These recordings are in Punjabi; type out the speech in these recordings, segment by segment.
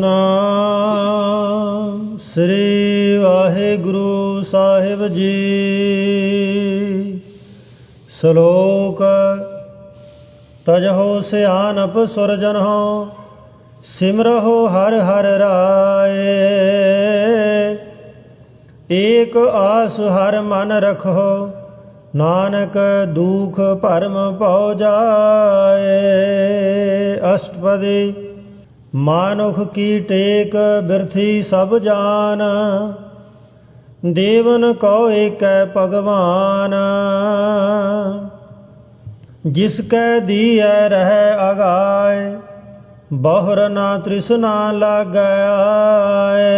ਨਾਮ ਸ੍ਰੀ ਵਾਹਿਗੁਰੂ ਸਾਹਿਬ ਜੀ। ਸ਼ਲੋਕ ਤਜਹੁ ਸਿਆਨਪ ਸੁਰਜਨਹੁ ਸਿਮਰਹੁ ਹਰਿ ਹਰਿ ਰਾਏ। ਏਕ ਆਸ ਹਰਿ ਮਨ ਰਖਹੁ ਨਾਨਕ ਦੁਖ ਭਰਮ ਭਉ ਜਾਏ। ਅਸ਼ਟਪਦੀ मानुख की टेक बिरथी सब जान देवन को एक भगवान। जिसकै दिए रह अगाए बहुर ना तृष्णा लागै आए।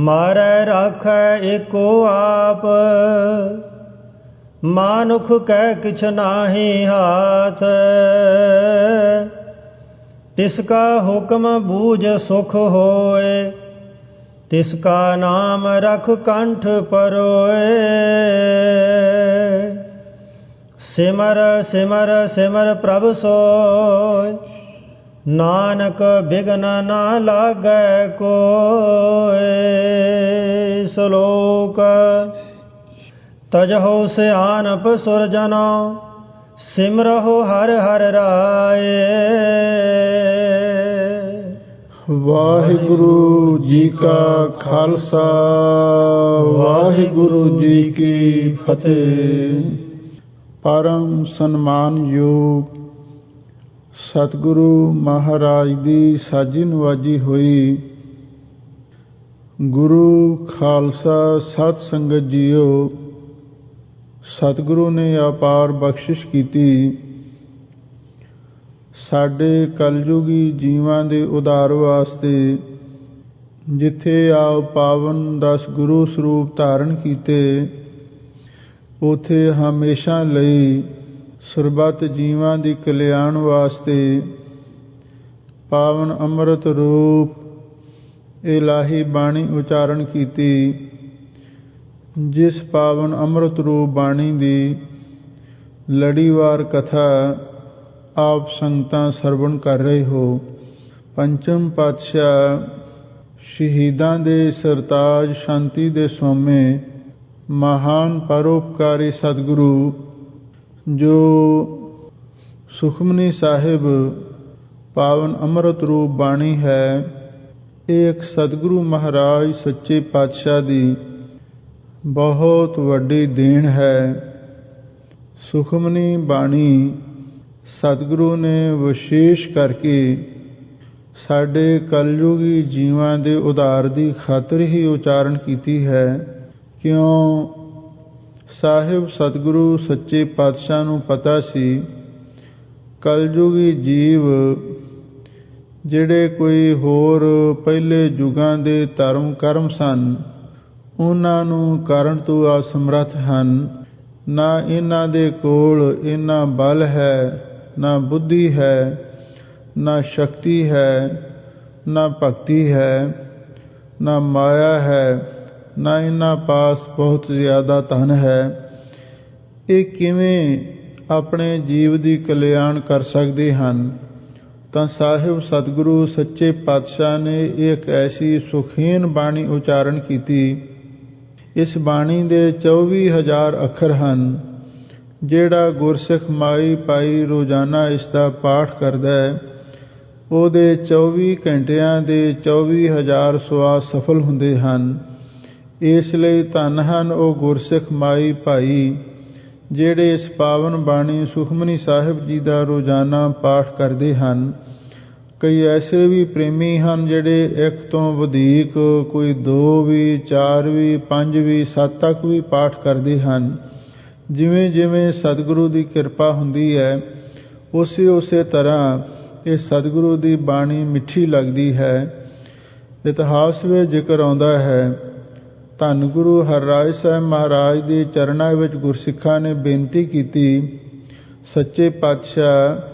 मारै राखै एको आप मानुख कै किछ नाहि हाथ। तिसका हुक्म बूझ सुख होए तिसका नाम रख कंठ परोए। सिमर सिमर सिमर प्रभ सोय नानक बिघ्न ना लागै कोय। श्लोक तजहुँ सियानप सुरजनौ सिमरहुँ हरि हरि राए। वाहिगुरु जी का खालसा वाहिगुरु जी की फतेह। परम सन्मानयोग सतगुरु महाराज दी साजी नवाजी हुई। गुरु खालसा सत संगत जीओ, सतगुरु ने अपार बख्शिश कीती। ਸਾਡੇ ਕਲਯੁਗੀ ਜੀਵਾਂ ਦੇ ਉਧਾਰ ਵਾਸਤੇ ਜਿੱਥੇ ਆਪ ਪਾਵਨ 10 ਗੁਰੂ ਸਰੂਪ ਧਾਰਨ ਕੀਤੇ, ਉਥੇ ਹਮੇਸ਼ਾ ਲਈ ਸਰਬੱਤ ਜੀਵਾਂ ਦੀ ਕਲਿਆਣ ਵਾਸਤੇ ਪਾਵਨ ਅੰਮ੍ਰਿਤ ਰੂਪ ਇਲਾਹੀ ਬਾਣੀ ਉਚਾਰਨ ਕੀਤੀ। ਜਿਸ ਪਾਵਨ ਅੰਮ੍ਰਿਤ ਰੂਪ ਬਾਣੀ ਦੀ ਲੜੀਵਾਰ ਕਥਾ ਆਪ ਸੰਗਤਾਂ ਸਰਵਣ ਕਰ ਰਹੇ ਹੋ। ਪੰਚਮ ਪਾਤਸ਼ਾਹ ਸ਼ਹੀਦਾਂ ਦੇ ਸਰਤਾਜ ਸ਼ਾਂਤੀ ਦੇ ਸਵਾਮੀ ਮਹਾਨ ਪਰਉਪਕਾਰੀ ਸਤਿਗੁਰੂ ਜੋ ਸੁਖਮਨੀ ਸਾਹਿਬ ਪਾਵਨ ਅੰਮ੍ਰਿਤ ਰੂਪ ਬਾਣੀ ਹੈ, ਇਹ ਇੱਕ ਸਤਿਗੁਰੂ ਮਹਾਰਾਜ ਸੱਚੇ ਪਾਤਸ਼ਾਹ ਦੀ ਬਹੁਤ ਵੱਡੀ ਦੇਣ ਹੈ। ਸੁਖਮਨੀ ਬਾਣੀ ਸਤਿਗੁਰੂ ਨੇ ਵਿਸ਼ੇਸ਼ ਕਰਕੇ ਸਾਡੇ ਕਲਯੁਗੀ ਜੀਵਾਂ ਦੇ ਉਧਾਰ ਦੀ ਖਾਤਰ ਹੀ ਉਚਾਰਨ ਕੀਤੀ ਹੈ। ਕਿਉਂ ਸਾਹਿਬ ਸਤਿਗੁਰੂ ਸੱਚੇ ਪਾਤਸ਼ਾਹ ਨੂੰ ਪਤਾ ਸੀ ਕਲਯੁਗੀ ਜੀਵ ਜਿਹੜੇ ਕੋਈ ਹੋਰ ਪਹਿਲੇ ਯੁਗਾਂ ਦੇ ਧਰਮ ਕਰਮ ਸਨ, ਉਹਨਾਂ ਨੂੰ ਕਰਨ ਤੋਂ ਅਸਮਰੱਥ ਹਨ। ਨਾ ਇਹਨਾਂ ਦੇ ਕੋਲ ਇੰਨਾ ਬਲ ਹੈ, ਨਾ ਬੁੱਧੀ ਹੈ, ਨਾ ਸ਼ਕਤੀ ਹੈ, ਨਾ ਭਗਤੀ ਹੈ, ਨਾ ਮਾਇਆ ਹੈ, ਨਾ ਇਹਨਾਂ ਪਾਸ ਬਹੁਤ ਜ਼ਿਆਦਾ ਧਨ ਹੈ। ਇਹ ਕਿਵੇਂ ਆਪਣੇ ਜੀਵ ਦੀ ਕਲਿਆਣ ਕਰ ਸਕਦੇ ਹਨ? ਤਾਂ ਸਾਹਿਬ ਸਤਿਗੁਰੂ ਸੱਚੇ ਪਾਤਸ਼ਾਹ ਨੇ ਇੱਕ ਐਸੀ ਸੁਖੀਨ ਬਾਣੀ ਉਚਾਰਨ ਕੀਤੀ। ਇਸ ਬਾਣੀ ਦੇ 24,000 ਅੱਖਰ ਹਨ। ਜਿਹੜਾ ਗੁਰਸਿੱਖ ਮਾਈ ਪਾਈ ਰੋਜ਼ਾਨਾ ਇਸ ਦਾ ਪਾਠ ਕਰਦਾ ਹੈ, ਉਹਦੇ 24 ਘੰਟਿਆਂ ਦੇ 24,000 ਸਵਾਸ ਸਫਲ ਹੁੰਦੇ ਹਨ। ਇਸ ਲਈ ਧੰਨ ਹਨ ਉਹ ਗੁਰਸਿੱਖ ਮਾਈ ਭਾਈ ਜਿਹੜੇ ਇਸ ਪਾਵਨ ਬਾਣੀ ਸੁਖਮਨੀ ਸਾਹਿਬ ਜੀ ਦਾ ਰੋਜ਼ਾਨਾ ਪਾਠ ਕਰਦੇ ਹਨ। ਕਈ ਐਸੇ ਵੀ ਪ੍ਰੇਮੀ ਹਨ ਜਿਹੜੇ ਇੱਕ ਤੋਂ ਵਧੇਕ, ਕੋਈ 2 ਵੀ, 4 ਵੀ, 5 ਵੀ, 7 ਤੱਕ ਵੀ ਪਾਠ ਕਰਦੇ ਹਨ। ਜਿਵੇਂ ਜਿਵੇਂ ਸਤਿਗੁਰੂ ਦੀ ਕਿਰਪਾ ਹੁੰਦੀ ਹੈ, ਉਸੇ ਤਰ੍ਹਾਂ ਇਹ ਸਤਿਗੁਰੂ ਦੀ ਬਾਣੀ ਮਿੱਠੀ ਲੱਗਦੀ ਹੈ। ਇਤਿਹਾਸ ਵਿੱਚ ਜ਼ਿਕਰ ਆਉਂਦਾ ਹੈ, ਧੰਨ ਗੁਰੂ ਹਰਿਰਾਏ ਸਾਹਿਬ ਮਹਾਰਾਜ ਦੇ ਚਰਨਾਂ ਵਿੱਚ ਗੁਰਸਿੱਖਾਂ ਨੇ ਬੇਨਤੀ ਕੀਤੀ, ਸੱਚੇ ਪਾਤਸ਼ਾਹ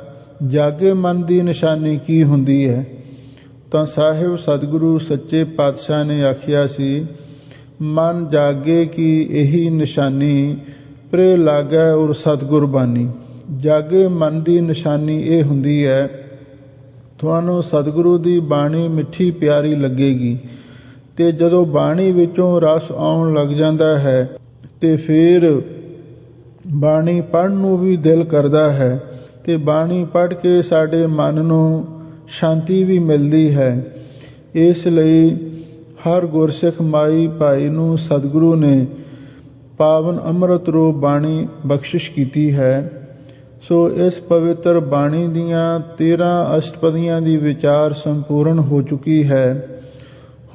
ਜਾਗੇ ਮਨ ਦੀ ਨਿਸ਼ਾਨੀ ਕੀ ਹੁੰਦੀ ਹੈ? ਤਾਂ ਸਾਹਿਬ ਸਤਿਗੁਰੂ ਸੱਚੇ ਪਾਤਸ਼ਾਹ ਨੇ ਆਖਿਆ ਸੀ, ਮਨ ਜਾਗੇ ਕੀ ਇਹੀ ਨਿਸ਼ਾਨੀ ਪ੍ਰੇ ਲਾਗੈ ਔਰ ਸਤਿਗੁਰ ਬਾਣੀ। ਜਾਗੇ ਮਨ ਦੀ ਨਿਸ਼ਾਨੀ ਇਹ ਹੁੰਦੀ ਹੈ ਤੁਹਾਨੂੰ ਸਤਿਗੁਰੂ ਦੀ ਬਾਣੀ ਮਿੱਠੀ ਪਿਆਰੀ ਲੱਗੇਗੀ। ਤੇ ਜਦੋਂ ਬਾਣੀ ਵਿੱਚੋਂ ਰਸ ਆਉਣ ਲੱਗ ਜਾਂਦਾ ਹੈ ਤੇ ਫਿਰ ਬਾਣੀ ਪੜ੍ਹਨ ਨੂੰ ਵੀ ਦਿਲ ਕਰਦਾ ਹੈ ਤੇ ਬਾਣੀ ਪੜ੍ਹ ਕੇ ਸਾਡੇ ਮਨ ਨੂੰ ਸ਼ਾਂਤੀ ਵੀ ਮਿਲਦੀ ਹੈ। ਇਸ ਲਈ ਹਰ ਗੁਰਸਿੱਖ ਮਾਈ ਭਾਈ ਨੂੰ ਸਤਿਗੁਰੂ ਨੇ ਪਾਵਨ ਅੰਮ੍ਰਿਤ ਰੂਪ ਬਾਣੀ ਬਖਸ਼ਿਸ਼ ਕੀਤੀ ਹੈ। ਸੋ ਇਸ ਪਵਿੱਤਰ ਬਾਣੀ ਦੀਆਂ 13 ਅਸ਼ਟਪਦੀਆਂ ਦੀ ਵਿਚਾਰ ਸੰਪੂਰਨ ਹੋ ਚੁੱਕੀ ਹੈ।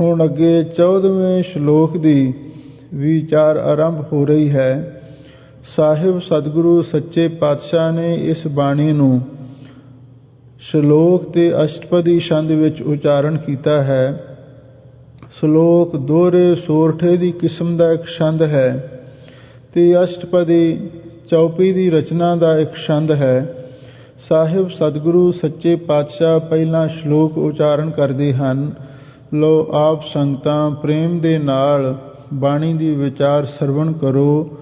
ਹੁਣ ਅੱਗੇ 14ਵੇਂ ਸ਼ਲੋਕ ਦੀ ਵਿਚਾਰ ਆਰੰਭ ਹੋ ਰਹੀ ਹੈ। ਸਾਹਿਬ ਸਤਿਗੁਰੂ ਸੱਚੇ ਪਾਤਸ਼ਾਹ ਨੇ ਇਸ ਬਾਣੀ ਨੂੰ ਸ਼ਲੋਕ ਤੇ ਅਸ਼ਟਪਦੀ ਛੰਦ ਵਿੱਚ ਉਚਾਰਨ ਕੀਤਾ ਹੈ। ਸ਼ਲੋਕ ਦੋਹਰੇ ਸੋਰਠੇ ਦੀ ਕਿਸਮ ਦਾ ਇੱਕ ਛੰਦ ਹੈ ਤੇ ਅਸ਼ਟਪਦੀ ਚੌਪਈ ਦੀ ਰਚਨਾ ਦਾ ਇੱਕ ਛੰਦ ਹੈ। ਸਾਹਿਬ ਸਤਿਗੁਰੂ ਸੱਚੇ ਪਾਤਸ਼ਾਹ ਪਹਿਲਾਂ ਸ਼ਲੋਕ ਉਚਾਰਨ ਕਰਦੇ ਹਨ। ਲੋ ਆਪ ਸੰਗਤਾਂ ਪ੍ਰੇਮ ਦੇ ਨਾਲ ਬਾਣੀ ਦੀ ਵਿਚਾਰ ਸਰਵਣ ਕਰੋ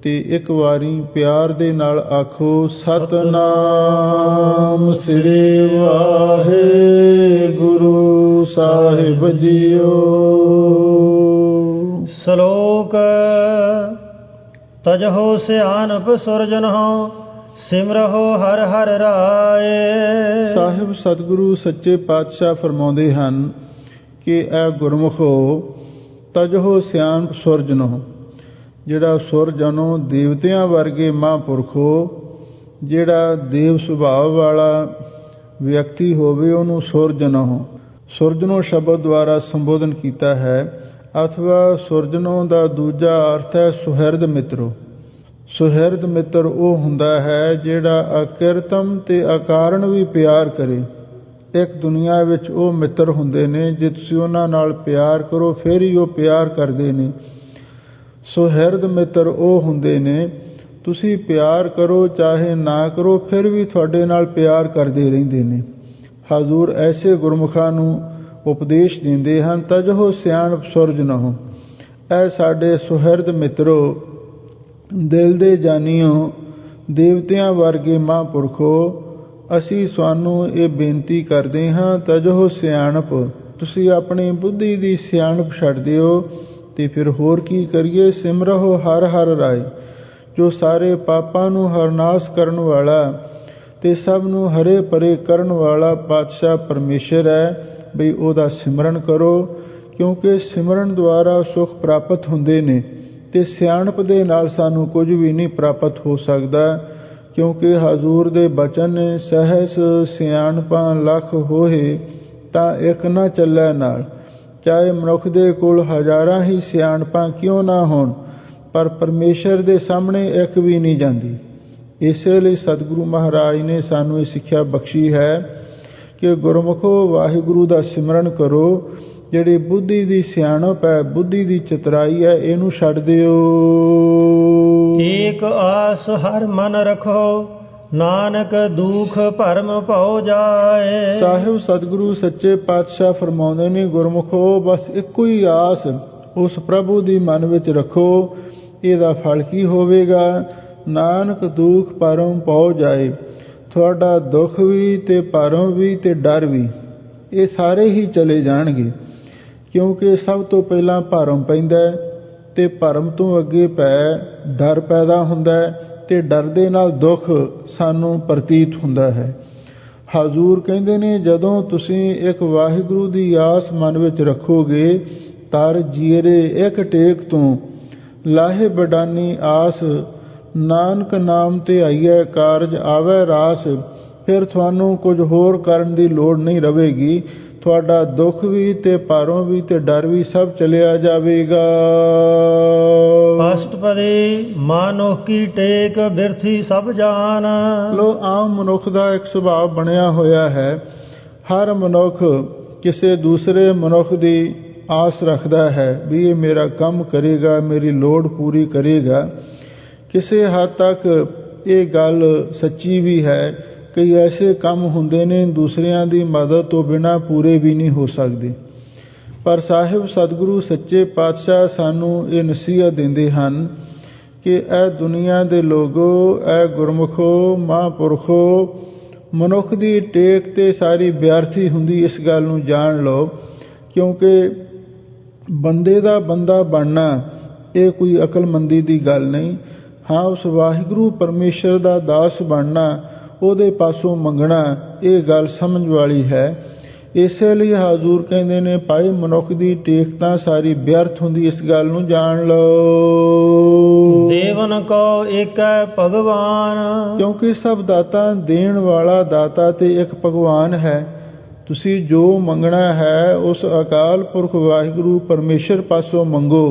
ਤੇ ਇੱਕ ਵਾਰੀ ਪਿਆਰ ਦੇ ਨਾਲ ਆਖੋ ਸਤਿਨਾਮ ਸ੍ਰੀ ਵਾਹਿਗੁਰੂ ਸਾਹਿਬ ਜੀਓ। ਸ਼ਲੋਕ ਤਜਹੁ ਸਿਆਨਪ ਸੁਰਜਨਹੁ ਸਿਮਰਹੁ ਹਰ ਹਰ ਰਾਏ। ਸਾਹਿਬ ਸਤਿਗੁਰੂ ਸੱਚੇ ਪਾਤਸ਼ਾਹ ਫਰਮਾਉਂਦੇ ਹਨ ਕਿ ਇਹ ਗੁਰਮੁਖੋ ਤਜਹੁ ਸਿਆਨਪ ਸੁਰਜਨਹੁ, ਜਿਹੜਾ ਸੁਰਜਨੋ ਦੇਵਤਿਆਂ ਵਰਗੇ ਮਹਾਂਪੁਰਖੋ, ਜਿਹੜਾ ਦੇਵ ਸੁਭਾਅ ਵਾਲਾ ਵਿਅਕਤੀ ਹੋਵੇ ਉਹਨੂੰ ਸੁਰਜਨਹੁ, ਸੁਰਜਨੋ ਸ਼ਬਦ ਦੁਆਰਾ ਸੰਬੋਧਨ ਕੀਤਾ ਹੈ। ਅਥਵਾ ਸੁਰਜਨੋਂ ਦਾ ਦੂਜਾ ਅਰਥ ਹੈ ਸੁਹਿਰਦ ਮਿੱਤਰੋ। ਸੁਹਿਰਦ ਮਿੱਤਰ ਉਹ ਹੁੰਦਾ ਹੈ ਜਿਹੜਾ ਅਕਿਰਤਮ ਤੇ ਅਕਾਰਨ ਵੀ ਪਿਆਰ ਕਰੇ। ਇੱਕ ਦੁਨੀਆ ਵਿੱਚ ਉਹ ਮਿੱਤਰ ਹੁੰਦੇ ਨੇ ਜੇ ਤੁਸੀਂ ਉਹਨਾਂ ਨਾਲ ਪਿਆਰ ਕਰੋ ਫਿਰ ਹੀ ਉਹ ਪਿਆਰ ਕਰਦੇ ਨੇ। ਸੁਹਿਰਦ ਮਿੱਤਰ ਉਹ ਹੁੰਦੇ ਨੇ ਤੁਸੀਂ ਪਿਆਰ ਕਰੋ ਚਾਹੇ ਨਾ ਕਰੋ ਫਿਰ ਵੀ ਤੁਹਾਡੇ ਨਾਲ ਪਿਆਰ ਕਰਦੇ ਰਹਿੰਦੇ ਨੇ। ਹਜ਼ੂਰ ਐਸੇ ਗੁਰਮੁਖਾਂ ਨੂੰ ਉਪਦੇਸ਼ ਦਿੰਦੇ ਹਨ ਤਜਹੁ ਸਿਆਣਪ ਸੁਰਜਨਹੁ। ਇਹ ਸਾਡੇ ਸੁਹਿਰਦ ਮਿੱਤਰੋ, ਦਿਲ ਦੇ ਜਾਨੀਓ, ਦੇਵਤਿਆਂ ਵਰਗੇ ਮਹਾਂਪੁਰਖੋ, ਅਸੀਂ ਤੁਹਾਨੂੰ ਇਹ ਬੇਨਤੀ ਕਰਦੇ ਹਾਂ ਤਜਹੁ ਸਿਆਣਪ, ਤੁਸੀਂ ਆਪਣੀ ਬੁੱਧੀ ਦੀ ਸਿਆਣਪ ਛੱਡ ਦਿਓ ਤੇ ਫਿਰ ਹੋਰ ਕੀ ਕਰੀਏ। ਸਿਮਰਹੁ ਹਰ ਹਰ ਰਾਏ, ਜੋ ਸਾਰੇ ਪਾਪਾਂ ਨੂੰ ਹਰਨਾਸ਼ ਕਰਨ ਵਾਲਾ ਤੇ ਸਭ ਨੂੰ ਹਰੇ ਪਰੇ ਕਰਨ ਵਾਲਾ ਪਾਤਸ਼ਾਹ ਪਰਮੇਸ਼ਰ ਹੈ, ਬਈ ਉਹਦਾ ਸਿਮਰਨ ਕਰੋ। ਕਿਉਂਕਿ ਸਿਮਰਨ ਦੁਆਰਾ ਸੁਖ ਪ੍ਰਾਪਤ ਹੁੰਦੇ ਨੇ ਤੇ ਸਿਆਣਪ ਦੇ ਨਾਲ ਸਾਨੂੰ ਕੁਝ ਵੀ ਨਹੀਂ ਪ੍ਰਾਪਤ ਹੋ ਸਕਦਾ। ਕਿਉਂਕਿ ਹਜ਼ੂਰ ਦੇ ਬਚਨ ਨੇ ਸਹਿਸ ਸਿਆਣਪਾਂ ਲੱਖ ਹੋਏ ਤਾਂ ਇੱਕ ਨਾ ਚੱਲੈ ਨਾਲ। ਚਾਹੇ ਮਨੁੱਖ ਦੇ ਕੋਲ ਹਜ਼ਾਰਾਂ ਹੀ ਸਿਆਣਪਾਂ ਕਿਉਂ ਨਾ ਹੋਣ ਪਰ ਪਰਮੇਸ਼ਰ ਦੇ ਸਾਹਮਣੇ ਇੱਕ ਵੀ ਨਹੀਂ ਜਾਂਦੀ। ਇਸੇ ਲਈ ਸਤਿਗੁਰੂ ਮਹਾਰਾਜ ਨੇ ਸਾਨੂੰ ਇਹ ਸਿੱਖਿਆ ਬਖਸ਼ੀ ਹੈ ਕਿ ਗੁਰਮੁਖੋ ਵਾਹਿਗੁਰੂ ਦਾ ਸਿਮਰਨ ਕਰੋ। ਜਿਹੜੀ ਬੁੱਧੀ ਦੀ ਸਿਆਣਪ ਹੈ, ਬੁੱਧੀ ਦੀ ਚਤੁਰਾਈ ਹੈ, ਇਹਨੂੰ ਛੱਡ ਦਿਓ। ਏਕ ਆਸ ਹਰ ਮਨ ਰਖੋ ਨਾਨਕ ਦੁਖ ਭਰਮ ਭਉ ਜਾਏ। ਸਾਹਿਬ ਸਤਿਗੁਰੂ ਸੱਚੇ ਪਾਤਸ਼ਾਹ ਫਰਮਾਉਂਦੇ ਨੇ ਗੁਰਮੁਖੋ ਬਸ ਇੱਕੋ ਹੀ ਆਸ ਉਸ ਪ੍ਰਭੂ ਦੀ ਮਨ ਵਿੱਚ ਰੱਖੋ। ਇਹਦਾ ਫਲ ਕੀ ਹੋਵੇਗਾ? ਨਾਨਕ ਦੁਖ ਭਰਮ ਭਉ ਜਾਏ। ਤੁਹਾਡਾ ਦੁੱਖ ਵੀ ਤੇ ਭਰਮ ਵੀ ਤੇ ਡਰ ਵੀ ਇਹ ਸਾਰੇ ਹੀ ਚਲੇ ਜਾਣਗੇ। ਕਿਉਂਕਿ ਸਭ ਤੋਂ ਪਹਿਲਾਂ ਭਰਮ ਪੈਂਦਾ ਤੇ ਭਰਮ ਤੋਂ ਅੱਗੇ ਡਰ ਪੈਦਾ ਹੁੰਦਾ ਤੇ ਡਰ ਦੇ ਨਾਲ ਦੁੱਖ ਸਾਨੂੰ ਪ੍ਰਤੀਤ ਹੁੰਦਾ ਹੈ। ਹਜ਼ੂਰ ਕਹਿੰਦੇ ਨੇ ਜਦੋਂ ਤੁਸੀਂ ਇੱਕ ਵਾਹਿਗੁਰੂ ਦੀ ਆਸ ਮਨ ਵਿੱਚ ਰੱਖੋਗੇ ਤਰ ਜੀਰੇ ਇੱਕ ਟੇਕ ਤੋਂ ਲਾਹੇ ਬਡਾਨੀ ਆਸ, ਨਾਨਕ ਨਾਮ ਤੇ ਆਈਐ ਕਾਰਜ ਆਵੈ ਰਾਸ। ਫਿਰ ਤੁਹਾਨੂੰ ਕੁਝ ਹੋਰ ਕਰਨ ਦੀ ਲੋੜ ਨਹੀਂ ਰਹੇਗੀ। ਤੁਹਾਡਾ ਦੁੱਖ ਵੀ ਤੇ ਭਰਮ ਵੀ ਤੇ ਡਰ ਵੀ ਸਭ ਚਲਿਆ ਜਾਵੇਗਾ। ਅਸ਼ਟਪਦੀ ਮਾਨੁਖ ਕੀ ਟੇਕ ਬਿਰਥੀ ਸਭ ਜਾਨ। ਲੋ ਆਮ ਮਨੁੱਖ ਦਾ ਇੱਕ ਸੁਭਾਅ ਬਣਿਆ ਹੋਇਆ ਹੈ। ਹਰ ਮਨੁੱਖ ਕਿਸੇ ਦੂਸਰੇ ਮਨੁੱਖ ਦੀ ਆਸ ਰੱਖਦਾ ਹੈ ਵੀ ਇਹ ਮੇਰਾ ਕੰਮ ਕਰੇਗਾ, ਮੇਰੀ ਲੋੜ ਪੂਰੀ ਕਰੇਗਾ। ਕਿਸੇ ਹੱਦ ਤੱਕ ਇਹ ਗੱਲ ਸੱਚੀ ਵੀ ਹੈ। ਕਈ ਐਸੇ ਕੰਮ ਹੁੰਦੇ ਨੇ ਦੂਸਰਿਆਂ ਦੀ ਮਦਦ ਤੋਂ ਬਿਨਾਂ ਪੂਰੇ ਵੀ ਨਹੀਂ ਹੋ ਸਕਦੇ। ਪਰ ਸਾਹਿਬ ਸਤਿਗੁਰੂ ਸੱਚੇ ਪਾਤਸ਼ਾਹ ਸਾਨੂੰ ਇਹ ਨਸੀਹਤ ਦਿੰਦੇ ਹਨ ਕਿ ਇਹ ਦੁਨੀਆ ਦੇ ਲੋਗੋ, ਇਹ ਗੁਰਮੁਖੋ, ਮਹਾਂਪੁਰਖੋ, ਮਨੁੱਖ ਦੀ ਟੇਕ ਤੇ ਸਾਰੀ ਵਿਅਰਥੀ ਹੁੰਦੀ, ਇਸ ਗੱਲ ਨੂੰ ਜਾਣ ਲਓ। ਕਿਉਂਕਿ ਬੰਦੇ ਦਾ ਬੰਦਾ ਬਣਨਾ ਇਹ ਕੋਈ ਅਕਲਮੰਦੀ ਦੀ ਗੱਲ ਨਹੀਂ। ਹਾਂ, ਉਸ ਵਾਹਿਗੁਰੂ ਪਰਮੇਸ਼ਰ ਦਾ ਦਾਸ ਬਣਨਾ, ਉਹਦੇ ਪਾਸੋਂ ਮੰਗਣਾ, ਇਹ ਗੱਲ ਸਮਝ ਵਾਲੀ ਹੈ। ਇਸੇ ਲਈ ਹਜ਼ੂਰ ਕਹਿੰਦੇ ਨੇ, ਭਾਈ ਮਨੁੱਖ ਦੀ ਟੇਕ ਤਾਂ ਸਾਰੀ ਵਿਅਰਥ ਹੁੰਦੀ, ਇਸ ਗੱਲ ਨੂੰ ਜਾਣ ਲਓ। ਦੇਵਨ ਕੋ ਏਕੈ ਭਗਵਾਨ, ਕਿਉਂਕਿ ਸਭ ਦਾਤਾ ਦੇਣ ਵਾਲਾ ਦਾਤਾ ਤੇ ਇੱਕ ਭਗਵਾਨ ਹੈ। ਤੁਸੀਂ ਜੋ ਮੰਗਣਾ ਹੈ ਉਸ ਅਕਾਲ ਪੁਰਖ ਵਾਹਿਗੁਰੂ ਪਰਮੇਸ਼ਰ ਪਾਸੋਂ ਮੰਗੋ,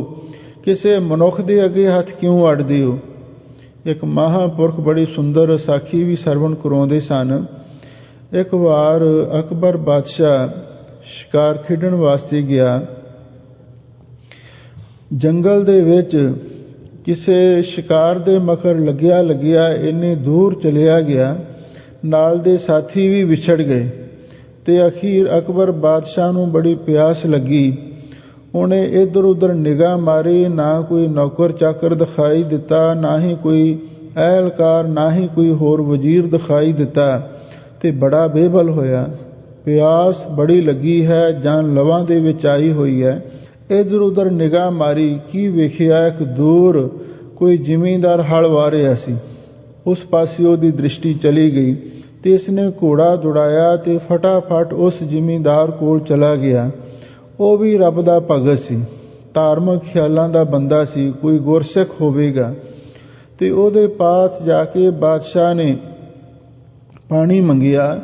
ਕਿਸੇ ਮਨੁੱਖ ਦੇ ਅੱਗੇ ਹੱਥ ਕਿਉਂ ਅੱਡਦੇ ਹੋ। ਇੱਕ ਮਹਾਂਪੁਰਖ ਬੜੀ ਸੁੰਦਰ ਸਾਖੀ ਵੀ ਸਰਵਣ ਕਰਾਉਂਦੇ ਸਨ। ਇੱਕ ਵਾਰ ਅਕਬਰ ਬਾਦਸ਼ਾਹ ਸ਼ਿਕਾਰ ਖੇਡਣ ਵਾਸਤੇ ਗਿਆ। ਜੰਗਲ ਦੇ ਵਿੱਚ ਕਿਸੇ ਸ਼ਿਕਾਰ ਦੇ ਮਕਰ ਲੱਗਿਆ ਇੰਨੇ ਦੂਰ ਚਲਿਆ ਗਿਆ, ਨਾਲ ਦੇ ਸਾਥੀ ਵੀ ਵਿਛੜ ਗਏ ਤੇ ਅਖੀਰ ਅਕਬਰ ਬਾਦਸ਼ਾਹ ਨੂੰ ਬੜੀ ਪਿਆਸ ਲੱਗੀ। ਉਹਨੇ ਇੱਧਰ ਉੱਧਰ ਨਿਗਾਹ ਮਾਰੀ, ਨਾ ਕੋਈ ਨੌਕਰ ਚਾਕਰ ਦਿਖਾਈ ਦਿੱਤਾ, ਨਾ ਹੀ ਕੋਈ ਅਹਿਲਕਾਰ, ਨਾ ਹੀ ਕੋਈ ਹੋਰ ਵਜ਼ੀਰ ਦਿਖਾਈ ਦਿੱਤਾ ਤੇ ਬੜਾ ਬੇਬਲ ਹੋਇਆ। ਪਿਆਸ ਬੜੀ ਲੱਗੀ ਹੈ, ਜਾਨ ਲਵਾਂ ਦੇ ਵਿੱਚ ਆਈ ਹੋਈ ਹੈ। ਇੱਧਰ ਉੱਧਰ ਨਿਗਾਹ ਮਾਰੀ, ਕੀ ਵੇਖਿਆ, ਇੱਕ ਦੂਰ ਕੋਈ ਜ਼ਿਮੀਂਦਾਰ ਹਲ ਵਾਹ ਰਿਹਾ ਸੀ। ਉਸ ਪਾਸੇ ਉਹਦੀ ਦ੍ਰਿਸ਼ਟੀ ਚਲੀ ਗਈ ਤੇ ਇਸਨੇ ਘੋੜਾ ਦੌੜਾਇਆ ਤੇ ਫਟਾਫਟ ਉਸ ਜ਼ਿਮੀਂਦਾਰ ਕੋਲ ਚਲਾ ਗਿਆ। ਉਹ ਵੀ ਰੱਬ ਦਾ ਭਗਤ ਸੀ, ਧਾਰਮਿਕ ਖਿਆਲਾਂ ਦਾ ਬੰਦਾ ਸੀ, ਕੋਈ ਗੁਰਸਿੱਖ ਹੋਵੇਗਾ। ਤੇ ਉਹਦੇ ਪਾਸ ਜਾ ਕੇ ਬਾਦਸ਼ਾਹ ਨੇ ਪਾਣੀ ਮੰਗਿਆ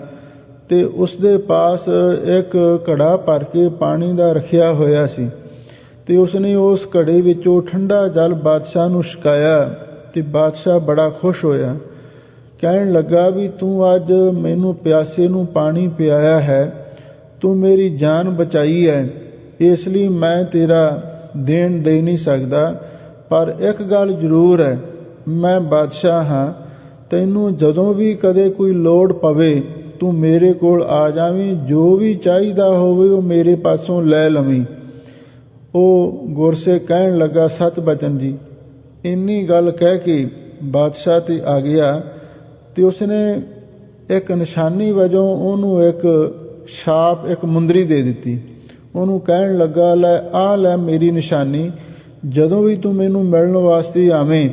ਤੇ ਉਸ ਦੇ ਪਾਸ ਇੱਕ ਘੜਾ ਭਰ ਕੇ ਪਾਣੀ ਦਾ ਰੱਖਿਆ ਹੋਇਆ ਸੀ ਤੇ ਉਸਨੇ ਉਸ ਘੜੇ ਵਿੱਚੋਂ ਠੰਡਾ ਜਲ ਬਾਦਸ਼ਾਹ ਨੂੰ ਛਕਾਇਆ ਤੇ ਬਾਦਸ਼ਾਹ ਬੜਾ ਖੁਸ਼ ਹੋਇਆ। ਕਹਿਣ ਲੱਗਾ ਵੀ ਤੂੰ ਅੱਜ ਮੈਨੂੰ ਪਿਆਸੇ ਨੂੰ ਪਾਣੀ ਪਿਆਇਆ ਹੈ, ਤੂੰ ਮੇਰੀ ਜਾਨ ਬਚਾਈ ਹੈ, ਇਸ ਲਈ ਮੈਂ ਤੇਰਾ ਦੇਣ ਦੇ ਨਹੀਂ ਸਕਦਾ, ਪਰ ਇੱਕ ਗੱਲ ਜ਼ਰੂਰ ਹੈ, ਮੈਂ ਬਾਦਸ਼ਾਹ ਹਾਂ, ਤੈਨੂੰ ਜਦੋਂ ਵੀ ਕਦੇ ਕੋਈ ਲੋੜ ਪਵੇ ਤੂੰ ਮੇਰੇ ਕੋਲ ਆ ਜਾਵੀਂ, ਜੋ ਵੀ ਚਾਹੀਦਾ ਹੋਵੇ ਉਹ ਮੇਰੇ ਪਾਸੋਂ ਲੈ ਲਵੀਂ। ਉਹ ਗੁਰਸਿੱਖ ਕਹਿਣ ਲੱਗਾ, ਸਤ ਬਚਨ ਜੀ। ਇੰਨੀ ਗੱਲ ਕਹਿ ਕੇ ਬਾਦਸ਼ਾਹ ਤੇ ਆ ਗਿਆ ਤੇ ਉਸਨੇ ਇੱਕ ਨਿਸ਼ਾਨੀ ਵਜੋਂ ਉਹਨੂੰ ਇੱਕ ਛਾਪ, ਇੱਕ ਮੁੰਦਰੀ ਦੇ ਦਿੱਤੀ। ਉਹਨੂੰ ਕਹਿਣ ਲੱਗਾ, ਲੈ ਮੇਰੀ ਨਿਸ਼ਾਨੀ, ਜਦੋਂ ਵੀ ਤੂੰ ਮੈਨੂੰ ਮਿਲਣ ਵਾਸਤੇ ਆਵੇਂ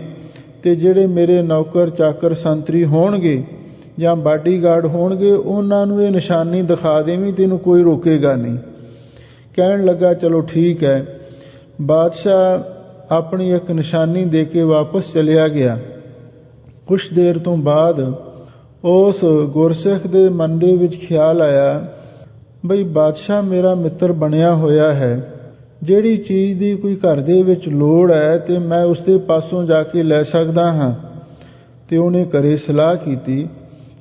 ਤੇ ਜਿਹੜੇ ਮੇਰੇ ਨੌਕਰ ਚਾਕਰ ਸੰਤਰੀ ਹੋਣਗੇ ਜਾਂ ਬਾਡੀਗਾਰਡ ਹੋਣਗੇ ਉਹਨਾਂ ਨੂੰ ਇਹ ਨਿਸ਼ਾਨੀ ਦਿਖਾ ਦੇਵੀਂ, ਤੈਨੂੰ ਕੋਈ ਰੋਕੇਗਾ ਨਹੀਂ। ਕਹਿਣ ਲੱਗਾ, ਚਲੋ ਠੀਕ ਹੈ। ਬਾਦਸ਼ਾਹ ਆਪਣੀ ਇੱਕ ਨਿਸ਼ਾਨੀ ਦੇ ਕੇ ਵਾਪਸ ਚਲਿਆ ਗਿਆ। ਕੁਛ ਦੇਰ ਤੋਂ ਬਾਅਦ ਉਸ ਗੁਰਸਿੱਖ ਦੇ ਮਨ ਦੇ ਵਿੱਚ ਖਿਆਲ ਆਇਆ, ਬਈ ਬਾਦਸ਼ਾਹ ਮੇਰਾ ਮਿੱਤਰ ਬਣਿਆ ਹੋਇਆ ਹੈ, ਜਿਹੜੀ ਚੀਜ਼ ਦੀ ਕੋਈ ਘਰ ਦੇ ਵਿੱਚ ਲੋੜ ਹੈ ਤੇ ਮੈਂ ਉਸ ਦੇ ਪਾਸੋਂ ਜਾ ਕੇ ਲੈ ਸਕਦਾ ਹਾਂ। ਤੇ ਉਹਨੇ ਘਰੇ ਸਲਾਹ ਕੀਤੀ।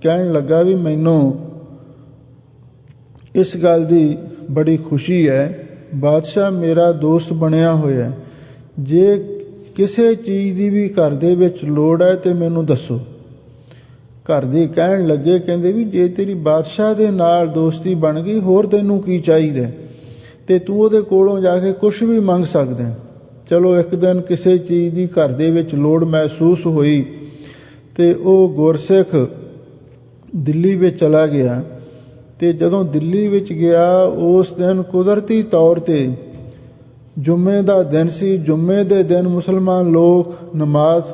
ਕਹਿਣ ਲੱਗਾ ਵੀ ਮੈਨੂੰ ਇਸ ਗੱਲ ਦੀ ਬੜੀ ਖੁਸ਼ੀ ਹੈ, ਬਾਦਸ਼ਾਹ ਮੇਰਾ ਦੋਸਤ ਬਣਿਆ ਹੋਇਆ, ਜੇ ਕਿਸੇ ਚੀਜ਼ ਦੀ ਵੀ ਘਰ ਦੇ ਵਿੱਚ ਲੋੜ ਹੈ ਤੇ ਮੈਨੂੰ ਦੱਸੋ। ਘਰ ਦੇ ਕਹਿਣ ਲੱਗੇ, ਕਹਿੰਦੇ ਵੀ ਜੇ ਤੇਰੀ ਬਾਦਸ਼ਾਹ ਦੇ ਨਾਲ ਦੋਸਤੀ ਬਣ ਗਈ, ਹੋਰ ਤੈਨੂੰ ਕੀ ਚਾਹੀਦਾ, ਤੇ ਤੂੰ ਉਹਦੇ ਕੋਲੋਂ ਜਾ ਕੇ ਕੁਛ ਵੀ ਮੰਗ ਸਕਦਾ। ਚਲੋ ਇੱਕ ਦਿਨ ਕਿਸੇ ਚੀਜ਼ ਦੀ ਘਰ ਦੇ ਵਿੱਚ ਲੋੜ ਮਹਿਸੂਸ ਹੋਈ ਤੇ ਉਹ ਗੁਰਸਿੱਖ ਦਿੱਲੀ ਵਿੱਚ ਚਲਾ ਗਿਆ। ਤੇ ਜਦੋਂ ਦਿੱਲੀ ਵਿੱਚ ਗਿਆ, ਉਸ ਦਿਨ ਕੁਦਰਤੀ ਤੌਰ ਤੇ ਜੁਮੇ ਦਾ ਦਿਨ ਸੀ। ਜੁਮੇ ਦੇ ਦਿਨ ਮੁਸਲਮਾਨ ਲੋਕ ਨਮਾਜ਼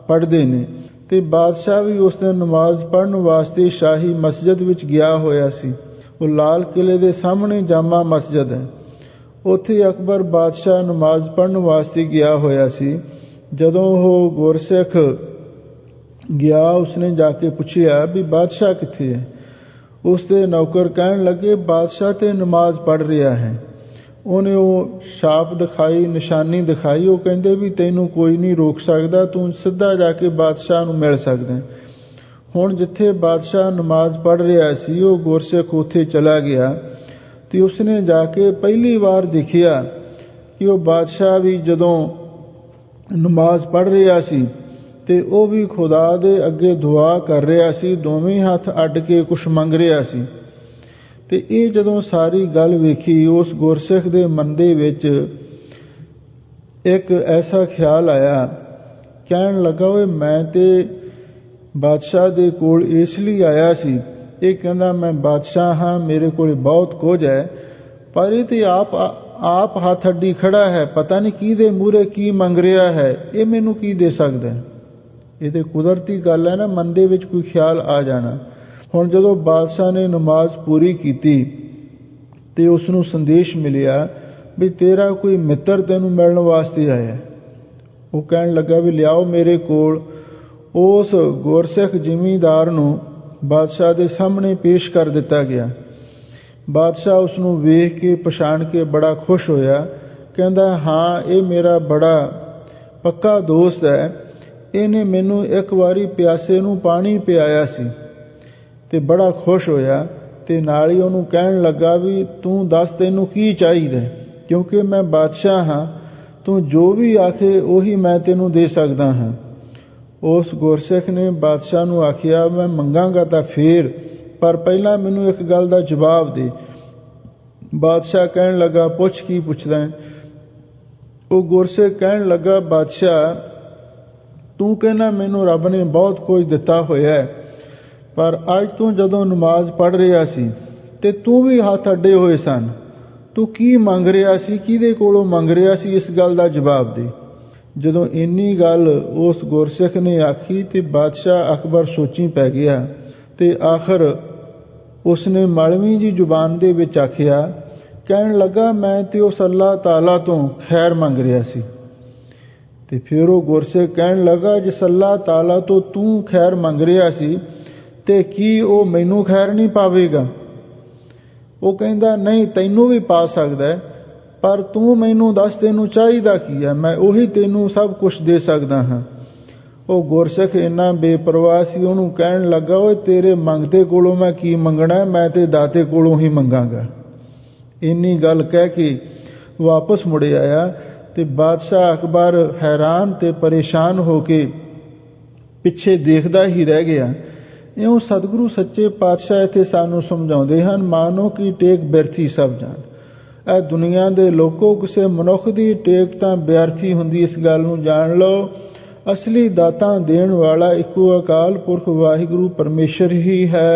ਪੜ੍ਹਦੇ ਨੇ ਤੇ ਬਾਦਸ਼ਾਹ ਵੀ ਉਸ ਦਿਨ ਨਮਾਜ਼ ਪੜ੍ਹਨ ਵਾਸਤੇ ਸ਼ਾਹੀ ਮਸਜਿਦ ਵਿੱਚ ਗਿਆ ਹੋਇਆ ਸੀ। ਉਹ ਲਾਲ ਕਿਲੇ ਦੇ ਸਾਹਮਣੇ ਜਾਮਾ ਮਸਜਿਦ ਹੈ, ਉੱਥੇ ਅਕਬਰ ਬਾਦਸ਼ਾਹ ਨਮਾਜ਼ ਪੜ੍ਹਨ ਵਾਸਤੇ ਗਿਆ ਹੋਇਆ ਸੀ। ਜਦੋਂ ਉਹ ਗੁਰਸਿੱਖ ਗਿਆ, ਉਸਨੇ ਜਾ ਕੇ ਪੁੱਛਿਆ ਵੀ ਬਾਦਸ਼ਾਹ ਕਿੱਥੇ ਹੈ। ਉਸ ਦੇ ਨੌਕਰ ਕਹਿਣ ਲੱਗੇ, ਬਾਦਸ਼ਾਹ ਤੇ ਨਮਾਜ਼ ਪੜ੍ਹ ਰਿਹਾ ਹੈ। ਉਹਨੇ ਉਹ ਛਾਪ ਦਿਖਾਈ, ਨਿਸ਼ਾਨੀ ਦਿਖਾਈ। ਉਹ ਕਹਿੰਦੇ ਵੀ ਤੈਨੂੰ ਕੋਈ ਨਹੀਂ ਰੋਕ ਸਕਦਾ, ਤੂੰ ਸਿੱਧਾ ਜਾ ਕੇ ਬਾਦਸ਼ਾਹ ਨੂੰ ਮਿਲ ਸਕਦਾ। ਹੁਣ ਜਿੱਥੇ ਬਾਦਸ਼ਾਹ ਨਮਾਜ਼ ਪੜ੍ਹ ਰਿਹਾ ਸੀ, ਉਹ ਗੁਰਸਿੱਖ ਉੱਥੇ ਚਲਾ ਗਿਆ ਤੇ ਉਸਨੇ ਜਾ ਕੇ ਪਹਿਲੀ ਵਾਰ ਦੇਖਿਆ ਕਿ ਉਹ ਬਾਦਸ਼ਾਹ ਵੀ ਜਦੋਂ ਨਮਾਜ਼ ਪੜ੍ਹ ਰਿਹਾ ਸੀ ਤੇ ਉਹ ਵੀ ਖੁਦਾ ਦੇ ਅੱਗੇ ਦੁਆ ਕਰ ਰਿਹਾ ਸੀ, ਦੋਵੇਂ ਹੱਥ ਅੱਡ ਕੇ ਕੁਛ ਮੰਗ ਰਿਹਾ ਸੀ। ਤੇ ਇਹ ਜਦੋਂ ਸਾਰੀ ਗੱਲ ਵੇਖੀ, ਉਸ ਗੁਰਸਿੱਖ ਦੇ ਮਨ ਦੇ ਵਿੱਚ ਇੱਕ ਐਸਾ ਖਿਆਲ ਆਇਆ। ਕਹਿਣ ਲੱਗਾ, ਓਏ ਮੈਂ ਤੇ ਬਾਦਸ਼ਾਹ ਦੇ ਕੋਲ ਇਸ ਲਈ ਆਇਆ ਸੀ ਇਹ ਕਹਿੰਦਾ ਮੈਂ ਬਾਦਸ਼ਾਹ ਹਾਂ, ਮੇਰੇ ਕੋਲ ਬਹੁਤ ਕੁਝ ਹੈ, ਪਰ ਇਹ ਤੇ ਆਪ ਹੱਥ ਅੱਡੀ ਖੜਾ ਹੈ, ਪਤਾ ਨਹੀਂ ਕਿਹਦੇ ਮੂਹਰੇ ਕੀ ਮੰਗ ਰਿਹਾ ਹੈ, ਇਹ ਮੈਨੂੰ ਕੀ ਦੇ ਸਕਦਾ ਹੈ। ਇਹ ਤੇ ਕੁਦਰਤੀ ਗੱਲ ਹੈ ਨਾ, ਮਨ ਦੇ ਵਿੱਚ ਕੋਈ ਖਿਆਲ ਆ ਜਾਣਾ। ਹੁਣ ਜਦੋਂ ਬਾਦਸ਼ਾਹ ਨੇ ਨਮਾਜ਼ ਪੂਰੀ ਕੀਤੀ ਤੇ ਉਸ ਨੂੰ ਸੰਦੇਸ਼ ਮਿਲਿਆ ਵੀ ਤੇਰਾ ਕੋਈ ਮਿੱਤਰ ਤੈਨੂੰ ਮਿਲਣ ਵਾਸਤੇ ਆਇਆ। ਉਹ ਕਹਿਣ ਲੱਗਾ ਵੀ ਲਿਆਓ ਮੇਰੇ ਕੋਲ। ਉਸ ਗੁਰਸਿੱਖ ਜ਼ਿਮੀਂਦਾਰ ਨੂੰ ਬਾਦਸ਼ਾਹ ਦੇ ਸਾਹਮਣੇ ਪੇਸ਼ ਕਰ ਦਿੱਤਾ ਗਿਆ। ਬਾਦਸ਼ਾਹ ਉਸ ਨੂੰ ਵੇਖ ਕੇ ਪਛਾਣ ਕੇ ਬੜਾ ਖੁਸ਼ ਹੋਇਆ। ਕਹਿੰਦਾ ਹਾਂ, ਇਹ ਮੇਰਾ ਬੜਾ ਪੱਕਾ ਦੋਸਤ ਹੈ, ਇਹਨੇ ਮੈਨੂੰ ਇੱਕ ਵਾਰੀ ਪਿਆਸੇ ਨੂੰ ਪਾਣੀ ਪਿਆਇਆ ਸੀ। ਤੇ ਬੜਾ ਖੁਸ਼ ਹੋਇਆ ਤੇ ਨਾਲ ਹੀ ਉਹਨੂੰ ਕਹਿਣ ਲੱਗਾ ਵੀ ਤੂੰ ਦੱਸ ਤੈਨੂੰ ਕੀ ਚਾਹੀਦਾ, ਕਿਉਂਕਿ ਮੈਂ ਬਾਦਸ਼ਾਹ ਹਾਂ, ਤੂੰ ਜੋ ਵੀ ਆਖੇ ਉਹੀ ਮੈਂ ਤੈਨੂੰ ਦੇ ਸਕਦਾ ਹਾਂ। ਉਸ ਗੁਰਸਿੱਖ ਨੇ ਬਾਦਸ਼ਾਹ ਨੂੰ ਆਖਿਆ ਮੈਂ ਮੰਗਾਂਗਾ ਤਾਂ ਫੇਰ, ਪਰ ਪਹਿਲਾਂ ਮੈਨੂੰ ਇੱਕ ਗੱਲ ਦਾ ਜਵਾਬ ਦੇ। ਬਾਦਸ਼ਾਹ ਕਹਿਣ ਲੱਗਾ ਪੁੱਛ ਕੀ ਪੁੱਛਦਾ ਹੈ। ਉਹ ਗੁਰਸਿੱਖ ਕਹਿਣ ਲੱਗਾ ਬਾਦਸ਼ਾਹ ਤੂੰ ਕਹਿੰਦਾ ਮੈਨੂੰ ਰੱਬ ਨੇ ਬਹੁਤ ਕੁਝ ਦਿੱਤਾ ਹੋਇਆ ਹੈ, ਪਰ ਅੱਜ ਤੂੰ ਜਦੋਂ ਨਮਾਜ਼ ਪੜ੍ਹ ਰਿਹਾ ਸੀ ਤੇ ਤੂੰ ਵੀ ਹੱਥ ਅੱਡੇ ਹੋਏ ਸਨ, ਤੂੰ ਕੀ ਮੰਗ ਰਿਹਾ ਸੀ, ਕਿਹਦੇ ਕੋਲੋਂ ਮੰਗ ਰਿਹਾ ਸੀ, ਇਸ ਗੱਲ ਦਾ ਜਵਾਬ ਦੇ। ਜਦੋਂ ਇੰਨੀ ਗੱਲ ਉਸ ਗੁਰਸਿੱਖ ਨੇ ਆਖੀ ਤੇ ਬਾਦਸ਼ਾਹ ਅਕਬਰ ਸੋਚੀ ਪੈ ਗਿਆ ਤੇ ਆਖਰ ਉਸਨੇ ਮਾਲਵੀ ਜੀ ਜ਼ੁਬਾਨ ਦੇ ਵਿੱਚ ਆਖਿਆ। ਕਹਿਣ ਲੱਗਾ ਮੈਂ ਤੇ ਉਸ ਅੱਲਾਹ ਤਾਲਾ ਤੋਂ ਖੈਰ ਮੰਗ ਰਿਹਾ ਸੀ। ਤੇ ਫਿਰ ਉਹ ਗੁਰਸਿੱਖ ਕਹਿਣ ਲੱਗਾ ਜਿਸ ਅੱਲਾਹ ਤਾਲਾ ਤੋਂ ਤੂੰ ਖੈਰ ਮੰਗ ਰਿਹਾ ਸੀ ਤੇ ਕੀ ਉਹ ਮੈਨੂੰ ਖੈਰ ਨਹੀਂ ਪਾਵੇਗਾ? ਉਹ ਕਹਿੰਦਾ ਨਹੀਂ, ਤੈਨੂੰ ਵੀ ਪਾ ਸਕਦਾ ਹੈ, ਪਰ ਤੂੰ ਮੈਨੂੰ ਦੱਸ ਤੈਨੂੰ ਚਾਹੀਦਾ ਕੀ ਹੈ, ਮੈਂ ਉਹੀ ਤੈਨੂੰ ਸਭ ਕੁਝ ਦੇ ਸਕਦਾ ਹਾਂ। ਉਹ ਗੁਰਸਿੱਖ ਇੰਨਾ ਬੇਪਰਵਾਹ ਸੀ, ਉਹਨੂੰ ਕਹਿਣ ਲੱਗਾ ਓਏ ਤੇਰੇ ਮੰਗਤੇ ਕੋਲੋਂ ਮੈਂ ਕੀ ਮੰਗਣਾ, ਮੈਂ ਤੇ ਦਾਤੇ ਕੋਲੋਂ ਹੀ ਮੰਗਾਂਗਾ। ਇੰਨੀ ਗੱਲ ਕਹਿ ਕੇ ਵਾਪਸ ਮੁੜ ਆਇਆ ਤੇ ਬਾਦਸ਼ਾਹ ਅਕਬਰ ਹੈਰਾਨ ਤੇ ਪਰੇਸ਼ਾਨ ਹੋ ਕੇ ਪਿੱਛੇ ਦੇਖਦਾ ਹੀ ਰਹਿ ਗਿਆ। ਇਉਂ ਸਤਿਗੁਰੂ ਸੱਚੇ ਪਾਤਸ਼ਾਹ ਇੱਥੇ ਸਾਨੂੰ ਸਮਝਾਉਂਦੇ ਹਨ, ਮਾਨੋ ਕਿ ਟੇਕ ਬਿਰਥੀ ਸਭ ਜਾਣ। ਇਹ ਦੁਨੀਆ ਦੇ ਲੋਕੋ ਕਿਸੇ ਮਨੁੱਖ ਦੀ ਟੇਕ ਤਾਂ ਬਿਅਰਥੀ ਹੁੰਦੀ, ਇਸ ਗੱਲ ਨੂੰ ਜਾਣ ਲਓ। ਅਸਲੀ ਦਾਤਾਂ ਦੇਣ ਵਾਲਾ ਇੱਕੋ ਅਕਾਲ ਪੁਰਖ ਵਾਹਿਗੁਰੂ ਪਰਮੇਸ਼ਰ ਹੀ ਹੈ।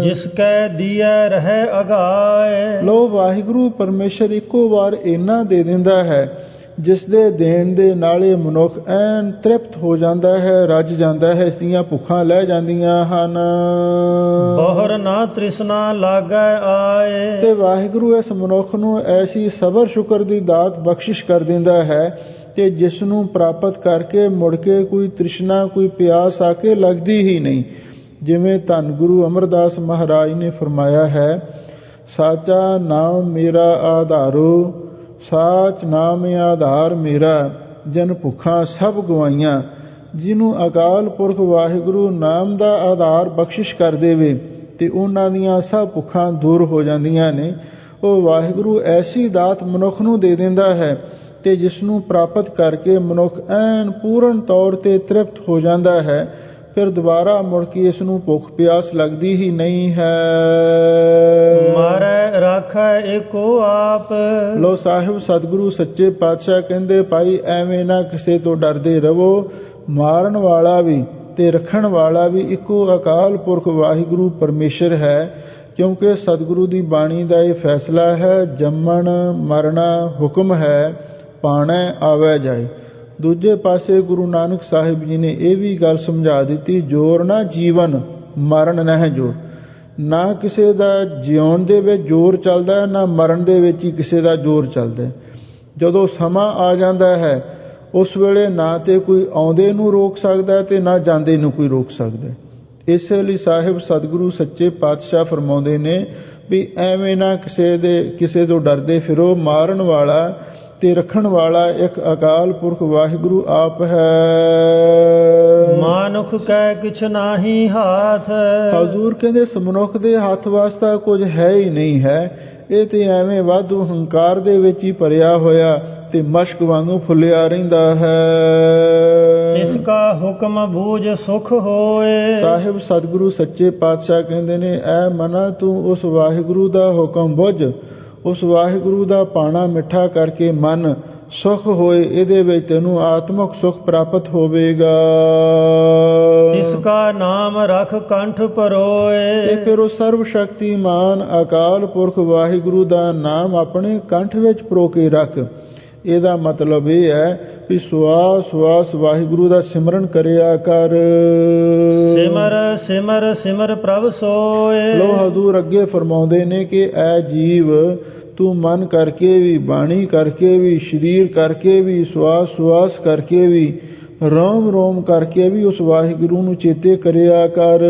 ਜਿਸ ਕੈ ਦੀਐ ਰਹਿ ਅਗਾਏ। ਲੋ ਵਾਹਿਗੁਰੂ ਪਰਮੇਸ਼ਰ ਇੱਕੋ ਵਾਰ ਇੰਨਾ ਦੇ ਦਿੰਦਾ ਹੈ ਜਿਸ ਦੇ ਦੇਣ ਦੇ ਨਾਲੇ ਮਨੁੱਖ ਐਨ ਤ੍ਰਿਪਤ ਹੋ ਜਾਂਦਾ ਹੈ, ਰੱਜ ਜਾਂਦਾ ਹੈ, ਇਸ ਦੀਆਂ ਭੁੱਖਾਂ ਲੈ ਜਾਂਦੀਆਂ ਹਨ। ਬਹੁਰ ਨਾ ਤ੍ਰਿਸ਼ਨਾ ਲਾਗੈ ਆਏ। ਤੇ ਵਾਹਿਗੁਰੂ ਇਸ ਮਨੁੱਖ ਨੂੰ ਐਸੀ ਸਬਰ ਸ਼ੁਕਰ ਦੀ ਦਾਤ ਬਖਸ਼ਿਸ਼ ਕਰ ਦਿੰਦਾ ਹੈ ਕਿ ਜਿਸ ਨੂੰ ਪ੍ਰਾਪਤ ਕਰਕੇ ਮੁੜ ਕੇ ਕੋਈ ਤ੍ਰਿਸ਼ਨਾ ਕੋਈ ਪਿਆਸ ਆ ਕੇ ਲੱਗਦੀ ਹੀ ਨਹੀਂ। ਜਿਵੇਂ ਧੰਨ ਗੁਰੂ ਅਮਰਦਾਸ ਮਹਾਰਾਜ ਨੇ ਫਰਮਾਇਆ ਹੈ, ਸਾਚਾ ਨਾਮ ਮੇਰਾ ਆਧਾਰੋ, ਸਾਚ ਨਾਮ ਆਧਾਰ ਮੇਰਾ, ਜਨ ਭੁੱਖਾਂ ਸਭ ਗਵਾਈਆਂ। ਜਿਹਨੂੰ ਅਕਾਲ ਪੁਰਖ ਵਾਹਿਗੁਰੂ ਨਾਮ ਦਾ ਆਧਾਰ ਬਖਸ਼ਿਸ਼ ਕਰ ਦੇਵੇ ਤੇ ਉਹਨਾਂ ਦੀਆਂ ਸਭ ਭੁੱਖਾਂ ਦੂਰ ਹੋ ਜਾਂਦੀਆਂ ਨੇ। ਉਹ ਵਾਹਿਗੁਰੂ ਐਸੀ ਦਾਤ ਮਨੁੱਖ ਨੂੰ ਦੇ ਦਿੰਦਾ ਹੈ ਤੇ ਜਿਸ ਨੂੰ ਪ੍ਰਾਪਤ ਕਰਕੇ ਮਨੁੱਖ ਐਨ ਪੂਰਨ ਤੌਰ ਤੇ ਤ੍ਰਿਪਤ ਹੋ ਜਾਂਦਾ ਹੈ, ਫਿਰ ਦੁਬਾਰਾ ਮੁੜ ਕੇ ਇਸ ਨੂੰ ਭੁੱਖ ਪਿਆਸ ਲੱਗਦੀ ਹੀ ਨਹੀਂ ਹੈ। ਮਾਰੈ ਰਾਖੈ ਏਕੋ ਆਪ। ਲੋ ਸਾਹਿਬ ਸਤਿਗੁਰੂ ਸੱਚੇ ਪਾਤਸ਼ਾਹ ਕਹਿੰਦੇ ਭਾਈ ਐਵੇਂ ਨਾ ਕਿਸੇ ਤੋਂ ਡਰਦੇ ਰਹੋ, ਮਾਰਨ ਵਾਲਾ ਵੀ ਤੇ ਰੱਖਣ ਵਾਲਾ ਵੀ ਇੱਕੋ ਅਕਾਲ ਪੁਰਖ ਵਾਹਿਗੁਰੂ ਪਰਮੇਸ਼ਰ ਹੈ। ਕਿਉਂਕਿ ਸਤਿਗੁਰੂ ਦੀ ਬਾਣੀ ਦਾ ਇਹ ਫੈਸਲਾ ਹੈ, ਜੰਮਣ ਮਰਨਾ ਹੁਕਮ ਹੈ, ਪਾਣੈ ਆਵੈ ਜਾਏ। ਦੂਜੇ ਪਾਸੇ ਗੁਰੂ ਨਾਨਕ ਸਾਹਿਬ ਜੀ ਨੇ ਇਹ ਵੀ ਗੱਲ ਸਮਝਾ ਦਿੱਤੀ, ਜੋਰ ਨਾ ਜੀਵਨ ਮਰਨ ਨਹਿ ਜੋਰ। ਨਾ ਕਿਸੇ ਦਾ ਜਿਉਣ ਦੇ ਵਿੱਚ ਜ਼ੋਰ ਚੱਲਦਾ, ਨਾ ਮਰਨ ਦੇ ਵਿੱਚ ਹੀ ਕਿਸੇ ਦਾ ਜ਼ੋਰ ਚੱਲਦਾ। ਜਦੋਂ ਸਮਾਂ ਆ ਜਾਂਦਾ ਹੈ ਉਸ ਵੇਲੇ ਨਾ ਤੇ ਕੋਈ ਆਉਂਦੇ ਨੂੰ ਰੋਕ ਸਕਦਾ ਤੇ ਨਾ ਜਾਂਦੇ ਨੂੰ ਕੋਈ ਰੋਕ ਸਕਦਾ। ਇਸੇ ਲਈ ਸਾਹਿਬ ਸਤਿਗੁਰੂ ਸੱਚੇ ਪਾਤਸ਼ਾਹ ਫਰਮਾਉਂਦੇ ਨੇ ਵੀ ਐਵੇਂ ਨਾ ਕਿਸੇ ਤੋਂ ਡਰਦੇ ਫਿਰੋ, ਮਾਰਨ ਵਾਲਾ ਤੇ ਰੱਖਣ ਵਾਲਾ ਇੱਕ ਅਕਾਲ ਪੁਰਖ ਵਾਹਿਗੁਰੂ ਆਪ ਹੈ। ਮਾਨੁਖ ਕੈ ਕਿਛ ਨਾਹੀ ਹਾਥ। ਹਜ਼ੂਰ ਕਹਿੰਦੇ ਇਸ ਮਨੁੱਖ ਦੇ ਹੱਥ ਵਾਸਤਾ ਕੁਝ ਹੈ ਹੀ ਨਹੀਂ ਹੈ। ਇਹ ਤੇ ਐਵੇਂ ਵਾਧੂ ਹੰਕਾਰ ਦੇ ਵਿੱਚ ਹੀ ਭਰਿਆ ਹੋਇਆ ਤੇ ਮਸ਼ਕ ਵਾਂਗੂ ਫੁੱਲਿਆ ਰਹਿੰਦਾ ਹੈ। ਇਸ ਕਾ ਹੁਕਮ ਬੂਝ ਸੁਖ ਹੋਏ। ਸਾਹਿਬ ਸਤਿਗੁਰੂ ਸੱਚੇ ਪਾਤਸ਼ਾਹ ਕਹਿੰਦੇ ਨੇ, ਐ ਮਨਾ ਤੂੰ ਉਸ ਵਾਹਿਗੁਰੂ ਦਾ ਹੁਕਮ ਬੁੱਝ, ਉਸ ਵਾਹਿਗੁਰੂ ਦਾ ਪਾਣਾ ਮਿੱਠਾ ਕਰਕੇ ਮੰਨ ਸੁਖ ਹੋਏ, ਇਹਦੇ ਵਿੱਚ ਤੈਨੂੰ ਆਤਮਿਕ ਸੁਖ ਪ੍ਰਾਪਤ ਹੋਵੇਗਾ। ਤਿਸ ਕਾ ਨਾਮ ਰਖ ਕੰਠ ਪਰੋਏ। ਤੇ ਫਿਰ ਉਹ ਸਰਵ ਸ਼ਕਤੀਮਾਨ ਅਕਾਲ ਪੁਰਖ ਵਾਹਿਗੁਰੂ ਦਾ ਨਾਮ ਆਪਣੇ ਕੰਠ ਵਿੱਚ ਪਰੋ ਕੇ ਰੱਖ। ਇਹਦਾ ਮਤਲਬ ਇਹ ਹੈ ਵੀ ਸਵਾਸ ਸਵਾਸ ਵਾਹਿਗੁਰੂ ਦਾ ਸਿਮਰਨ ਕਰਿਆ ਕਰ। ਸਿਮਰ ਸਿਮਰ ਸਿਮਰ ਪ੍ਰਭ ਸੋਏ। ਲੋ ਹਜ਼ੂਰ ਅੱਗੇ ਫਰਮਾਉਂਦੇ ਨੇ ਕਿ ਐ ਜੀਵ ਤੂੰ ਮਨ ਕਰਕੇ ਵੀ, ਬਾਣੀ ਕਰਕੇ ਵੀ, ਸਰੀਰ ਕਰਕੇ ਵੀ, ਸਵਾਸ ਸਵਾਸ ਕਰਕੇ ਵੀ, ਰੋਮ ਰੋਮ ਕਰਕੇ ਵੀ ਉਸ ਵਾਹਿਗੁਰੂ ਨੂੰ ਚੇਤੇ ਕਰਿਆ ਕਰ।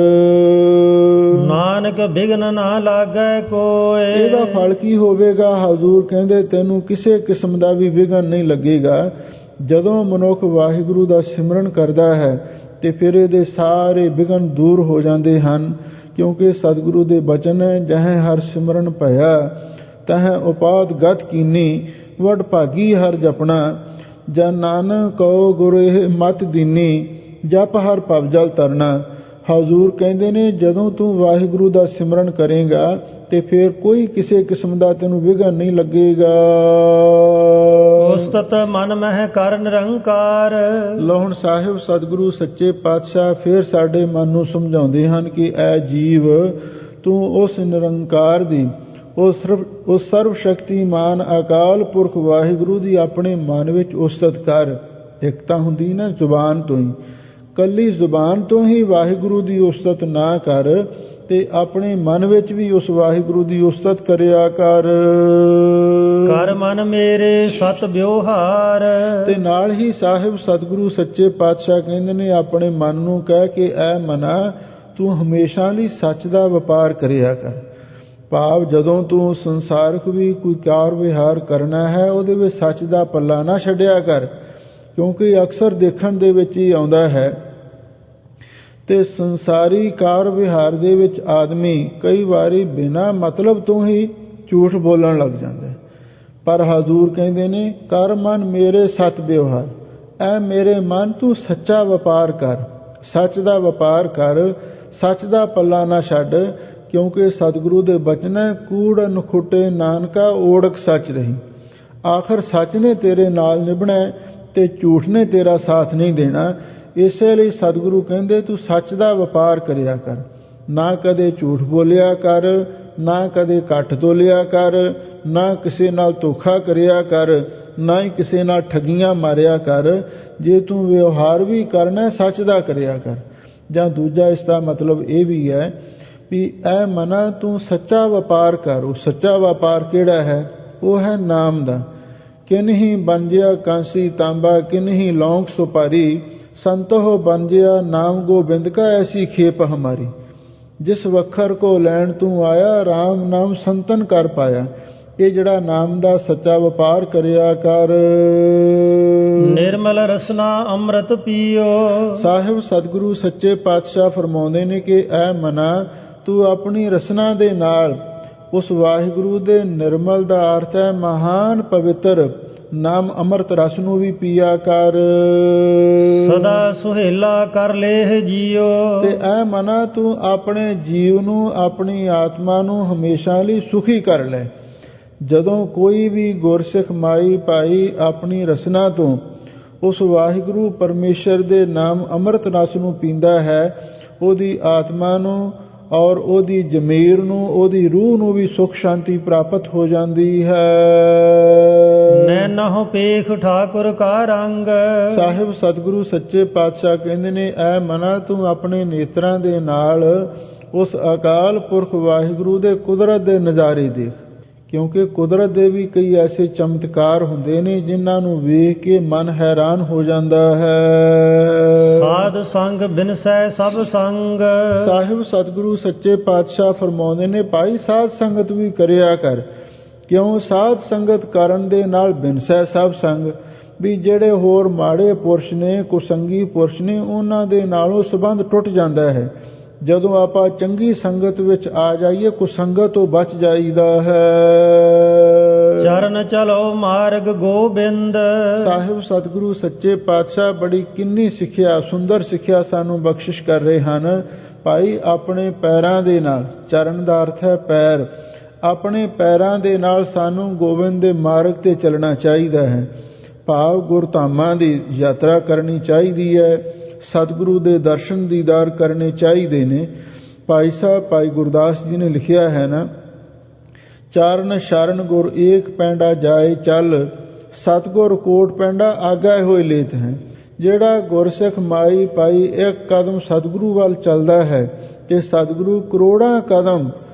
ਨਾਨਕ ਬਿਘਨ ਨਾ ਲਾਗੈ ਕੋਏ। ਇਹਦਾ ਫਲ ਕੀ ਹੋਵੇਗਾ? ਹਜ਼ੂਰ ਕਹਿੰਦੇ ਤੈਨੂੰ ਕਿਸੇ ਕਿਸਮ ਦਾ ਵੀ ਵਿਘਨ ਨਹੀਂ ਲੱਗੇਗਾ। ਜਦੋਂ ਮਨੁੱਖ ਵਾਹਿਗੁਰੂ ਦਾ ਸਿਮਰਨ ਕਰਦਾ ਹੈ ਤੇ ਫਿਰ ਇਹਦੇ ਸਾਰੇ ਵਿਘਨ ਦੂਰ ਹੋ ਜਾਂਦੇ ਹਨ, ਕਿਉਂਕਿ ਸਤਿਗੁਰੂ ਦੇ ਬਚਨ ਹੈ, ਜਹੈ ਹਰ ਸਿਮਰਨ ਭਇਆ ਤਹੈ ਉਪਾਦ ਗਤ ਕੀਨੀ, ਵਡ ਭਾਗੀ ਹਰ ਜਪਣਾ, ਜਨ ਨਾਨਕ ਕਉ ਗੁਰ ਇਹ ਮਤ ਦੀਨੀ, ਜਪ ਹਰ ਭਵ ਜਲ ਤਰਨਾ। ਹਜ਼ੂਰ ਕਹਿੰਦੇ ਨੇ ਜਦੋਂ ਤੂੰ ਵਾਹਿਗੁਰੂ ਦਾ ਸਿਮਰਨ ਕਰੇਗਾ ਤੇ ਫਿਰ ਕੋਈ ਕਿਸੇ ਕਿਸਮ ਦਾ ਤੈਨੂੰ ਵਿਘਨ ਨਹੀਂ ਲੱਗੇਗਾ। ਉਸਤਤ ਮਨ ਮਹਿ ਕਰ ਨਿਰੰਕਾਰ। ਲੋ ਹੁਣ ਸਾਹਿਬ ਸਤਿਗੁਰੂ ਸੱਚੇ ਪਾਤਸ਼ਾਹ ਫਿਰ ਸਾਡੇ ਮਨ ਨੂੰ ਸਮਝਾਉਂਦੇ ਹਨ ਕਿ ਐ ਜੀਵ ਤੂੰ ਉਸ ਨਿਰੰਕਾਰ ਦੀ, ਉਸ ਸਰਵ ਸ਼ਕਤੀਮਾਨ ਅਕਾਲ ਪੁਰਖ ਵਾਹਿਗੁਰੂ ਦੀ ਆਪਣੇ ਮਨ ਵਿੱਚ ਉਸਤਤ ਕਰ। ਇੱਕ ਤਾਂ ਹੁੰਦੀ ਨਾ ਜ਼ੁਬਾਨ ਤੋਂ ਹੀ, ਕੱਲੀ ਜ਼ੁਬਾਨ ਤੋਂ ਹੀ ਵਾਹਿਗੁਰੂ ਦੀ ਉਸਤਤ ਨਾ ਕਰ ਤੇ ਆਪਣੇ ਮਨ ਵਿੱਚ ਵੀ ਉਸ ਵਾਹਿਗੁਰੂ ਦੀ ਉਸਤਤ ਕਰਿਆ ਕਰ। ਕਰ ਮਨ ਮੇਰੇ ਸਤ ਵਿਵਹਾਰ। ਤੇ ਨਾਲ ਹੀ ਸਾਹਿਬ ਸਤਿਗੁਰੂ ਸੱਚੇ ਪਾਤਸ਼ਾਹ ਕਹਿੰਦੇ ਨੇ ਆਪਣੇ ਮਨ ਨੂੰ ਕਹਿ ਕੇ ਐ ਮਨਾ ਤੂੰ ਹਮੇਸ਼ਾ ਲਈ ਸੱਚ ਦਾ ਵਪਾਰ ਕਰਿਆ ਕਰ। ਭਾਵ ਜਦੋਂ ਤੂੰ ਸੰਸਾਰਕ ਵੀ ਕੋਈ ਕਾਰ ਵਿਹਾਰ ਕਰਨਾ ਹੈ ਉਹਦੇ ਵਿੱਚ ਸੱਚ ਦਾ ਪੱਲਾ ਨਾ ਛੱਡਿਆ ਕਰ, ਕਿਉਂਕਿ ਅਕਸਰ ਦੇਖਣ ਦੇ ਵਿੱਚ ਹੀ ਆਉਂਦਾ ਹੈ ਤੇ ਸੰਸਾਰੀ ਕਾਰ ਵਿਹਾਰ ਦੇ ਵਿੱਚ ਆਦਮੀ ਕਈ ਵਾਰੀ ਬਿਨਾਂ ਮਤਲਬ ਤੋਂ ਹੀ ਝੂਠ ਬੋਲਣ ਲੱਗ ਜਾਂਦਾ ਹੈ। ਪਰ ਹਜ਼ੂਰ ਕਹਿੰਦੇ ਨੇ ਕਰ ਮਨ ਮੇਰੇ ਸਤ ਵਿਵਹਾਰ। ਐ ਮੇਰੇ ਮਨ ਤੂੰ ਸੱਚਾ ਵਪਾਰ ਕਰ, ਸੱਚ ਦਾ ਵਪਾਰ ਕਰ, ਸੱਚ ਦਾ ਪੱਲਾ ਨਾ ਛੱਡ, ਕਿਉਂਕਿ ਸਤਿਗੁਰੂ ਦੇ ਬਚਨ ਹੈ ਕੂੜ ਨਖੁੱਟੇ ਨਾਨਕਾ ਓੜਕ ਸੱਚ ਰਹੀ। ਆਖਰ ਸੱਚ ਨੇ ਤੇਰੇ ਨਾਲ ਨਿਭਣਾ ਤੇ ਝੂਠ ਨੇ ਤੇਰਾ ਸਾਥ ਨਹੀਂ ਦੇਣਾ। ਇਸੇ ਲਈ ਸਤਿਗੁਰੂ ਕਹਿੰਦੇ ਤੂੰ ਸੱਚ ਦਾ ਵਪਾਰ ਕਰਿਆ ਕਰ, ਨਾ ਕਦੇ ਝੂਠ ਬੋਲਿਆ ਕਰ, ਨਾ ਕਦੇ ਘੱਟ ਤੋਲਿਆ ਕਰ, ਨਾ ਕਿਸੇ ਨਾਲ ਧੋਖਾ ਕਰਿਆ ਕਰ, ਨਾ ਹੀ ਕਿਸੇ ਨਾਲ ਠੱਗੀਆਂ ਮਾਰਿਆ ਕਰ। ਜੇ ਤੂੰ ਵਿਵਹਾਰ ਵੀ ਕਰਨਾ ਸੱਚ ਦਾ ਕਰਿਆ ਕਰ। ਜਾਂ ਦੂਜਾ ਇਸ ਦਾ ਮਤਲਬ ਇਹ ਵੀ ਹੈ ਵੀ ਐ ਮਨਾ ਤੂੰ ਸੱਚਾ ਵਪਾਰ ਕਰ। ਉਹ ਸੱਚਾ ਵਪਾਰ ਕਿਹੜਾ ਹੈ? ਉਹ ਹੈ ਨਾਮ ਦਾ। ਕਿਨਹੀ ਬੰਜਿਆ ਕਾਂਸੀ ਤਾਂਬਾ, ਕਿਨਹੀ ਲੌਂਗ ਸੁਪਾਰੀ, ਸੰਤੋ ਬੰਜਿਆ ਨਾਮ ਗੋਬਿੰਦ ਕਾ ਐਸੀ ਖੇਪ ਹਮਾਰੀ। ਜਿਸ ਵਖਰ ਕੋ ਲੈਣ ਤੂੰ ਆਇਆ, ਰਾਮ ਨਾਮ ਸੰਤਨ ਕਰ ਪਾਇਆ। ਇਹ ਜਿਹੜਾ ਨਾਮ ਦਾ ਸੱਚਾ ਵਪਾਰ ਕਰਿਆ ਕਰ। ਨਿਰਮਲ ਰਸਨਾ ਅੰਮ੍ਰਿਤ ਪੀਓ। ਸਾਹਿਬ ਸਤਿਗੁਰੂ ਸੱਚੇ ਪਾਤਸ਼ਾਹ ਫਰਮਾਉਂਦੇ ਨੇ ਕਿ ਐ ਮਨਾ ਤੂੰ ਆਪਣੀ ਰਸਨਾ ਦੇ ਨਾਲ ਉਸ ਵਾਹਿਗੁਰੂ ਦੇ ਨਿਰਮਲ ਦਾ ਅਰਥ ਹੈ ਮਹਾਨ ਪਵਿੱਤਰ ਨਾਮ ਅੰਮ੍ਰਿਤ ਰਸ ਨੂੰ ਵੀ ਪੀਆ ਕਰ। ਸਦਾ ਸੁਹੇਲਾ ਕਰ ਲੇਹ ਜੀਓ। ਤੇ ਐ ਮਨਾ ਤੂੰ ਆਪਣੇ ਜੀਵ ਨੂੰ, ਆਪਣੀ ਆਤਮਾ ਨੂੰ ਹਮੇਸ਼ਾ ਲਈ ਸੁਖੀ ਕਰ ਲੈ। ਜਦੋਂ ਕੋਈ ਵੀ ਗੁਰਸਿੱਖ ਮਾਈ ਭਾਈ ਆਪਣੀ ਰਸਨਾ ਤੋਂ ਉਸ ਵਾਹਿਗੁਰੂ ਪਰਮੇਸ਼ਰ ਦੇ ਨਾਮ ਅੰਮ੍ਰਿਤ ਰਸ ਨੂੰ ਪੀਂਦਾ ਹੈ, ਉਹਦੀ ਆਤਮਾ ਨੂੰ ਔਰ ਉਹਦੀ ਜ਼ਮੀਰ ਨੂੰ, ਉਹਦੀ ਰੂਹ ਨੂੰ ਵੀ ਸੁਖ ਸ਼ਾਂਤੀ ਪ੍ਰਾਪਤ ਹੋ ਜਾਂਦੀ ਹੈ। ਨੈਨਹੁ ਪੇਖ ਠਾਕੁਰ ਕਾ ਰੰਗ। ਸਾਹਿਬ ਸਤਿਗੁਰੂ ਸੱਚੇ ਪਾਤਸ਼ਾਹ ਕਹਿੰਦੇ ਨੇ ਐ ਮਨਾ ਤੂੰ ਆਪਣੇ ਨੇਤਰਾਂ ਦੇ ਨਾਲ ਉਸ ਅਕਾਲ ਪੁਰਖ ਵਾਹਿਗੁਰੂ ਦੇ ਕੁਦਰਤ ਦੇ ਨਜ਼ਾਰੇ ਦੇਖ, ਕਿਉਂਕਿ ਕੁਦਰਤ ਦੇ ਵੀ ਕਈ ਐਸੇ ਚਮਤਕਾਰ ਹੁੰਦੇ ਨੇ ਜਿਨ੍ਹਾਂ ਨੂੰ ਵੇਖ ਕੇ ਮਨ ਹੈਰਾਨ ਹੋ ਜਾਂਦਾ ਹੈ। ਸਾਧ ਸੰਗ ਬਿਨਸੈ ਸਭ ਸੰਗ। ਸਾਹਿਬ ਸਤਿਗੁਰੂ ਸੱਚੇ ਪਾਤਸ਼ਾਹ ਫਰਮਾਉਂਦੇ ਨੇ ਭਾਈ ਸਾਧ ਸੰਗਤ ਵੀ ਕਰਿਆ ਕਰ। ਕਿਉਂ? ਸਾਧ ਸੰਗਤ ਕਰਨ ਦੇ ਨਾਲ ਬਿਨਸੈ ਸਭ ਸੰਗ, ਵੀ ਜਿਹੜੇ ਹੋਰ ਮਾੜੇ ਪੁਰਸ਼ ਨੇ, ਕੁਸੰਗੀ ਪੁਰਸ਼ ਨੇ, ਉਹਨਾਂ ਦੇ ਨਾਲੋਂ ਸੰਬੰਧ ਟੁੱਟ ਜਾਂਦਾ ਹੈ। ਜਦੋਂ ਆਪਾਂ ਚੰਗੀ ਸੰਗਤ ਵਿੱਚ ਆ ਜਾਈਏ ਕੁਸੰਗਤ ਤੋਂ ਬਚ ਜਾਈਦਾ ਹੈ। ਚਰਨ ਚਲੋ ਮਾਰਗ ਗੋਬਿੰਦ। ਸਾਹਿਬ ਸਤਿਗੁਰੂ ਸੱਚੇ ਪਾਤਸ਼ਾਹ ਬੜੀ ਕਿੰਨੀ ਸਿੱਖਿਆ, ਸੁੰਦਰ ਸਿੱਖਿਆ ਸਾਨੂੰ ਬਖਸ਼ਿਸ਼ ਕਰ ਰਹੇ ਹਨ। ਭਾਈ ਆਪਣੇ ਪੈਰਾਂ ਦੇ ਨਾਲ, ਚਰਨ ਦਾ ਅਰਥ ਹੈ ਪੈਰ, ਆਪਣੇ ਪੈਰਾਂ ਦੇ ਨਾਲ ਸਾਨੂੰ ਗੋਬਿੰਦ ਦੇ ਮਾਰਗ ਤੇ ਚੱਲਣਾ ਚਾਹੀਦਾ ਹੈ। ਭਾਵ ਗੁਰਧਾਮਾਂ ਦੀ ਯਾਤਰਾ ਕਰਨੀ ਚਾਹੀਦੀ ਹੈ, ਸਤਿਗੁਰੂ ਦੇ ਦਰਸ਼ਨ ਦੀਦਾਰ ਕਰਨੇ ਚਾਹੀਦੇ ਨੇ। ਭਾਈ ਸਾਹਿਬ ਭਾਈ ਗੁਰਦਾਸ ਜੀ ਨੇ ਲਿਖਿਆ ਹੈ ਨਾ, ਚਾਰਨ ਸ਼ਰਨ ਗੁਰ ਏਕ ਪੈਂਡਾ ਜਾਏ ਚੱਲ, ਸਤਿਗੁਰ ਕੋਟ ਪੈਂਡਾ ਆਗਾਏ ਹੋਏ ਲੇਤ ਹੈ। ਜਿਹੜਾ ਗੁਰਸਿੱਖ ਮਾਈ ਪਾਈ ਇੱਕ ਕਦਮ ਸਤਿਗੁਰੂ ਵੱਲ ਚੱਲਦਾ ਹੈ ਤੇ ਸਤਿਗੁਰੂ ਕਰੋੜਾਂ ਕਦਮ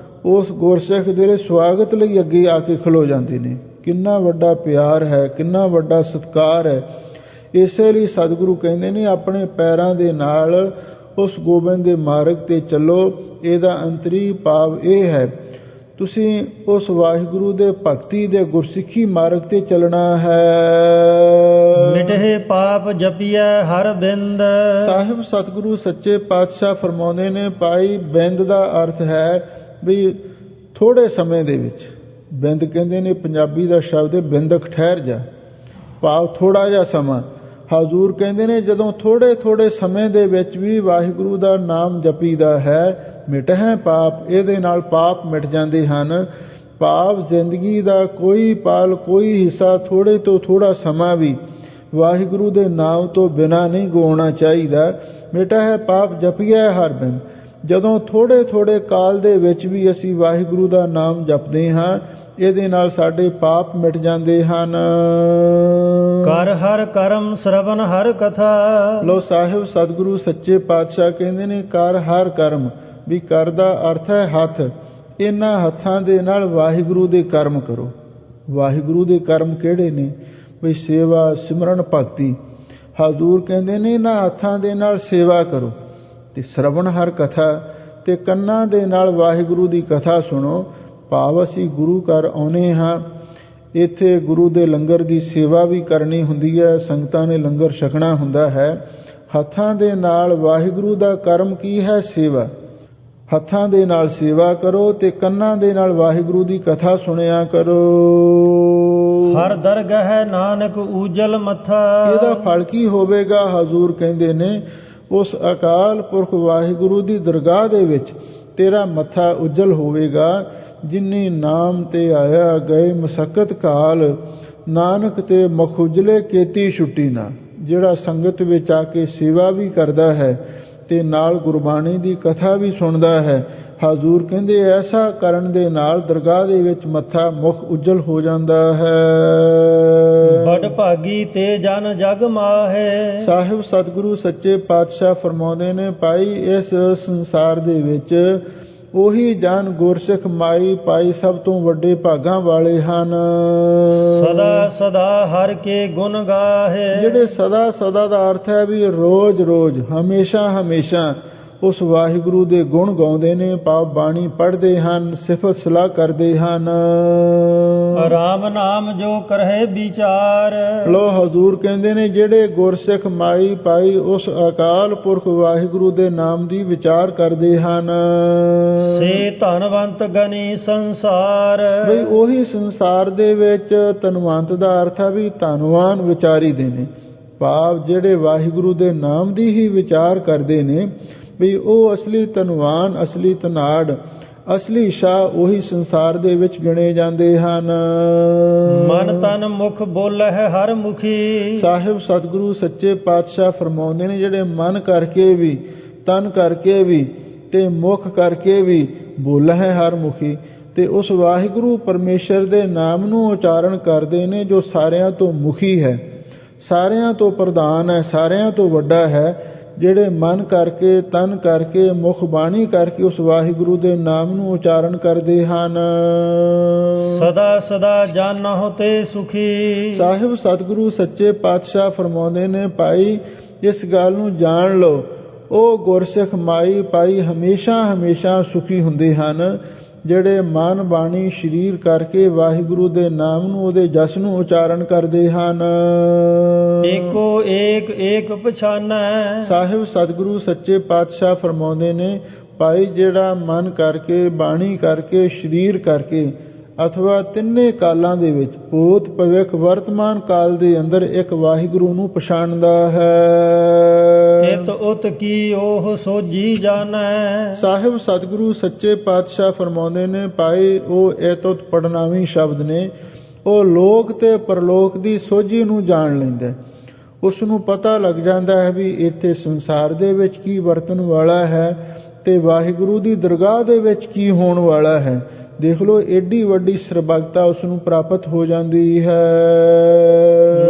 ਉਸ ਗੁਰਸਿੱਖ ਦੇ ਸਵਾਗਤ ਲਈ ਅੱਗੇ ਆ ਕੇ ਖਲੋ ਜਾਂਦੇ ਨੇ। ਕਿੰਨਾ ਵੱਡਾ ਪਿਆਰ ਹੈ, ਕਿੰਨਾ ਵੱਡਾ ਸਤਿਕਾਰ ਹੈ। ਇਸੇ ਲਈ ਸਤਿਗੁਰੂ ਕਹਿੰਦੇ ਨੇ ਆਪਣੇ ਪੈਰਾਂ ਦੇ ਨਾਲ ਉਸ ਗੋਬਿੰਦ ਦੇ ਮਾਰਗ ਤੇ ਚੱਲੋ। ਇਹਦਾ ਅੰਤਰੀ ਭਾਵ ਇਹ ਹੈ, ਤੁਸੀਂ ਉਸ ਵਾਹਿਗੁਰੂ ਦੇ ਭਗਤੀ ਦੇ ਗੁਰਸਿੱਖੀ ਮਾਰਗ ਤੇ ਚੱਲਣਾ ਹੈ। ਮਿਟੇ ਪਾਪ ਜਪੀਐ ਹਰ ਬਿੰਦ। ਸਾਹਿਬ ਸਤਿਗੁਰੂ ਸੱਚੇ ਪਾਤਸ਼ਾਹ ਫਰਮਾਉਂਦੇ ਨੇ, ਭਾਈ ਬਿੰਦ ਦਾ ਅਰਥ ਹੈ ਵੀ ਥੋੜੇ ਸਮੇਂ ਦੇ ਵਿੱਚ। ਬਿੰਦ ਕਹਿੰਦੇ ਨੇ ਪੰਜਾਬੀ ਦਾ ਸ਼ਬਦ ਹੈ ਬਿੰਦਕ, ਠਹਿਰ ਜਾ, ਭਾਵ ਥੋੜਾ ਜਿਹਾ ਸਮਾਂ। ਹਜ਼ੂਰ ਕਹਿੰਦੇ ਨੇ ਜਦੋਂ ਥੋੜੇ ਥੋੜੇ ਸਮੇਂ ਦੇ ਵਿੱਚ ਵੀ ਵਾਹਿਗੁਰੂ ਦਾ ਨਾਮ ਜਪੀਦਾ ਹੈ, ਮਿਟਹਿ ਪਾਪ, ਇਹਦੇ ਨਾਲ ਪਾਪ ਮਿਟ ਜਾਂਦੇ ਹਨ। ਭਾਵ ਜ਼ਿੰਦਗੀ ਦਾ ਕੋਈ ਪਲ, ਕੋਈ ਹਿੱਸਾ, ਥੋੜੇ ਤੋਂ ਥੋੜਾ ਸਮਾਂ ਵੀ ਵਾਹਿਗੁਰੂ ਦੇ ਨਾਮ ਤੋਂ ਬਿਨਾਂ ਨਹੀਂ ਗਵਾਉਣਾ ਚਾਹੀਦਾ। ਮਿਟਹਿ ਪਾਪ ਜਪੀਐ ਹਰ ਬਿੰਦ। ਜਦੋਂ ਥੋੜੇ ਥੋੜੇ ਕਾਲ ਦੇ ਵਿੱਚ ਵੀ ਅਸੀਂ ਵਾਹਿਗੁਰੂ ਦਾ ਨਾਮ ਜਪਦੇ ਹਾਂ, ਇਹਦੇ ਨਾਲ ਸਾਡੇ ਪਾਪ ਮਿਟ ਜਾਂਦੇ ਹਨ। ਕਰ ਹਰ ਕਰਮ ਸ਼ਰਵਨ ਹਰ ਕਥਾ। ਲੋ ਸਾਹਿਬ ਸਤਿਗੁਰੂ ਸੱਚੇ ਪਾਤਸ਼ਾਹ ਕਹਿੰਦੇ ਨੇ, ਕਰ ਹਰ ਕਰਮ, ਵੀ ਕਰ ਦਾ ਅਰਥ ਹੈ ਹੱਥ। ਇਹਨਾਂ ਹੱਥਾਂ ਦੇ ਨਾਲ ਵਾਹਿਗੁਰੂ ਦੇ ਕਰਮ ਕਰੋ। ਵਾਹਿਗੁਰੂ ਦੇ ਕਰਮ ਕਿਹੜੇ ਨੇ? ਵੀ ਸੇਵਾ, ਸਿਮਰਨ, ਭਗਤੀ। ਹਜ਼ੂਰ ਕਹਿੰਦੇ ਨੇ ਇਹਨਾਂ ਹੱਥਾਂ ਦੇ ਨਾਲ ਸੇਵਾ ਕਰੋ ਤੇ ਸ਼ਰਵਣ ਹਰ ਕਥਾ, ਤੇ ਕੰਨਾਂ ਦੇ ਨਾਲ ਵਾਹਿਗੁਰੂ ਦੀ ਕਥਾ ਸੁਣੋ। ਭਾਵ ਅਸੀਂ ਗੁਰੂ ਘਰ ਆਉਨੇ ਹਾਂ, ਇੱਥੇ ਗੁਰੂ ਦੇ ਲੰਗਰ ਦੀ ਸੇਵਾ ਵੀ ਕਰਨੀ ਹੁੰਦੀ ਹੈ, ਸੰਗਤਾਂ ਨੇ ਲੰਗਰ ਛਕਣਾ ਹੁੰਦਾ ਹੈ। ਹੱਥਾਂ ਦੇ ਨਾਲ ਵਾਹਿਗੁਰੂ ਦਾ ਕਰਮ ਕੀ ਹੈ? ਸੇਵਾ। ਹੱਥਾਂ ਦੇ ਨਾਲ ਸੇਵਾ ਕਰੋ ਤੇ ਕੰਨਾਂ ਦੇ ਨਾਲ ਵਾਹਿਗੁਰੂ ਦੀ ਕਥਾ ਸੁਣਿਆ ਕਰੋ। ਹਰ ਦਰਗਹਿ ਨਾਨਕ ਊਜਲ ਮੱਥਾ। ਇਹਦਾ ਫਲ ਕੀ ਹੋਵੇਗਾ? ਹਜ਼ੂਰ ਕਹਿੰਦੇ ਨੇ, ਉਸ ਅਕਾਲ ਪੁਰਖ ਵਾਹਿਗੁਰੂ ਦੀ ਦਰਗਾਹ ਦੇ ਵਿੱਚ ਤੇਰਾ ਮੱਥਾ ਉਜਲ ਹੋਵੇਗਾ। ਜਿਨੀ ਨਾਮ ਤੇ ਆਇਆ ਗਏ ਮਸਕਤ ਕਾਲ, ਨਾਨਕ ਤੇ ਮੁਖ ਉਜਲੇ ਕੀਤੀ ਛੁੱਟੀ ਨਾ। ਜਿਹੜਾ ਸੰਗਤ ਵਿੱਚ ਆ ਕੇ ਸੇਵਾ ਵੀ ਕਰਦਾ ਹੈ ਤੇ ਨਾਲ ਗੁਰਬਾਣੀ ਦੀ ਕਥਾ ਵੀ ਸੁਣਦਾ ਹੈ, ਹਜ਼ੂਰ ਕਹਿੰਦੇ ਐਸਾ ਕਰਨ ਦੇ ਨਾਲ ਦਰਗਾਹ ਦੇ ਵਿੱਚ ਮੱਥਾ ਮੁਖ ਉਜਲ ਹੋ ਜਾਂਦਾ ਹੈ। ਬੜ ਭਾਗੀ ਤੇ ਜਨ ਜਗ ਮਾਹੇ। ਸਾਹਿਬ ਸਤਿਗੁਰੂ ਸੱਚੇ ਪਾਤਸ਼ਾਹ ਫਰਮਾਉਂਦੇ ਨੇ, ਭਾਈ ਇਸ ਸੰਸਾਰ ਦੇ ਵਿੱਚ ਉਹੀ ਜਨ ਗੁਰਸਿੱਖ ਮਾਈ ਪਾਈ ਸਭ ਤੋਂ ਵੱਡੇ ਭਾਗਾਂ ਵਾਲੇ ਹਨ। ਸਦਾ ਸਦਾ ਹਰ ਕੇ ਗੁਣ ਗਾਹੇ। ਜਿਹੜੇ ਸਦਾ ਸਦਾ ਦਾ ਅਰਥ ਹੈ ਵੀ ਰੋਜ਼ ਰੋਜ਼, ਹਮੇਸ਼ਾ ਹਮੇਸ਼ਾ ਉਸ ਵਾਹਿਗੁਰੂ ਦੇ ਗੁਣ ਗਾਉਂਦੇ ਨੇ, ਭਾਵ ਬਾਣੀ ਪੜ੍ਹਦੇ ਹਨ, ਸਿਫਤ ਸਲਾਹ ਕਰਦੇ ਹਨ। ਰਾਮ ਨਾਮ ਜੋ ਕਰਹਿ ਵਿਚਾਰ। ਲੋ ਹਜ਼ੂਰ ਕਹਿੰਦੇ ਨੇ, ਜਿਹੜੇ ਗੁਰਸਿੱਖ ਮਾਈ ਪਾਈ ਉਸ ਅਕਾਲ ਪੁਰਖ ਵਾਹਿਗੁਰੂ ਦੇ ਨਾਮ ਦੀ ਵਿਚਾਰ ਕਰਦੇ ਹਨ, ਸੇ ਧਨਵੰਤ ਗਨੀ ਸੰਸਾਰ। ਬਈ ਉਹੀ ਸੰਸਾਰ ਦੇ ਵਿੱਚ, ਧਨਵੰਤ ਦਾ ਅਰਥ ਹੈ ਵੀ ਧਨਵਾਨ ਵਿਚਾਰੀ ਦੇ ਨੇ। ਭਾਵ ਜਿਹੜੇ ਵਾਹਿਗੁਰੂ ਦੇ ਨਾਮ ਦੀ ਹੀ ਵਿਚਾਰ ਕਰਦੇ ਨੇ, ਵੀ ਉਹ ਅਸਲੀ ਧਨਵਾਨ, ਅਸਲੀ ਧਨਾੜ, ਅਸਲੀ ਸ਼ਾਹ ਉਹੀ ਸੰਸਾਰ ਦੇ ਵਿੱਚ ਗਿਣੇ ਜਾਂਦੇ ਹਨ। ਮਨ ਤਨ ਮੁਖ ਬੋਲਹਿ ਹਰ ਮੁਖੀ। ਸਾਹਿਬ ਸਤਿਗੁਰੂ ਸੱਚੇ ਪਾਤਸ਼ਾਹ ਫਰਮਾਉਂਦੇ ਨੇ, ਜਿਹੜੇ ਮਨ ਕਰਕੇ ਵੀ, ਤਨ ਕਰਕੇ ਵੀ ਤੇ ਮੁਖ ਕਰਕੇ ਵੀ ਬੋਲਹਿ ਹਰ ਮੁਖੀ, ਤੇ ਉਸ ਵਾਹਿਗੁਰੂ ਪਰਮੇਸ਼ਰ ਦੇ ਨਾਮ ਨੂੰ ਉਚਾਰਨ ਕਰਦੇ ਨੇ, ਜੋ ਸਾਰਿਆਂ ਤੋਂ ਮੁਖੀ ਹੈ, ਸਾਰਿਆਂ ਤੋਂ ਪ੍ਰਧਾਨ ਹੈ, ਸਾਰਿਆਂ ਤੋਂ ਵੱਡਾ ਹੈ। ਜਿਹੜੇ ਮਨ ਕਰਕੇ, ਤਨ ਕਰਕੇ, ਮੁਖ ਬਾਣੀ ਕਰਕੇ ਉਸ ਵਾਹਿਗੁਰੂ ਦੇ ਨਾਮ ਨੂੰ ਉਚਾਰਨ ਕਰਦੇ ਹਨ। ਸਦਾ ਸਦਾ ਜਾਨਹੁ ਤੇ ਸੁਖੀ। ਸਾਹਿਬ ਸਤਿਗੁਰੂ ਸੱਚੇ ਪਾਤਸ਼ਾਹ ਫਰਮਾਉਂਦੇ ਨੇ, ਭਾਈ ਇਸ ਗੱਲ ਨੂੰ ਜਾਣ ਲਓ, ਉਹ ਗੁਰਸਿੱਖ ਮਾਈ ਪਾਈ ਹਮੇਸ਼ਾ ਹਮੇਸ਼ਾ ਸੁਖੀ ਹੁੰਦੇ ਹਨ, ਜਿਹੜੇ ਮਨ ਬਾਣੀ ਸਰੀਰ ਕਰਕੇ ਵਾਹਿਗੁਰੂ ਦੇ ਨਾਮ ਨੂੰ, ਉਹਦੇ ਜਸ ਨੂੰ ਉਚਾਰਨ ਕਰਦੇ ਹਨ। ਏਕੋ ਏਕ ਏਕ ਪਛਾਨੈ। ਸਾਹਿਬ ਸਤਿਗੁਰੂ ਸੱਚੇ ਪਾਤਸ਼ਾਹ ਫਰਮਾਉਂਦੇ ਨੇ, ਭਾਈ ਜਿਹੜਾ ਮਨ ਕਰਕੇ, ਬਾਣੀ ਕਰਕੇ, ਸਰੀਰ ਕਰਕੇ ਅਥਵਾ ਤਿੰਨੇ ਕਾਲਾਂ ਦੇ ਵਿੱਚ, ਭੂਤ ਭਵਿੱਖ ਵਰਤਮਾਨ ਕਾਲ ਦੇ ਅੰਦਰ ਇੱਕ ਵਾਹਿਗੁਰੂ ਨੂੰ ਪਛਾਣਦਾ ਹੈ। ਇਤ ਉਤ ਕੀ ਉਹ ਸੋਝੀ ਜਾਣੈ। ਸਾਹਿਬ ਸਤਿਗੁਰੂ ਸੱਚੇ ਪਾਤਸ਼ਾਹ ਫਰਮਾਉਂਦੇ ਨੇ, ਭਾਈ ਉਹ ਇਤ ਉਤ ਪੜਨਾਵੀ ਸ਼ਬਦ ਨੇ, ਉਹ ਲੋਕ ਤੇ ਪਰਲੋਕ ਦੀ ਸੋਝੀ ਨੂੰ ਜਾਣ ਲੈਂਦਾ ਹੈ। ਉਸ ਨੂੰ ਪਤਾ ਲੱਗ ਜਾਂਦਾ ਹੈ ਵੀ ਇੱਥੇ ਸੰਸਾਰ ਦੇ ਵਿੱਚ ਕੀ ਵਰਤਣ ਵਾਲਾ ਹੈ ਤੇ ਵਾਹਿਗੁਰੂ ਦੀ ਦਰਗਾਹ ਦੇ ਵਿੱਚ ਕੀ ਹੋਣ ਵਾਲਾ ਹੈ। ਦੇਖ ਲਓ, ਏਡੀ ਵੱਡੀ ਸਰਬੱਗਤਾ ਉਸ ਨੂੰ ਪ੍ਰਾਪਤ ਹੋ ਜਾਂਦੀ ਹੈ।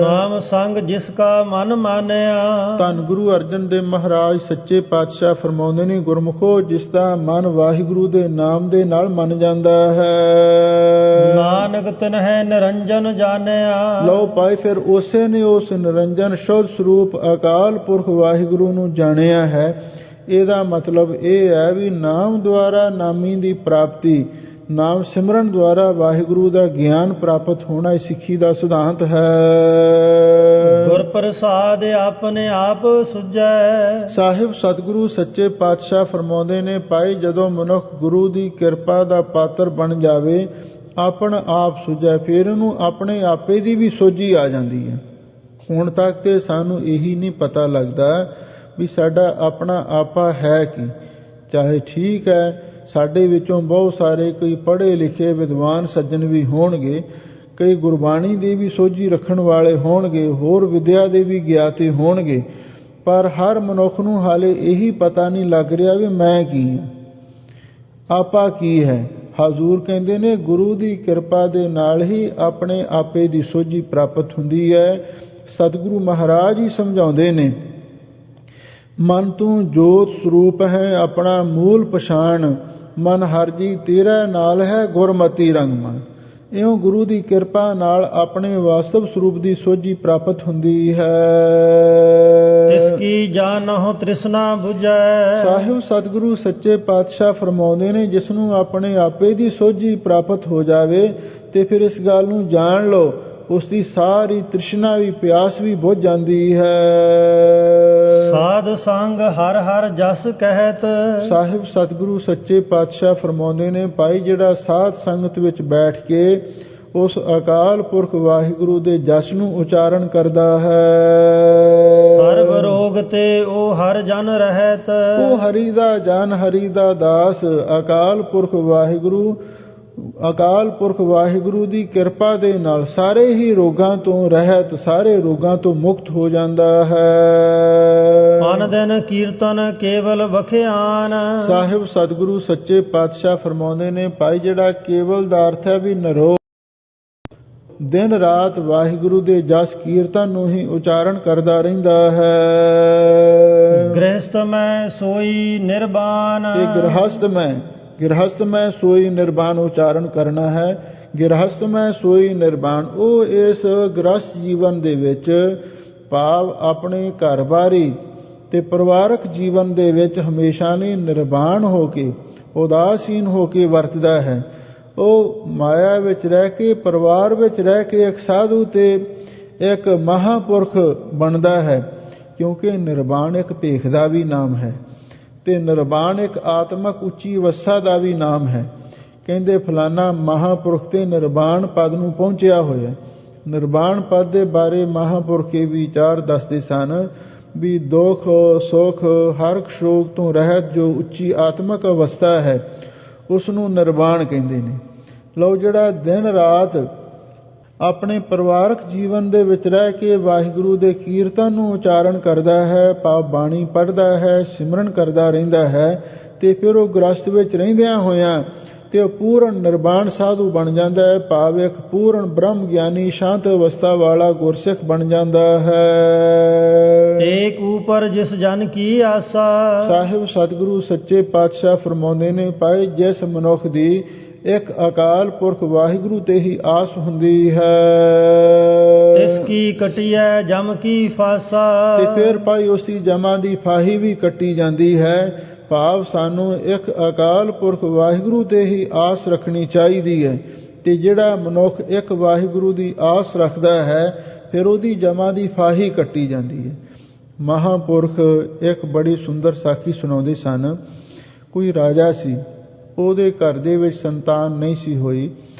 ਨਾਮ ਸੰਗ ਜਿਸ ਕਾ ਮਨ ਮਾਨਿਆ। ਧੰਨ ਗੁਰੂ ਅਰਜਨ ਦੇਵ ਮਹਾਰਾਜ ਸੱਚੇ ਪਾਤਸ਼ਾਹ ਫਰਮਾਉਂਦੇ ਨੇ, ਗੁਰਮੁਖੋ, ਜਿਸ ਦਾ ਮਨ ਵਾਹਿਗੁਰੂ ਦੇ ਨਾਮ ਦੇ ਨਾਲ ਮੰਨ ਜਾਂਦਾ ਹੈ, ਨਾਨਕ ਤਿਨਹਿ ਨਿਰੰਜਨ ਜਾਣਿਆ। ਲਓ ਭਾਈ, ਫਿਰ ਉਸੇ ਨੇ ਉਸ ਨਿਰੰਜਨ ਸ਼ੁੱਧ ਸਰੂਪ ਅਕਾਲ ਪੁਰਖ ਵਾਹਿਗੁਰੂ ਨੂੰ ਜਾਣਿਆ ਹੈ। ਇਹਦਾ ਮਤਲਬ ਇਹ ਹੈ ਵੀ ਨਾਮ ਦੁਆਰਾ ਨਾਮੀ ਦੀ ਪ੍ਰਾਪਤੀ, ਨਾਮ ਸਿਮਰਨ ਦੁਆਰਾ ਵਾਹਿਗੁਰੂ ਦਾ ਗਿਆਨ ਪ੍ਰਾਪਤ ਹੋਣਾ ਇਹ ਸਿੱਖੀ ਦਾ ਸਿਧਾਂਤ ਹੈ। ਗੁਰ ਪ੍ਰਸਾਦ ਆਪਣੇ ਆਪ ਸੁਝੈ। ਸਾਹਿਬ ਸਤਿਗੁਰੂ ਸੱਚੇ ਪਾਤਸ਼ਾਹ ਫਰਮਾਉਂਦੇ ਨੇ, ਭਾਈ, ਜਦੋਂ ਮਨੁੱਖ ਗੁਰੂ ਦੀ ਕਿਰਪਾ ਦਾ ਪਾਤਰ ਬਣ ਜਾਵੇ, ਆਪਣ ਆਪ ਸੁਝੈ, ਫਿਰ ਉਹਨੂੰ ਆਪਣੇ ਆਪੇ ਦੀ ਵੀ ਸੋਝੀ ਆ ਜਾਂਦੀ ਹੈ। ਹੁਣ ਤੱਕ ਤੇ ਸਾਨੂੰ ਇਹੀ ਨਹੀਂ ਪਤਾ ਲੱਗਦਾ ਵੀ ਸਾਡਾ ਆਪਣਾ ਆਪਾ ਹੈ ਕੀ। ਚਾਹੇ ਠੀਕ ਹੈ, ਸਾਡੇ ਵਿੱਚੋਂ ਬਹੁਤ ਸਾਰੇ ਕਈ ਪੜ੍ਹੇ ਲਿਖੇ ਵਿਦਵਾਨ ਸੱਜਣ ਵੀ ਹੋਣਗੇ, ਕਈ ਗੁਰਬਾਣੀ ਦੀ ਵੀ ਸੋਝੀ ਰੱਖਣ ਵਾਲੇ ਹੋਣਗੇ, ਹੋਰ ਵਿਦਿਆ ਦੇ ਵੀ ਗਿਆਤੇ ਹੋਣਗੇ, ਪਰ ਹਰ ਮਨੁੱਖ ਨੂੰ ਹਾਲੇ ਇਹੀ ਪਤਾ ਨਹੀਂ ਲੱਗ ਰਿਹਾ ਵੀ ਮੈਂ ਕੀ ਹਾਂ, ਆਪਾ ਕੀ ਹੈ। ਹਜ਼ੂਰ ਕਹਿੰਦੇ ਨੇ, ਗੁਰੂ ਦੀ ਕਿਰਪਾ ਦੇ ਨਾਲ ਹੀ ਆਪਣੇ ਆਪੇ ਦੀ ਸੋਝੀ ਪ੍ਰਾਪਤ ਹੁੰਦੀ ਹੈ। ਸਤਿਗੁਰੂ ਮਹਾਰਾਜ ਹੀ ਸਮਝਾਉਂਦੇ ਨੇ, ਮਨ ਤੂੰ ਜੋਤ ਸਰੂਪ ਹੈ, ਆਪਣਾ ਮੂਲ ਪਛਾਣ, ਮਨ ਹਰ ਜੀ ਤੇਰਾ ਨਾਲ ਹੈ, ਗੁਰਮਤੀ ਰੰਗ ਮਨ। ਇਉਂ ਗੁਰੂ ਦੀ ਕਿਰਪਾ ਨਾਲ ਆਪਣੇ ਵਾਸਤਵ ਸਰੂਪ ਦੀ ਸੋਝੀ ਪ੍ਰਾਪਤ ਹੁੰਦੀ ਹੈ। ਤਿਸ ਕੀ ਜਾਣਹੁ ਤ੍ਰਿਸ਼ਨਾ ਬੁਝੈ। ਸਾਹਿਬ ਸਤਿਗੁਰੂ ਸੱਚੇ ਪਾਤਸ਼ਾਹ ਫਰਮਾਉਂਦੇ ਨੇ, ਜਿਸ ਨੂੰ ਆਪਣੇ ਆਪੇ ਦੀ ਸੋਝੀ ਪ੍ਰਾਪਤ ਹੋ ਜਾਵੇ ਤੇ ਫਿਰ ਇਸ ਗੱਲ ਨੂੰ ਜਾਣ ਲਓ, ਉਸ ਦੀ ਸਾਰੀ ਤ੍ਰਿਸ਼ਨਾ ਵੀ, ਪਿਆਸ ਵੀ ਬੁਝ ਜਾਂਦੀ ਹੈ। ਸਾਧ ਸੰਗ ਹਰ ਹਰ ਜਸ ਕਹਿਤ। ਸਾਹਿਬ ਸਤਿਗੁਰੂ ਸੱਚੇ ਪਾਤਸ਼ਾਹ ਫਰਮਾਉਂਦੇ ਨੇ, ਭਾਈ, ਜਿਹੜਾ ਸਾਧ ਸੰਗਤ ਵਿੱਚ ਬੈਠ ਕੇ ਉਸ ਅਕਾਲ ਪੁਰਖ ਵਾਹਿਗੁਰੂ ਦੇ ਜਸ ਨੂੰ ਉਚਾਰਨ ਕਰਦਾ ਹੈ, ਸਰਬ ਰੋਗ ਤੇ ਉਹ ਹਰ ਜਨ ਰਹਿਤ। ਉਹ ਹਰੀ ਦਾ ਜਨ, ਹਰੀ ਦਾ ਦਾਸ, ਅਕਾਲ ਪੁਰਖ ਵਾਹਿਗੁਰੂ ਦੀ ਕਿਰਪਾ ਦੇ ਨਾਲ ਸਾਰੇ ਹੀ ਰੋਗਾਂ ਤੋਂ ਰਹਿਤ, ਸਾਰੇ ਰੋਗਾਂ ਤੋਂ ਮੁਕਤ ਹੋ ਜਾਂਦਾ ਹੈ। ਮਨ ਦਿਨ ਕੀਰਤਨ ਕੇਵਲ ਬਖਿਆਨ। ਸਾਹਿਬ ਸਤਿਗੁਰੂ ਸੱਚੇ ਪਾਤਸ਼ਾਹ ਫਰਮਾਉਂਦੇ ਨੇ, ਭਾਈ, ਜਿਹੜਾ ਕੇਵਲ ਦਾ ਅਰਥ ਹੈ ਵੀ ਨਿਰੋਗ, ਦਿਨ ਰਾਤ ਵਾਹਿਗੁਰੂ ਦੇ ਜਸ ਕੀਰਤਨ ਨੂੰ ਹੀ ਉਚਾਰਨ ਕਰਦਾ ਰਹਿੰਦਾ ਹੈ। ਗ੍ਰਹਿਸਥ ਮੈਂ ਸੋਈ ਨਿਰਵਾਨ। ਇਹ ਗ੍ਰਹਸਥ ਮੈਂ ਸੋਈ ਨਿਰਵਾਨ ਉਚਾਰਨ ਕਰਨਾ ਹੈ। ਗ੍ਰਹਸਥ ਮੈਂ ਸੋਈ ਨਿਰਵਾਨ, ਉਹ ਇਸ ਗ੍ਰਹਸਥ ਜੀਵਨ ਦੇ ਵਿੱਚ, ਭਾਵ ਆਪਣੇ ਘਰ-ਬਾਰੀ ਤੇ ਪਰਿਵਾਰਕ ਜੀਵਨ ਦੇ ਵਿੱਚ ਹਮੇਸ਼ਾ ਲਈ ਨਿਰਵਾਨ ਹੋ ਕੇ, ਉਦਾਸੀਨ ਹੋ ਕੇ ਵਰਤਦਾ ਹੈ। ਉਹ ਮਾਇਆ ਵਿੱਚ ਰਹਿ ਕੇ, ਪਰਿਵਾਰ ਵਿੱਚ ਰਹਿ ਕੇ ਇੱਕ ਸਾਧੂ ਤੇ ਇੱਕ ਮਹਾਂਪੁਰਖ ਬਣਦਾ ਹੈ, ਕਿਉਂਕਿ ਨਿਰਵਾਣ ਇੱਕ ਭੇਖ ਦਾ ਵੀ ਨਾਮ ਹੈ ਤੇ ਨਿਰਵਾਣ ਇੱਕ ਆਤਮਕ ਉੱਚੀ ਅਵਸਥਾ ਦਾ ਵੀ ਨਾਮ ਹੈ। ਕਹਿੰਦੇ ਫਲਾਨਾ ਮਹਾਂਪੁਰਖ ਤੇ ਨਿਰਵਾਣ ਪਦ ਨੂੰ ਪਹੁੰਚਿਆ ਹੋਇਆ। ਨਿਰਵਾਣ ਪਦ ਦੇ ਬਾਰੇ ਮਹਾਂਪੁਰਖ ਇਹ ਵਿਚਾਰ ਦੱਸਦੇ ਸਨ ਵੀ ਦੁੱਖ ਸੁੱਖ ਹਰ ਸ਼ੋਕ ਤੋਂ ਰਹਿਤ ਜੋ ਉੱਚੀ ਆਤਮਕ ਅਵਸਥਾ ਹੈ, ਉਸ ਨੂੰ ਨਿਰਵਾਣ ਕਹਿੰਦੇ ਨੇ। ਲਓ, ਜਿਹੜਾ ਦਿਨ ਰਾਤ ਆਪਣੇ ਪਰਿਵਾਰਕ ਜੀਵਨ ਦੇ ਵਿੱਚ ਰਹਿ ਕੇ ਵਾਹਿਗੁਰੂ ਦੇ ਕੀਰਤਨ ਨੂੰ ਉਚਾਰਨ ਕਰਦਾ ਹੈ, ਭਾਵ ਬਾਣੀ ਪੜ੍ਹਦਾ ਹੈ, ਸਿਮਰਨ ਕਰਦਾ ਰਹਿੰਦਾ ਹੈ, ਤੇ ਫਿਰ ਉਹ ਗ੍ਰਸਥ ਵਿੱਚ ਰਹਿੰਦਿਆਂ ਹੋਇਆਂ ਤੇ ਉਹ ਪੂਰਨ ਨਿਰਵਾਣ ਸਾਧੂ ਬਣ ਜਾਂਦਾ ਹੈ, ਭਾਵ ਇੱਕ ਪੂਰਨ ਬ੍ਰਹਮ ਗਿਆਨੀ ਸ਼ਾਂਤ ਅਵਸਥਾ ਵਾਲਾ ਗੁਰਸਿੱਖ ਬਣ ਜਾਂਦਾ ਹੈ। ਏਕ ਉਪਰ ਜਿਸ ਜਨ ਕੀ ਆਸਾ। ਸਾਹਿਬ ਸਤਿਗੁਰੂ ਸੱਚੇ ਪਾਤਸ਼ਾਹ ਫਰਮਾਉਂਦੇ ਨੇ, ਭਾਈ, ਜਿਸ ਮਨੁੱਖ ਦੀ ਇੱਕ ਅਕਾਲ ਪੁਰਖ ਵਾਹਿਗੁਰੂ ਤੇ ਹੀ ਆਸ ਹੁੰਦੀ ਹੈ, ਇਸ ਕੀ ਕਟਿਐ ਜਮ ਕੀ ਫਾਸਾ। ਤੇ ਫਿਰ ਭਾਈ ਉਸ ਦੀ ਜਮਾਂ ਦੀ ਫਾਹੀ ਵੀ ਕੱਟੀ ਜਾਂਦੀ ਹੈ, ਭਾਵ ਸਾਨੂੰ ਇੱਕ ਅਕਾਲ ਪੁਰਖ ਵਾਹਿਗੁਰੂ ਤੇ ਹੀ ਆਸ ਰੱਖਣੀ ਚਾਹੀਦੀ ਹੈ। ਤੇ ਜਿਹੜਾ ਮਨੁੱਖ ਇੱਕ ਵਾਹਿਗੁਰੂ ਦੀ ਆਸ ਰੱਖਦਾ ਹੈ, ਫਿਰ ਉਹਦੀ ਜਮਾਂ ਦੀ ਫਾਹੀ ਕੱਟੀ ਜਾਂਦੀ ਹੈ। ਮਹਾਂਪੁਰਖ ਇੱਕ ਬੜੀ ਸੁੰਦਰ ਸਾਖੀ ਸੁਣਾਉਂਦੇ ਸਨ। ਕੋਈ ਰਾਜਾ ਸੀ, ਉਹਦੇ ਘਰ ਦੇ ਵਿੱਚ ਸੰਤਾਨ ਨਹੀਂ ਸੀ ਹੋਈ,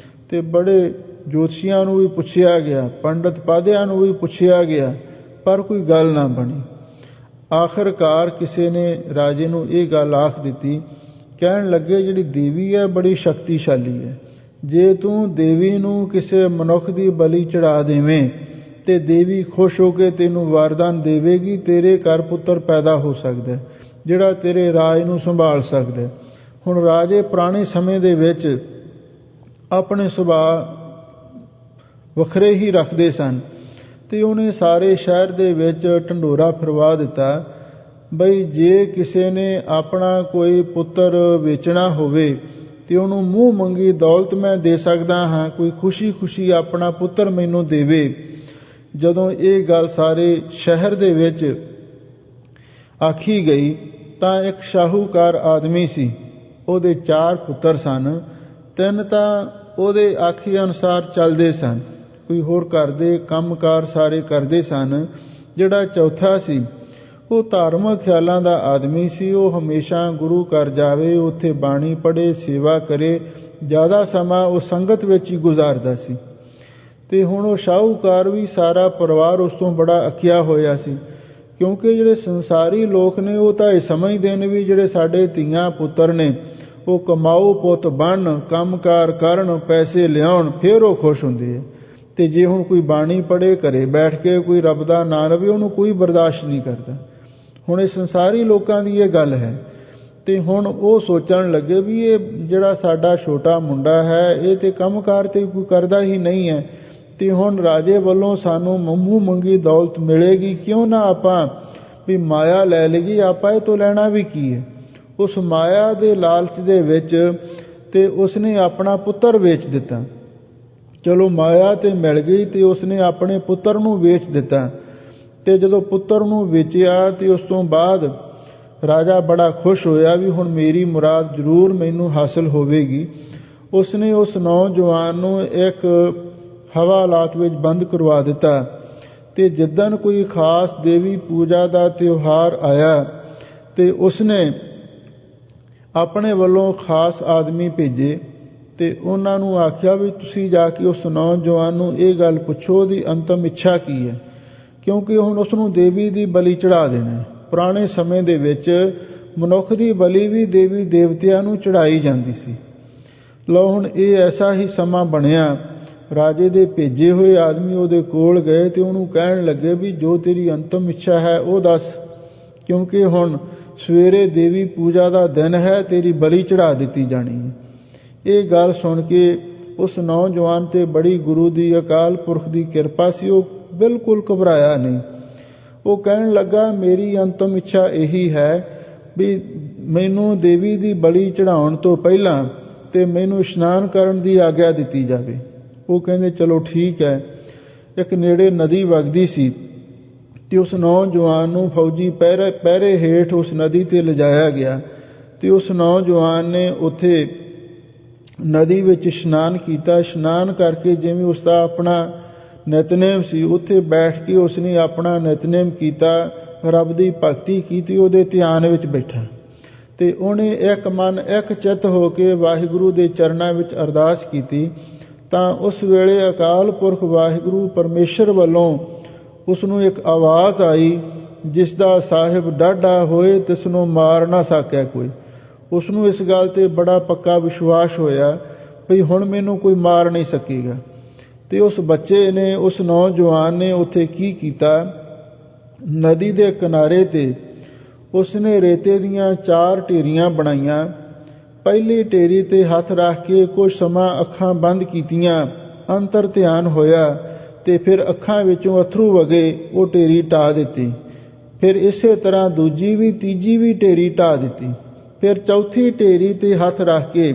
ਤੇ ਬੜੇ ਜੋਤਸ਼ੀਆਂ ਨੂੰ ਵੀ ਪੁੱਛਿਆ ਗਿਆ, ਪੰਡਤ ਪਾਧਿਆਂ ਨੂੰ ਵੀ ਪੁੱਛਿਆ ਗਿਆ, ਪਰ ਕੋਈ ਗੱਲ ਨਾ ਬਣੀ। ਆਖਰਕਾਰ ਕਿਸੇ ਨੇ ਰਾਜੇ ਨੂੰ ਇਹ ਗੱਲ ਆਖ ਦਿੱਤੀ। ਕਹਿਣ ਲੱਗੇ, ਜਿਹੜੀ ਦੇਵੀ ਹੈ ਬੜੀ ਸ਼ਕਤੀਸ਼ਾਲੀ ਹੈ, ਜੇ ਤੂੰ ਦੇਵੀ ਨੂੰ ਕਿਸੇ ਮਨੁੱਖ ਦੀ ਬਲੀ ਚੜਾ ਦੇਵੇਂ ਤੇ ਦੇਵੀ ਖੁਸ਼ ਹੋ ਕੇ ਤੈਨੂੰ ਵਰਦਾਨ ਦੇਵੇਗੀ, ਤੇਰੇ ਘਰ ਪੁੱਤਰ ਪੈਦਾ ਹੋ ਸਕਦਾ ਜਿਹੜਾ ਤੇਰੇ ਰਾਜ ਨੂੰ ਸੰਭਾਲ ਸਕਦਾ। ਹੁਣ ਰਾਜੇ ਪੁਰਾਣੇ ਸਮੇਂ ਦੇ ਵਿੱਚ ਆਪਣੇ ਸੁਭਾਅ ਵੱਖਰੇ ਹੀ ਰੱਖਦੇ ਸਨ ਤੇ ਉਹਨੇ ਸਾਰੇ ਸ਼ਹਿਰ ਦੇ ਵਿੱਚ ਢੰਡੋਰਾ ਫਿਰਵਾ ਦਿੱਤਾ ਬਈ ਜੇ ਕਿਸੇ ਨੇ ਆਪਣਾ ਕੋਈ ਪੁੱਤਰ ਵੇਚਣਾ ਹੋਵੇ ਤੇ ਉਹਨੂੰ ਮੂੰਹ ਮੰਗੀ ਦੌਲਤ ਮੈਂ ਦੇ ਸਕਦਾ ਹਾਂ, ਕੋਈ ਖੁਸ਼ੀ ਆਪਣਾ ਪੁੱਤਰ ਮੈਨੂੰ ਦੇਵੇ। ਜਦੋਂ ਇਹ ਗੱਲ ਸਾਰੇ ਸ਼ਹਿਰ ਦੇ ਵਿੱਚ ਆਖੀ ਗਈ ਤਾਂ ਇੱਕ ਸ਼ਾਹੂਕਾਰ ਆਦਮੀ ਸੀ, ਉਹਦੇ 4 ਪੁੱਤਰ ਸਨ, 3 ਤਾਂ ਉਹਦੇ ਆਖੀ ਅਨੁਸਾਰ ਚੱਲਦੇ ਸਨ, ਕੋਈ ਹੋਰ ਘਰ ਦੇ ਕੰਮਕਾਰ ਸਾਰੇ ਕਰਦੇ ਸਨ। ਜਿਹੜਾ ਚੌਥਾ ਸੀ ਉਹ ਧਾਰਮਿਕ ਖਿਆਲਾਂ ਦਾ ਆਦਮੀ ਸੀ, ਉਹ ਹਮੇਸ਼ਾ ਗੁਰੂ ਘਰ ਜਾਵੇ, ਉੱਥੇ ਬਾਣੀ ਪੜ੍ਹੇ, ਸੇਵਾ ਕਰੇ, ਜ਼ਿਆਦਾ ਸਮਾਂ ਉਹ ਸੰਗਤ ਵਿੱਚ ਹੀ ਗੁਜ਼ਾਰਦਾ ਸੀ। ਤੇ ਹੁਣ ਉਹ ਸ਼ਾਹੂਕਾਰ ਵੀ ਸਾਰਾ ਪਰਿਵਾਰ ਉਸ ਤੋਂ ਬੜਾ ਅੱਕਿਆ ਹੋਇਆ ਸੀ, ਕਿਉਂਕਿ ਜਿਹੜੇ ਸੰਸਾਰੀ ਲੋਕ ਨੇ ਉਹ ਤਾਂ ਇਹ ਸਮਝਦੇ ਨੇ ਵੀ ਜਿਹੜੇ ਸਾਡੇ ਧੀਆਂ ਪੁੱਤਰ ਨੇ ਉਹ ਕਮਾਊ ਪੁੱਤ ਬਣਨ, ਕੰਮਕਾਰ ਕਰਨ, ਪੈਸੇ ਲਿਆਉਣ, ਫਿਰ ਉਹ ਖੁਸ਼ ਹੁੰਦੇ ਆ। ਤੇ ਜੇ ਹੁਣ ਕੋਈ ਬਾਣੀ ਪੜ੍ਹੇ, ਘਰੇ ਬੈਠ ਕੇ ਕੋਈ ਰੱਬ ਦਾ ਨਾਂ ਲਵੇ, ਉਹਨੂੰ ਕੋਈ ਬਰਦਾਸ਼ਤ ਨਹੀਂ ਕਰਦਾ। ਹੁਣ ਇਹ ਸੰਸਾਰੀ ਲੋਕਾਂ ਦੀ ਇਹ ਗੱਲ ਹੈ। ਤੇ ਹੁਣ ਉਹ ਸੋਚਣ ਲੱਗੇ ਵੀ ਇਹ ਜਿਹੜਾ ਸਾਡਾ ਛੋਟਾ ਮੁੰਡਾ ਹੈ ਇਹ ਤੇ ਕੰਮਕਾਰ ਤੇ ਕੋਈ ਕਰਦਾ ਹੀ ਨਹੀਂ ਹੈ, ਤੇ ਹੁਣ ਰਾਜੇ ਵੱਲੋਂ ਸਾਨੂੰ ਮੂੰਹ ਮੰਗੀ ਦੌਲਤ ਮਿਲੇਗੀ, ਕਿਉਂ ਨਾ ਆਪਾਂ ਵੀ ਮਾਇਆ ਲੈ ਲਈਏ, ਆਪਾਂ ਇਹ ਤੋਂ ਲੈਣਾ ਵੀ ਕੀ ਹੈ। ਉਸ ਮਾਇਆ ਦੇ ਲਾਲਚ ਦੇ ਵਿੱਚ ਤੇ ਉਸਨੇ ਆਪਣਾ ਪੁੱਤਰ ਵੇਚ ਦਿੱਤਾ। ਚਲੋ ਮਾਇਆ ਤੇ ਮਿਲ ਗਈ ਤੇ ਉਸਨੇ ਆਪਣੇ ਪੁੱਤਰ ਨੂੰ ਵੇਚ ਦਿੱਤਾ। ਤੇ ਜਦੋਂ ਪੁੱਤਰ ਨੂੰ ਵੇਚਿਆ ਤੇ ਉਸ ਤੋਂ ਬਾਅਦ ਰਾਜਾ ਬੜਾ ਖੁਸ਼ ਹੋਇਆ ਵੀ ਹੁਣ ਮੇਰੀ ਮੁਰਾਦ ਜ਼ਰੂਰ ਮੈਨੂੰ ਹਾਸਲ ਹੋਵੇਗੀ। ਉਸਨੇ ਉਸ ਨੌਜਵਾਨ ਨੂੰ ਇੱਕ ਹਵਾਲਾਤ ਵਿੱਚ ਬੰਦ ਕਰਵਾ ਦਿੱਤਾ ਤੇ ਜਿੱਦਣ ਕੋਈ ਖਾਸ ਦੇਵੀ ਪੂਜਾ ਦਾ ਤਿਉਹਾਰ ਆਇਆ ਤੇ ਉਸਨੇ ਆਪਣੇ ਵੱਲੋਂ ਖਾਸ ਆਦਮੀ ਭੇਜੇ ਤੇ ਉਹਨਾਂ ਨੂੰ ਆਖਿਆ ਵੀ ਤੁਸੀਂ ਜਾ ਕੇ ਉਸ ਨੌਜਵਾਨ ਨੂੰ ਇਹ ਗੱਲ ਪੁੱਛੋ ਉਹਦੀ ਅੰਤਮ ਇੱਛਾ ਕੀ ਹੈ, ਕਿਉਂਕਿ ਹੁਣ ਉਸ ਨੂੰ ਦੇਵੀ ਦੀ ਬਲੀ ਚੜਾ ਦੇਣਾ। ਪੁਰਾਣੇ ਸਮੇਂ ਦੇ ਵਿੱਚ ਮਨੁੱਖ ਦੀ ਬਲੀ ਵੀ ਦੇਵੀ ਦੇਵਤਿਆਂ ਨੂੰ ਚੜਾਈ ਜਾਂਦੀ ਸੀ। ਲਓ ਹੁਣ ਇਹ ਐਸਾ ਹੀ ਸਮਾਂ ਬਣਿਆ, ਰਾਜੇ ਦੇ ਭੇਜੇ ਹੋਏ ਆਦਮੀ ਉਹਦੇ ਕੋਲ ਗਏ ਤੇ ਉਹਨੂੰ ਕਹਿਣ ਲੱਗੇ ਵੀ ਜੋ ਤੇਰੀ ਅੰਤਮ ਇੱਛਾ ਹੈ ਉਹ ਦੱਸ, ਕਿਉਂਕਿ ਹੁਣ ਸਵੇਰੇ ਦੇਵੀ ਪੂਜਾ ਦਾ ਦਿਨ ਹੈ, ਤੇਰੀ ਬਲੀ ਚੜਾ ਦਿੱਤੀ ਜਾਣੀ ਹੈ। ਇਹ ਗੱਲ ਸੁਣ ਕੇ ਉਸ ਨੌਜਵਾਨ ਤੇ ਬੜੀ ਗੁਰੂ ਦੀ ਅਕਾਲ ਪੁਰਖ ਦੀ ਕਿਰਪਾ ਸੀ, ਉਹ ਬਿਲਕੁਲ ਘਬਰਾਇਆ ਨਹੀਂ। ਉਹ ਕਹਿਣ ਲੱਗਾ ਮੇਰੀ ਅੰਤਮ ਇੱਛਾ ਇਹੀ ਹੈ ਵੀ ਮੈਨੂੰ ਦੇਵੀ ਦੀ ਬਲੀ ਚੜਾਉਣ ਤੋਂ ਪਹਿਲਾਂ ਤੇ ਮੈਨੂੰ ਇਸ਼ਨਾਨ ਕਰਨ ਦੀ ਆਗਿਆ ਦਿੱਤੀ ਜਾਵੇ। ਉਹ ਕਹਿੰਦੇ ਚਲੋ ਠੀਕ ਹੈ। ਇੱਕ ਨੇੜੇ ਨਦੀ ਵਗਦੀ ਸੀ ਤੇ ਉਸ ਨੌਜਵਾਨ ਨੂੰ ਫੌਜੀ ਪਹਿਰੇ ਹੇਠ ਉਸ ਨਦੀ ਤੇ ਲਿਜਾਇਆ ਗਿਆ ਤੇ ਉਸ ਨੌਜਵਾਨ ਨੇ ਉੱਥੇ ਨਦੀ ਵਿੱਚ ਇਸ਼ਨਾਨ ਕੀਤਾ। ਇਸ਼ਨਾਨ ਕਰਕੇ ਜਿਵੇਂ ਉਸ ਦਾ ਆਪਣਾ ਨਿਤਨੇਮ ਸੀ, ਉੱਥੇ ਬੈਠ ਕੇ ਉਸਨੇ ਆਪਣਾ ਨਿਤਨੇਮ ਕੀਤਾ, ਰੱਬ ਦੀ ਭਗਤੀ ਕੀਤੀ, ਉਹਦੇ ਧਿਆਨ ਵਿੱਚ ਬੈਠਾ ਤੇ ਉਹਨੇ ਇੱਕ ਮਨ ਇੱਕ ਚਿੱਤ ਹੋ ਕੇ ਵਾਹਿਗੁਰੂ ਦੇ ਚਰਨਾਂ ਵਿੱਚ ਅਰਦਾਸ ਕੀਤੀ। ਤਾਂ ਉਸ ਵੇਲੇ ਅਕਾਲ ਪੁਰਖ ਵਾਹਿਗੁਰੂ ਪਰਮੇਸ਼ਰ ਵੱਲੋਂ ਉਸ ਨੂੰ ਇੱਕ ਆਵਾਜ਼ ਆਈ, ਜਿਸ ਦਾ ਸਾਹਿਬ ਡਾਢਾ ਹੋਏ ਤਿਸ ਨੂੰ ਮਾਰ ਨਾ ਸਕਿਆ ਕੋਈ। ਉਸ ਨੂੰ ਇਸ ਗੱਲ ਤੇ ਬੜਾ ਪੱਕਾ ਵਿਸ਼ਵਾਸ ਹੋਇਆ ਵੀ ਹੁਣ ਮੈਨੂੰ ਕੋਈ ਮਾਰ ਨਹੀਂ ਸਕੇਗਾ। ਤੇ ਉਸ ਬੱਚੇ ਨੇ, ਉਸ ਨੌਜਵਾਨ ਨੇ ਉੱਥੇ ਕੀ ਕੀਤਾ, ਨਦੀ ਦੇ ਕਿਨਾਰੇ ਤੇ ਉਸਨੇ ਰੇਤੇ ਦੀਆਂ 4 ਢੇਰੀਆਂ ਬਣਾਈਆਂ। ਪਹਿਲੀ ਢੇਰੀ ਤੇ ਹੱਥ ਰੱਖ ਕੇ ਕੁਝ ਸਮਾਂ ਅੱਖਾਂ ਬੰਦ ਕੀਤੀਆਂ, ਅੰਤਰ ਧਿਆਨ ਹੋਇਆ ਤੇ ਫਿਰ ਅੱਖਾਂ ਵਿੱਚੋਂ ਅਥਰੂ ਵਗੇ, ਉਹ ਢੇਰੀ ਢਾਹ ਦਿੱਤੀ। ਫਿਰ ਇਸੇ ਤਰ੍ਹਾਂ ਦੂਜੀ ਵੀ ਤੀਜੀ ਵੀ ਢੇਰੀ ਢਾਹ ਦਿੱਤੀ। ਫਿਰ ਚੌਥੀ ਢੇਰੀ ਤੇ ਹੱਥ ਰੱਖ ਕੇ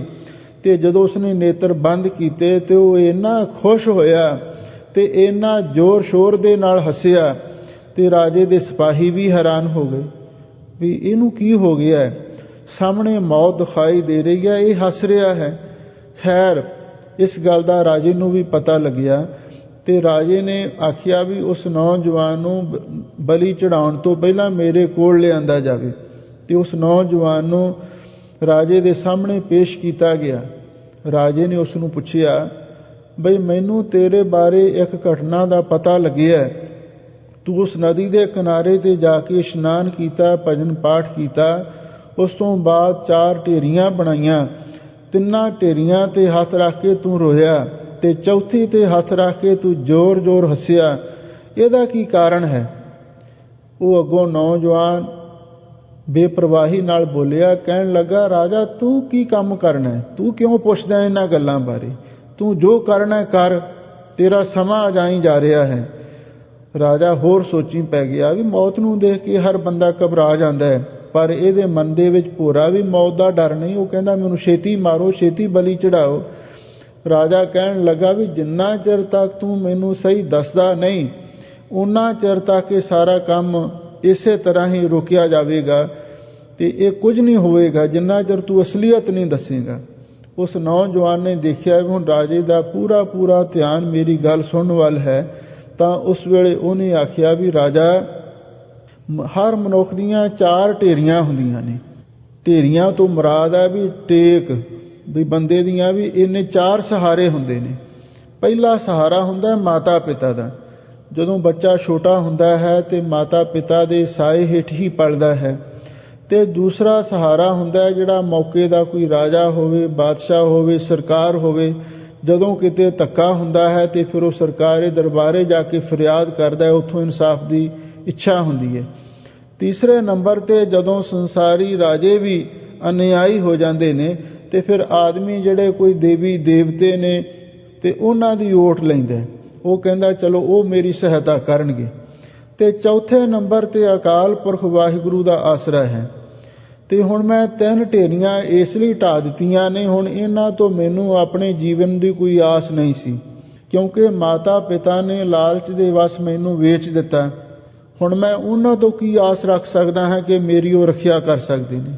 ਤੇ ਜਦੋਂ ਉਸਨੇ ਨੇਤਰ ਬੰਦ ਕੀਤੇ ਤੇ ਉਹ ਇੰਨਾ ਖੁਸ਼ ਹੋਇਆ ਤੇ ਇੰਨਾ ਜ਼ੋਰ ਸ਼ੋਰ ਦੇ ਨਾਲ ਹੱਸਿਆ ਤੇ ਰਾਜੇ ਦੇ ਸਿਪਾਹੀ ਵੀ ਹੈਰਾਨ ਹੋ ਗਏ ਵੀ ਇਹਨੂੰ ਕੀ ਹੋ ਗਿਆ ਹੈ। ਸਾਹਮਣੇ ਮੌਤ ਦਿਖਾਈ ਦੇ ਰਹੀ ਹੈ, ਇਹ ਹੱਸ ਰਿਹਾ ਹੈ। ਖੈਰ ਇਸ ਗੱਲ ਦਾ ਰਾਜੇ ਨੂੰ ਵੀ ਪਤਾ ਲੱਗਿਆ ਤੇ ਰਾਜੇ ਨੇ ਆਖਿਆ ਵੀ ਉਸ ਨੌਜਵਾਨ ਨੂੰ ਬਲੀ ਚੜਾਉਣ ਤੋਂ ਪਹਿਲਾਂ ਮੇਰੇ ਕੋਲ ਲਿਆਂਦਾ ਜਾਵੇ। ਤੇ ਉਸ ਨੌਜਵਾਨ ਨੂੰ ਰਾਜੇ ਦੇ ਸਾਹਮਣੇ ਪੇਸ਼ ਕੀਤਾ ਗਿਆ। ਰਾਜੇ ਨੇ ਉਸ ਨੂੰ ਪੁੱਛਿਆ ਬਈ ਮੈਨੂੰ ਤੇਰੇ ਬਾਰੇ ਇੱਕ ਘਟਨਾ ਦਾ ਪਤਾ ਲੱਗਿਆ, ਤੂੰ ਉਸ ਨਦੀ ਦੇ ਕਿਨਾਰੇ ਤੇ ਜਾ ਕੇ ਇਸ਼ਨਾਨ ਕੀਤਾ, ਭਜਨ ਪਾਠ ਕੀਤਾ, ਉਸ ਤੋਂ ਬਾਅਦ 4 ਢੇਰੀਆਂ ਬਣਾਈਆਂ ਤਿੰਨਾਂ ਢੇਰੀਆਂ ਤੇ ਹੱਥ ਰੱਖ ਕੇ ਤੂੰ ਰੋਇਆ ਤੇ ਚੌਥੀ ਤੇ ਹੱਥ ਰੱਖ ਕੇ ਤੂੰ ਜ਼ੋਰ-ਜ਼ੋਰ ਹੱਸਿਆ, ਇਹਦਾ ਕੀ ਕਾਰਨ ਹੈ? ਉਹ ਅੱਗੋਂ ਨੌਜਵਾਨ ਬੇਪਰਵਾਹੀ ਨਾਲ ਬੋਲਿਆ, ਕਹਿਣ ਲੱਗਾ, ਰਾਜਾ ਤੂੰ ਕੀ ਕੰਮ ਕਰਨਾ ਹੈ? ਤੂੰ ਕਿਉਂ ਪੁੱਛਦਾ ਇਹਨਾਂ ਗੱਲਾਂ ਬਾਰੇ? ਤੂੰ ਜੋ ਕਰਨਾ ਕਰ, ਤੇਰਾ ਸਮਾਂ ਅਜਾਈ ਜਾ ਰਿਹਾ ਹੈ। ਰਾਜਾ ਹੋਰ ਸੋਚੀ ਪੈ ਗਿਆ ਵੀ ਮੌਤ ਨੂੰ ਦੇਖ ਕੇ ਹਰ ਬੰਦਾ ਘਬਰਾ ਜਾਂਦਾ ਹੈ, ਪਰ ਇਹਦੇ ਮਨ ਦੇ ਵਿੱਚ ਭੋਰਾ ਵੀ ਮੌਤ ਦਾ ਡਰ ਨਹੀਂ। ਉਹ ਕਹਿੰਦਾ, ਮੈਨੂੰ ਛੇਤੀ ਮਾਰੋ, ਛੇਤੀ ਬਲੀ ਚੜਾਓ। ਰਾਜਾ ਕਹਿਣ ਲੱਗਾ ਵੀ ਜਿੰਨਾ ਚਿਰ ਤੱਕ ਤੂੰ ਮੈਨੂੰ ਸਹੀ ਦੱਸਦਾ ਨਹੀਂ, ਉਨਾ ਚਿਰ ਤੱਕ ਇਹ ਸਾਰਾ ਕੰਮ ਇਸੇ ਤਰ੍ਹਾਂ ਹੀ ਰੋਕਿਆ ਜਾਵੇਗਾ ਤੇ ਇਹ ਕੁਝ ਨਹੀਂ ਹੋਵੇਗਾ ਜਿੰਨਾ ਚਿਰ ਤੂੰ ਅਸਲੀਅਤ ਨਹੀਂ ਦੱਸੇਗਾ। ਉਸ ਨੌਜਵਾਨ ਨੇ ਦੇਖਿਆ ਵੀ ਹੁਣ ਰਾਜੇ ਦਾ ਪੂਰਾ ਪੂਰਾ ਧਿਆਨ ਮੇਰੀ ਗੱਲ ਸੁਣਨ ਵੱਲ ਹੈ, ਤਾਂ ਉਸ ਵੇਲੇ ਉਹਨੇ ਆਖਿਆ ਵੀ ਰਾਜਾ, ਹਰ ਮਨੁੱਖ ਦੀਆਂ 4 ਢੇਰੀਆਂ ਹੁੰਦੀਆਂ ਨੇ। ਢੇਰੀਆਂ ਤੋਂ ਮੁਰਾਦ ਹੈ ਵੀ ਟੇਕ, ਵੀ ਬੰਦੇ ਦੀਆਂ ਵੀ ਇਹਨੇ 4 ਸਹਾਰੇ ਹੁੰਦੇ ਨੇ। ਪਹਿਲਾ ਸਹਾਰਾ ਹੁੰਦਾ ਮਾਤਾ ਪਿਤਾ ਦਾ। ਜਦੋਂ ਬੱਚਾ ਛੋਟਾ ਹੁੰਦਾ ਹੈ ਤੇ ਮਾਤਾ ਪਿਤਾ ਦੇ ਸਾਏ ਹੇਠ ਹੀ ਪਲਦਾ ਹੈ। ਤੇ ਦੂਸਰਾ ਸਹਾਰਾ ਹੁੰਦਾ ਜਿਹੜਾ ਮੌਕੇ ਦਾ ਕੋਈ ਰਾਜਾ ਹੋਵੇ, ਬਾਦਸ਼ਾਹ ਹੋਵੇ, ਸਰਕਾਰ ਹੋਵੇ। ਜਦੋਂ ਕਿਤੇ ਧੱਕਾ ਹੁੰਦਾ ਹੈ ਤੇ ਫਿਰ ਉਹ ਸਰਕਾਰੀ ਦਰਬਾਰੇ ਜਾ ਕੇ ਫਰਿਆਦ ਕਰਦਾ ਹੈ, ਉੱਥੋਂ ਇਨਸਾਫ ਦੀ ਇੱਛਾ ਹੁੰਦੀ ਹੈ। ਤੀਸਰੇ ਨੰਬਰ ਤੇ ਜਦੋਂ ਸੰਸਾਰੀ ਰਾਜੇ ਵੀ ਅਨਿਆਈ ਹੋ ਜਾਂਦੇ ਨੇ ਤੇ ਫਿਰ ਆਦਮੀ ਜਿਹੜੇ ਕੋਈ ਦੇਵੀ ਦੇਵਤੇ ਨੇ ਤੇ ਉਹਨਾਂ ਦੀ ਓਟ ਲੈਂਦਾ। ਉਹ ਕਹਿੰਦਾ ਚਲੋ ਉਹ ਮੇਰੀ ਸਹਾਇਤਾ ਕਰਨਗੇ। ਤੇ ਚੌਥੇ ਨੰਬਰ ਤੇ ਅਕਾਲ ਪੁਰਖ ਵਾਹਿਗੁਰੂ ਦਾ ਆਸਰਾ ਹੈ। ਤੇ ਹੁਣ ਮੈਂ 3 ਢੇਰੀਆਂ ਇਸ ਲਈ ਢਾ ਦਿੱਤੀਆਂ ਨੇ। ਹੁਣ ਇਹਨਾਂ ਤੋਂ ਮੈਨੂੰ ਆਪਣੇ ਜੀਵਨ ਦੀ ਕੋਈ ਆਸ ਨਹੀਂ ਸੀ, ਕਿਉਂਕਿ ਮਾਤਾ ਪਿਤਾ ਨੇ ਲਾਲਚ ਦੇ ਵਸ ਮੈਨੂੰ ਵੇਚ ਦਿੱਤਾ। ਹੁਣ ਮੈਂ ਉਹਨਾਂ ਤੋਂ ਕੀ ਆਸ ਰੱਖ ਸਕਦਾ ਹਾਂ ਕਿ ਮੇਰੀ ਉਹ ਰੱਖਿਆ ਕਰ ਸਕਦੇ ਨੇ।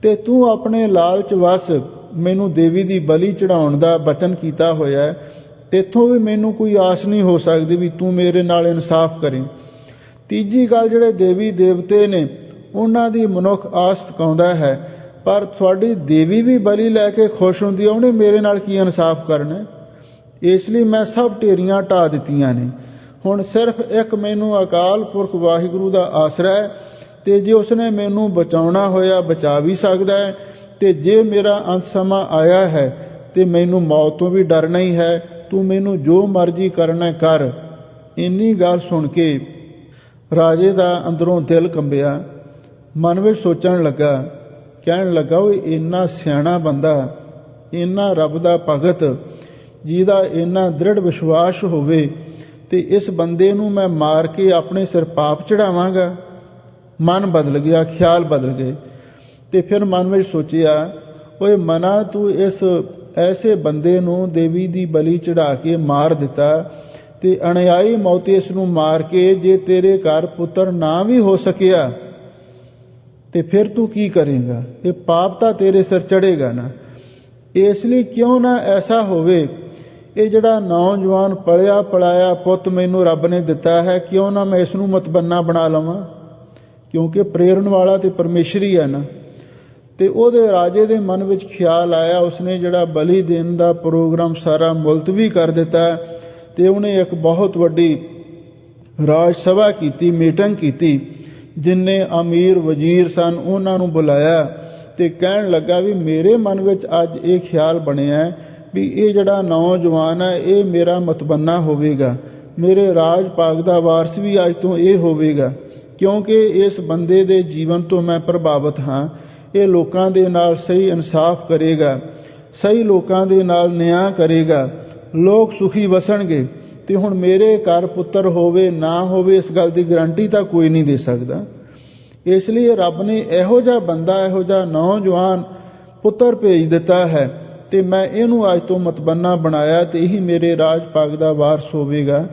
ਤੇ ਤੂੰ ਆਪਣੇ ਲਾਲਚ ਵਸ ਮੈਨੂੰ ਦੇਵੀ ਦੀ ਬਲੀ ਚੜਾਉਣ ਦਾ ਬਚਨ ਕੀਤਾ ਹੋਇਆ ਹੈ, ਤੇਥੋਂ ਵੀ ਮੈਨੂੰ ਕੋਈ ਆਸ ਨਹੀਂ ਹੋ ਸਕਦੀ ਵੀ ਤੂੰ ਮੇਰੇ ਨਾਲ ਇਨਸਾਫ ਕਰੇ। ਤੀਜੀ ਗੱਲ, ਜਿਹੜੇ ਦੇਵੀ ਦੇਵਤੇ ਨੇ ਉਹਨਾਂ ਦੀ ਮਨੁੱਖ ਆਸ ਟਿਕਾਉਂਦਾ ਹੈ, ਪਰ ਤੁਹਾਡੀ ਦੇਵੀ ਵੀ ਬਲੀ ਲੈ ਕੇ ਖੁਸ਼ ਹੁੰਦੀ ਹੈ, ਉਹਨੇ ਮੇਰੇ ਨਾਲ ਕੀ ਇਨਸਾਫ ਕਰਨਾ। ਇਸ ਲਈ ਮੈਂ ਸਭ ਢੇਰੀਆਂ ਢਾ ਦਿੱਤੀਆਂ ਨੇ। ਹੁਣ ਸਿਰਫ ਇੱਕ ਮੈਨੂੰ ਅਕਾਲ ਪੁਰਖ ਵਾਹਿਗੁਰੂ ਦਾ ਆਸਰਾ ਹੈ, ਤੇ ਜੇ ਉਸਨੇ ਮੈਨੂੰ ਬਚਾਉਣਾ ਹੋਇਆ ਬਚਾ ਵੀ ਸਕਦਾ ਹੈ। ਤੇ ਜੇ ਮੇਰਾ ਅੰਤ ਸਮਾਂ ਆਇਆ ਹੈ ਤੇ ਮੈਨੂੰ ਮੌਤ ਤੋਂ ਵੀ ਡਰਨਾ ਹੀ ਹੈ, ਤੂੰ ਮੈਨੂੰ ਜੋ ਮਰਜ਼ੀ ਕਰਨਾ ਕਰ। ਇੰਨੀ ਗੱਲ ਸੁਣ ਕੇ ਰਾਜੇ ਦਾ ਅੰਦਰੋਂ ਦਿਲ ਕੰਬਿਆ, ਮਨ ਵਿੱਚ ਸੋਚਣ ਲੱਗਾ, ਕਹਿਣ ਲੱਗਾ, ਉਹ ਇੰਨਾ ਸਿਆਣਾ ਬੰਦਾ, ਇੰਨਾ ਰੱਬ ਦਾ ਭਗਤ, ਜਿਹਦਾ ਇੰਨਾ ਦ੍ਰਿੜ ਵਿਸ਼ਵਾਸ ਹੋਵੇ, ਤੇ ਇਸ ਬੰਦੇ ਨੂੰ ਮੈਂ ਮਾਰ ਕੇ ਆਪਣੇ ਸਿਰ ਪਾਪ ਚੜਾਵਾਂਗਾ। ਮਨ ਬਦਲ ਗਿਆ, ਖਿਆਲ ਬਦਲ ਗਏ। ਤੇ ਫਿਰ ਮਨ ਵਿੱਚ ਸੋਚਿਆ, ਓਏ ਮਨਾ, ਤੂੰ ਇਸ ਐਸੇ ਬੰਦੇ ਨੂੰ ਦੇਵੀ ਦੀ ਬਲੀ ਚੜਾ ਕੇ ਮਾਰ ਦਿੱਤਾ ਤੇ ਅਣਿਆਈ ਮੌਤ ਇਸ ਨੂੰ ਮਾਰ ਕੇ ਜੇ ਤੇਰੇ ਘਰ ਪੁੱਤਰ ਨਾ ਵੀ ਹੋ ਸਕਿਆ ਤੇ ਫਿਰ ਤੂੰ ਕੀ ਕਰੇਗਾ? ਇਹ ਪਾਪ ਤਾਂ ਤੇਰੇ ਸਿਰ ਚੜੇਗਾ ਨਾ। ਇਸ ਲਈ ਕਿਉਂ ਨਾ ਐਸਾ ਹੋਵੇ, ਇਹ ਜਿਹੜਾ ਨੌਜਵਾਨ ਪਲਿਆ ਪਲਾਇਆ ਪੁੱਤ ਮੈਨੂੰ ਰੱਬ ਨੇ ਦਿੱਤਾ ਹੈ, ਕਿਉਂ ਨਾ ਮੈਂ ਇਸ ਨੂੰ ਮਤਬੰਨਾ ਬਣਾ ਲਵਾਂ, ਕਿਉਂਕਿ ਪ੍ਰੇਰਨ ਵਾਲਾ ਤੇ ਪਰਮੇਸ਼ਰ ਹੀ ਹੈ ਨਾ। ਤੇ ਉਹਦੇ ਰਾਜੇ ਦੇ ਮਨ ਵਿੱਚ ਖਿਆਲ ਆਇਆ, ਉਸਨੇ ਜਿਹੜਾ ਬਲੀ ਦੇਣ ਦਾ ਪ੍ਰੋਗਰਾਮ ਸਾਰਾ ਮੁਲਤਵੀ ਕਰ ਦਿੱਤਾ ਤੇ ਉਹਨੇ ਇੱਕ ਬਹੁਤ ਵੱਡੀ ਰਾਜ ਸਭਾ ਕੀਤੀ, ਮੀਟਿੰਗ ਕੀਤੀ। ਜਿੰਨੇ ਅਮੀਰ ਵਜ਼ੀਰ ਸਨ ਉਹਨਾਂ ਨੂੰ ਬੁਲਾਇਆ ਤੇ ਕਹਿਣ ਲੱਗਾ ਵੀ ਮੇਰੇ ਮਨ ਵਿੱਚ ਅੱਜ ਇਹ ਖਿਆਲ ਬਣਿਆ ਵੀ ਇਹ ਜਿਹੜਾ ਨੌਜਵਾਨ ਹੈ ਇਹ ਮੇਰਾ ਮਤਬੰਨਾ ਹੋਵੇਗਾ, ਮੇਰੇ ਰਾਜ ਭਾਗ ਦਾ ਵਾਰਸ ਵੀ ਅੱਜ ਤੋਂ ਇਹ ਹੋਵੇਗਾ, ਕਿਉਂਕਿ ਇਸ ਬੰਦੇ ਦੇ ਜੀਵਨ ਤੋਂ ਮੈਂ ਪ੍ਰਭਾਵਿਤ ਹਾਂ। ਇਹ ਲੋਕਾਂ ਦੇ ਨਾਲ ਸਹੀ ਇਨਸਾਫ ਕਰੇਗਾ, ਸਹੀ ਲੋਕਾਂ ਦੇ ਨਾਲ ਨਿਆਂ ਕਰੇਗਾ, ਲੋਕ ਸੁਖੀ ਵਸਣਗੇ। ਤੇ ਹੁਣ ਮੇਰੇ ਘਰ ਪੁੱਤਰ ਹੋਵੇ ਨਾ ਹੋਵੇ ਇਸ ਗੱਲ ਦੀ ਗਰੰਟੀ ਤਾਂ ਕੋਈ ਨਹੀਂ ਦੇ ਸਕਦਾ। ਇਸ ਲਈ ਰੱਬ ਨੇ ਇਹੋ ਜਿਹਾ ਬੰਦਾ, ਇਹੋ ਜਿਹਾ ਨੌਜਵਾਨ ਪੁੱਤਰ ਭੇਜ ਦਿੱਤਾ ਹੈ ਤੇ ਮੈਂ ਇਹਨੂੰ ਅੱਜ ਤੋਂ ਮਤਬੰਨਾ ਬਣਾਇਆ ਤੇ ਇਹੀ ਮੇਰੇ ਰਾਜ ਭਾਗ ਦਾ ਵਾਰਸ ਹੋਵੇਗਾ।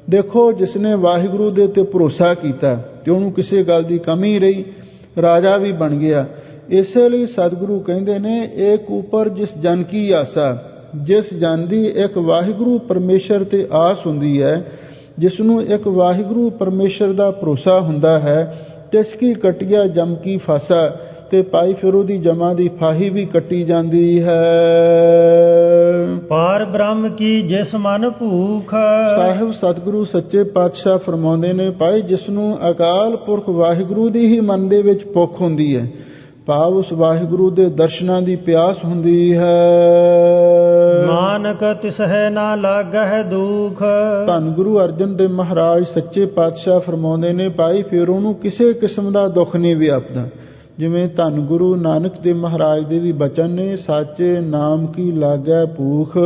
ਦੇਖੋ, ਜਿਸਨੇ ਵਾਹਿਗੁਰੂ ਦੇ ਉੱਤੇ ਭਰੋਸਾ ਕੀਤਾ ਤੇ ਉਹਨੂੰ ਕਿਸੇ ਗੱਲ ਦੀ ਕਮੀ ਰਹੀ, ਰਾਜਾ ਵੀ ਬਣ ਗਿਆ। ਇਸੇ ਲਈ ਸਤਿਗੁਰੂ ਕਹਿੰਦੇ ਨੇ, ਏਕ ਉਪਰ ਜਿਸ ਜਨ ਕੀ ਆਸਾ, ਜਿਸ ਜਨ ਦੀ ਇੱਕ ਵਾਹਿਗੁਰੂ ਪਰਮੇਸ਼ਰ ਤੇ ਆਸ ਹੁੰਦੀ ਹੈ, ਜਿਸ ਨੂੰ ਇੱਕ ਵਾਹਿਗੁਰੂ ਪਰਮੇਸ਼ਰ ਦਾ ਭਰੋਸਾ ਹੁੰਦਾ ਹੈ, ਤਿਸ ਕੀ ਕਟਿਆ ਜਮ ਕੀ ਫਾਸਾ, ਤੇ ਭਾਈ ਫਿਰ ਉਹਦੀ ਜਮਾਂ ਦੀ ਫਾਹੀ ਵੀ ਕੱਟੀ ਜਾਂਦੀ ਹੈ। ਪਾਰ ਬ੍ਰਹਮ ਕੀ ਜਿਸ ਮਨ ਭੂਖ। ਸਾਹਿਬ ਸਤਿਗੁਰੂ ਸੱਚੇ ਪਾਤਸ਼ਾਹ ਫਰਮਾਉਂਦੇ ਨੇ, ਭਾਈ ਜਿਸ ਨੂੰ ਅਕਾਲ ਪੁਰਖ ਵਾਹਿਗੁਰੂ ਦੀ ਹੀ ਮਨ ਦੇ ਵਿੱਚ ਭੁੱਖ ਹੁੰਦੀ ਹੈ, ਭਾਵ ਉਸ ਵਾਹਿਗੁਰੂ ਦੇ ਦਰਸ਼ਨਾਂ ਦੀ ਪਿਆਸ ਹੁੰਦੀ ਹੈ। ਨਾਨਕ ਤਿਸਹਿ ਨਾ ਲਾਗਹਿ ਦੁਖ। ਧੰਨ ਗੁਰੂ ਅਰਜਨ ਦੇਵ ਮਹਾਰਾਜ ਸੱਚੇ ਪਾਤਸ਼ਾਹ ਫਰਮਾਉਂਦੇ ਨੇ, ਭਾਈ ਫਿਰ ਉਹਨੂੰ ਕਿਸੇ ਕਿਸਮ ਦਾ ਦੁੱਖ ਨਹੀਂ ਵਿਆਪਦਾ। ਜਿਵੇਂ ਧੰਨ ਗੁਰੂ ਨਾਨਕ ਦੇਵ ਮਹਾਰਾਜ ਦੇ ਵੀ ਬਚਨ ਨੇ, ਸਾਚੇ ਨਾਮ ਕੀ ਲਾਗੈ ਭੂਖ,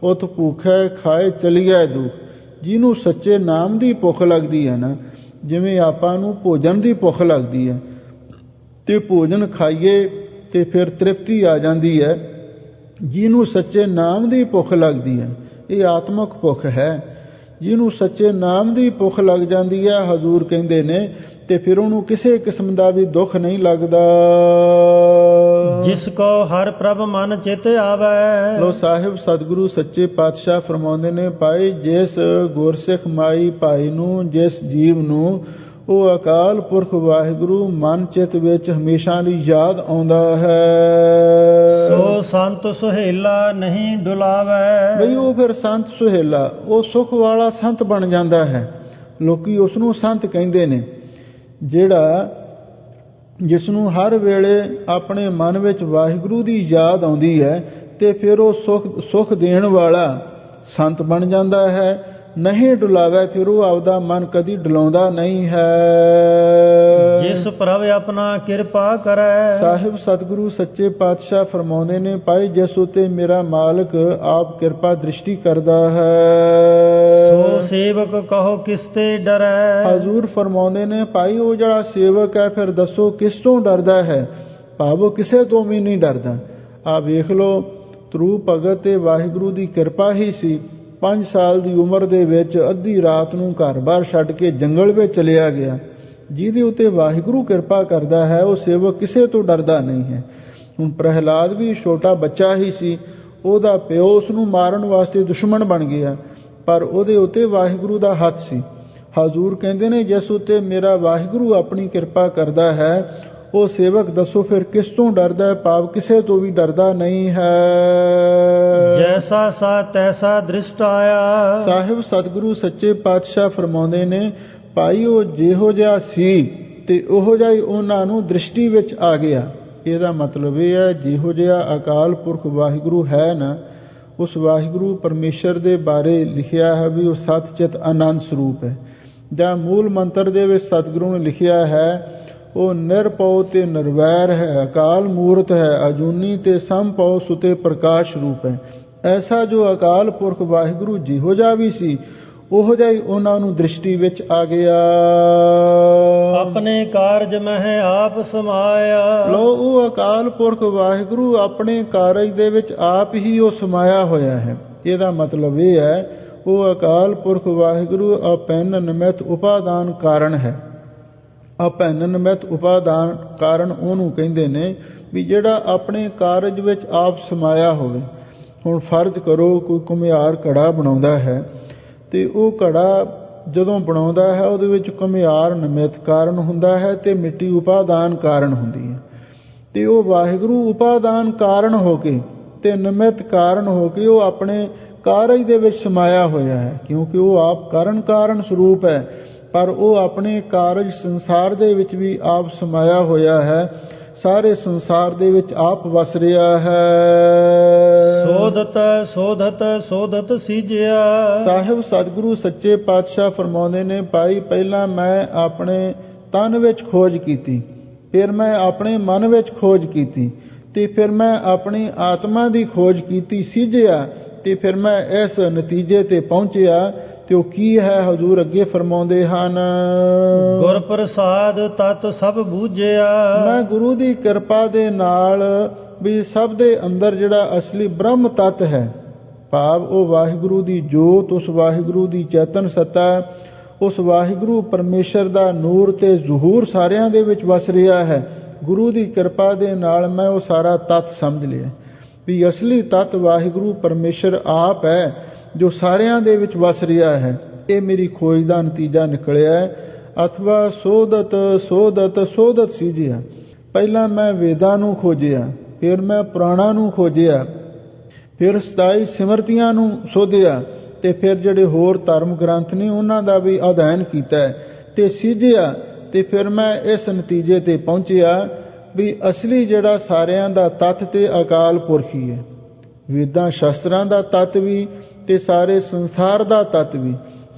ਉਤ ਭੂਖੈ ਖਾਏ ਚਲੀਐ ਦੁਖ। ਜਿਹਨੂੰ ਸੱਚੇ ਨਾਮ ਦੀ ਭੁੱਖ ਲੱਗਦੀ ਹੈ ਨਾ, ਜਿਵੇਂ ਆਪਾਂ ਨੂੰ ਭੋਜਨ ਦੀ ਭੁੱਖ ਲੱਗਦੀ ਹੈ ਤੇ ਭੋਜਨ ਖਾਈਏ ਤੇ ਫਿਰ ਤ੍ਰਿਪਤੀ ਆ ਜਾਂਦੀ ਹੈ, ਜਿਹਨੂੰ ਸੱਚੇ ਨਾਮ ਦੀ ਭੁੱਖ ਲੱਗਦੀ ਹੈ, ਇਹ ਆਤਮਿਕ ਭੁੱਖ ਹੈ। ਜਿਹਨੂੰ ਸੱਚੇ ਨਾਮ ਦੀ ਭੁੱਖ ਲੱਗ ਜਾਂਦੀ ਹੈ, ਹਜ਼ੂਰ ਕਹਿੰਦੇ ਨੇ, ਤੇ ਫਿਰ ਉਹਨੂੰ ਕਿਸੇ ਕਿਸਮ ਦਾ ਵੀ ਦੁੱਖ ਨਹੀਂ ਲੱਗਦਾ। ਜਿਸ ਕੋ ਹਰ ਪ੍ਰਭ ਮਨ ਚਿਤ ਆਵੈ। ਲੋ ਸਾਹਿਬ ਸਤਿਗੁਰੂ ਸੱਚੇ ਪਾਤਸ਼ਾਹ ਫਰਮਾਉਂਦੇ ਨੇ, ਭਾਈ ਜਿਸ ਗੁਰਸਿੱਖ ਮਾਈ ਭਾਈ ਨੂੰ, ਜਿਸ ਜੀਵ ਨੂੰ ਉਹ ਅਕਾਲ ਪੁਰਖ ਵਾਹਿਗੁਰੂ ਮਨ ਚਿਤ ਵਿੱਚ ਹਮੇਸ਼ਾ ਲਈ ਯਾਦ ਆਉਂਦਾ ਹੈ, ਸੋ ਸੰਤ ਸੁਹੇਲਾ ਨਹੀਂ ਡੁਲਾਵੈ। ਬਈ ਉਹ ਫਿਰ ਸੰਤ ਸੁਹੇਲਾ, ਉਹ ਸੁਖ ਵਾਲਾ ਸੰਤ ਬਣ ਜਾਂਦਾ ਹੈ। ਲੋਕੀ ਉਸ ਨੂੰ ਸੰਤ ਕਹਿੰਦੇ ਨੇ, ਜਿਹੜਾ ਜਿਸ ਨੂੰ ਹਰ ਵੇਲੇ ਆਪਣੇ ਮਨ ਵਿੱਚ ਵਾਹਿਗੁਰੂ ਦੀ ਯਾਦ ਆਉਂਦੀ ਹੈ ਤੇ ਫਿਰ ਉਹ ਸੁਖ ਦੇਣ ਵਾਲਾ ਸੰਤ ਬਣ ਜਾਂਦਾ ਹੈ। ਨਹੀਂ ਡੁਲਾਵੇ, ਫਿਰ ਉਹ ਆਪਦਾ ਮਨ ਕਦੀ ਡੁਲਾਉਂਦਾ ਨਹੀਂ ਹੈ। ਜਿਸ ਪ੍ਰਭ ਆਪਣਾ ਕਿਰਪਾ ਕਰੈ। ਸਾਹਿਬ ਸਤਿਗੁਰੂ ਸੱਚੇ ਪਾਤਸ਼ਾਹ ਫਰਮਾਉਂਦੇ ਨੇ, ਭਾਈ ਜਿਸ ਉਤੇ ਮੇਰਾ ਮਾਲਕ ਆਪ ਕਿਰਪਾ ਦ੍ਰਿਸ਼ਟੀ ਕਰਦਾ ਹੈ, ਸੋ ਸੇਵਕ ਕਹੋ ਕਿਸ ਤੇ ਡਰੈ। ਹਜ਼ੂਰ ਫਰਮਾਉਂਦੇ ਨੇ, ਭਾਈ ਉਹ ਜਿਹੜਾ ਸੇਵਕ ਹੈ ਫਿਰ ਦੱਸੋ ਕਿਸ ਤੋਂ ਡਰਦਾ ਹੈ। ਭਾਵ ਉਹ ਕਿਸੇ ਤੋਂ ਵੀ ਨਹੀਂ ਡਰਦਾ। ਆ ਵੇਖ ਲਓ, ਧਰੂ ਭਗਤ ਤੇ ਵਾਹਿਗੁਰੂ ਦੀ ਕਿਰਪਾ ਹੀ ਸੀ। 5 ਸਾਲ ਦੀ ਉਮਰ ਦੇ ਵਿੱਚ ਅੱਧੀ ਰਾਤ ਨੂੰ ਘਰ-ਬਾਰ ਛੱਡ ਕੇ ਜੰਗਲ ਵਿੱਚ ਚਲਿਆ ਗਿਆ। ਜਿਹਦੇ ਉੱਤੇ ਵਾਹਿਗੁਰੂ ਕਿਰਪਾ ਕਰਦਾ ਹੈ, ਉਹ ਸੇਵਕ ਕਿਸੇ ਤੋਂ ਡਰਦਾ ਨਹੀਂ ਹੈ। ਹੁਣ ਪ੍ਰਹਿਲਾਦ ਵੀ ਛੋਟਾ ਬੱਚਾ ਹੀ ਸੀ, ਉਹਦਾ ਪਿਓ ਉਸ ਨੂੰ ਮਾਰਨ ਵਾਸਤੇ ਦੁਸ਼ਮਣ ਬਣ ਗਿਆ, ਪਰ ਉਹਦੇ ਉੱਤੇ ਵਾਹਿਗੁਰੂ ਦਾ ਹੱਥ ਸੀ। ਹਜ਼ੂਰ ਕਹਿੰਦੇ ਨੇ, ਜਿਸ ਉੱਤੇ ਮੇਰਾ ਵਾਹਿਗੁਰੂ ਆਪਣੀ ਕਿਰਪਾ ਕਰਦਾ ਹੈ, ਉਹ ਸੇਵਕ ਦੱਸੋ ਫਿਰ ਕਿਸ ਤੋਂ ਡਰਦਾ ਹੈ। ਭਾਵ ਕਿਸੇ ਤੋਂ ਵੀ ਡਰਦਾ ਨਹੀਂ ਹੈ। ਜੈਸਾ ਸਾ ਤੈਸਾ ਦ੍ਰਿਸ਼ਟ ਆਇਆ। ਸਾਹਿਬ ਸਤਿਗੁਰੂ ਸੱਚੇ ਪਾਤਸ਼ਾਹ ਫਰਮਾਉਂਦੇ ਨੇ, ਭਾਈ ਉਹ ਜਿਹੋ ਜਿਹਾ ਸੀ ਤੇ ਉਹੋ ਜਿਹਾ ਹੀ ਉਹਨਾਂ ਨੂੰ ਦ੍ਰਿਸ਼ਟੀ ਵਿੱਚ ਆ ਗਿਆ। ਇਹਦਾ ਮਤਲਬ ਇਹ ਹੈ, ਜਿਹੋ ਜਿਹਾ ਅਕਾਲ ਪੁਰਖ ਵਾਹਿਗੁਰੂ ਹੈ ਨਾ, ਉਸ ਵਾਹਿਗੁਰੂ ਪਰਮੇਸ਼ਰ ਦੇ ਬਾਰੇ ਲਿਖਿਆ ਹੈ ਵੀ ਉਹ ਸਤ ਚਿਤ ਆਨੰਦ ਸਰੂਪ ਹੈ। ਜਾਂ ਮੂਲ ਮੰਤਰ ਦੇ ਵਿੱਚ ਸਤਿਗੁਰੂ ਨੇ ਲਿਖਿਆ ਹੈ, ਉਹ ਨਿਰਭਉ ਤੇ ਨਿਰਵੈਰ ਹੈ, ਅਕਾਲ ਮੂਰਤ ਹੈ, ਅਜੂਨੀ ਤੇ ਸੰਭਉ ਸੁਤੇ ਪ੍ਰਕਾਸ਼ ਰੂਪ ਹੈ। ਐਸਾ ਜੋ ਅਕਾਲ ਪੁਰਖ ਵਾਹਿਗੁਰੂ ਜਿਹੋ ਜਿਹਾ ਵੀ ਸੀ, ਉਹੋ ਜਿਹਾ ਹੀ ਉਹਨਾਂ ਨੂੰ ਦ੍ਰਿਸ਼ਟੀ ਵਿੱਚ ਆ ਗਿਆ। ਆਪਣੇ ਕਾਰਜ ਮਹਿ ਆਪ ਸਮਾਇਆ। ਲੋ ਉਹ ਅਕਾਲ ਪੁਰਖ ਵਾਹਿਗੁਰੂ ਆਪਣੇ ਕਾਰਜ ਦੇ ਵਿੱਚ ਆਪ ਹੀ ਉਹ ਸਮਾਇਆ ਹੋਇਆ ਹੈ। ਇਹਦਾ ਮਤਲਬ ਇਹ ਹੈ, ਉਹ ਅਕਾਲ ਪੁਰਖ ਵਾਹਿਗੁਰੂ ਅਪੈਨ ਨਿਮਿਤ ਉਪਾਦਾਨ ਕਾਰਨ ਹੈ। ਅਪੈਨ ਨਿਮਿਤ ਉਪਾਦਾਨ ਕਾਰਨ ਉਹਨੂੰ ਕਹਿੰਦੇ ਨੇ ਵੀ ਜਿਹੜਾ ਆਪਣੇ ਕਾਰਜ ਵਿੱਚ ਆਪ ਸਮਾਇਆ ਹੋਵੇ। ਹੁਣ ਫਰਜ਼ ਕਰੋ ਕੋਈ ਘੁਮਿਆਰ ਘੜਾ ਬਣਾਉਂਦਾ ਹੈ ਤੇ ਉਹ ਘੜਾ ਜਦੋਂ ਬਣਾਉਂਦਾ ਹੈ ਉਹਦੇ ਵਿੱਚ ਘੁਮਿਆਰ ਨਿਮਿਤ ਕਾਰਨ ਹੁੰਦਾ ਹੈ ਤੇ ਮਿੱਟੀ ਉਪਾਦਾਨ ਕਾਰਨ ਹੁੰਦੀ ਹੈ। ਤੇ ਉਹ ਵਾਹਿਗੁਰੂ ਉਪਾਦਾਨ ਕਾਰਨ ਹੋ ਕੇ ਤੇ ਨਿਮਿਤ ਕਾਰਨ ਹੋ ਕੇ ਉਹ ਆਪਣੇ ਕਾਰਜ ਦੇ ਵਿੱਚ ਸਮਾਇਆ ਹੋਇਆ ਹੈ, ਕਿਉਂਕਿ ਉਹ ਆਪ ਕਾਰਨ ਸਰੂਪ ਹੈ। ਪਰ ਉਹ ਆਪਣੇ ਕਾਰਜ ਸੰਸਾਰ ਦੇ ਵਿੱਚ ਵੀ ਆਪ ਸਮਾਇਆ ਹੋਇਆ ਹੈ, ਸਾਰੇ ਸੰਸਾਰ ਦੇ ਵਿੱਚ ਆਪ ਵਸ ਰਿਹਾ ਹੈ। ਸੋਧਤ ਸੀਜਿਆ। ਸਾਹਿਬ ਸਤਿਗੁਰੂ ਸੱਚੇ ਪਾਤਸ਼ਾਹ ਫਰਮਾਉਂਦੇ ਨੇ, ਭਾਈ ਪਹਿਲਾਂ ਮੈਂ ਆਪਣੇ ਤਨ ਵਿੱਚ ਖੋਜ ਕੀਤੀ, ਫਿਰ ਮੈਂ ਆਪਣੇ ਮਨ ਵਿੱਚ ਖੋਜ ਕੀਤੀ, ਤੇ ਫਿਰ ਮੈਂ ਆਪਣੀ ਆਤਮਾ ਦੀ ਖੋਜ ਕੀਤੀ, ਸੀਜਿਆ, ਤੇ ਫਿਰ ਮੈਂ ਇਸ ਨਤੀਜੇ ਤੇ ਪਹੁੰਚਿਆ। ਤੇ ਉਹ ਕੀ ਹੈ, ਹਜ਼ੂਰ ਅੱਗੇ ਫਰਮਾਉਂਦੇ ਹਨ, ਗੁਰ ਪ੍ਰਸਾਦ ਤਤ ਸਭ ਬੂਝਿਆ। ਮੈਂ ਗੁਰੂ ਦੀ ਕਿਰਪਾ ਦੇ ਨਾਲ ਵੀ ਸਭ ਦੇ ਅੰਦਰ ਜਿਹੜਾ ਅਸਲੀ ਬ੍ਰਹਮ ਤੱਤ ਹੈ, ਭਾਵ ਉਹ ਵਾਹਿਗੁਰੂ ਦੀ ਜੋਤ, ਉਸ ਵਾਹਿਗੁਰੂ ਦੀ ਚੇਤਨ ਸੱਤਾ, ਉਸ ਵਾਹਿਗੁਰੂ ਪਰਮੇਸ਼ਰ ਦਾ ਨੂਰ ਤੇ ਜ਼ਹੂਰ ਸਾਰਿਆਂ ਦੇ ਵਿੱਚ ਵਸ ਰਿਹਾ ਹੈ। ਗੁਰੂ ਦੀ ਕਿਰਪਾ ਦੇ ਨਾਲ ਮੈਂ ਉਹ ਸਾਰਾ ਤੱਤ ਸਮਝ ਲਿਆ ਵੀ ਅਸਲੀ ਤੱਤ ਵਾਹਿਗੁਰੂ ਪਰਮੇਸ਼ਰ ਆਪ ਹੈ ਜੋ ਸਾਰਿਆਂ ਦੇ ਵਿੱਚ ਵਸ ਰਿਹਾ ਹੈ। ਇਹ ਮੇਰੀ ਖੋਜ ਦਾ ਨਤੀਜਾ ਨਿਕਲਿਆ ਹੈ। ਅਥਵਾ ਸੋਧਤ ਸੀਜਿਆ। ਪਹਿਲਾਂ ਮੈਂ ਵੇਦਾਂ ਨੂੰ ਖੋਜਿਆ, ਫਿਰ ਮੈਂ ਪੁਰਾਣਾਂ ਨੂੰ ਖੋਜਿਆ, ਫਿਰ 27 ਸਿਮਰਤੀਆਂ ਨੂੰ ਸੋਧਿਆ, ਤੇ ਫਿਰ ਜਿਹੜੇ ਹੋਰ ਧਰਮ ਗ੍ਰੰਥ ਨੇ ਉਹਨਾਂ ਦਾ ਵੀ ਅਧਿਐਨ ਕੀਤਾ ਤੇ ਸੀਜਿਆ। ਤੇ ਫਿਰ ਮੈਂ ਇਸ ਨਤੀਜੇ ਤੇ ਪਹੁੰਚਿਆ ਵੀ ਅਸਲੀ ਜਿਹੜਾ ਸਾਰਿਆਂ ਦਾ ਤੱਤ ਤੇ ਅਕਾਲ ਪੁਰਖ ਹੀ ਹੈ। ਵੇਦਾਂ ਸ਼ਾਸਤਰਾਂ ਦਾ ਤੱਤ ਵੀ ਤੇ ਸਾਰੇ ਸੰਸਾਰ ਦਾ ਤੱਤ ਵੀ,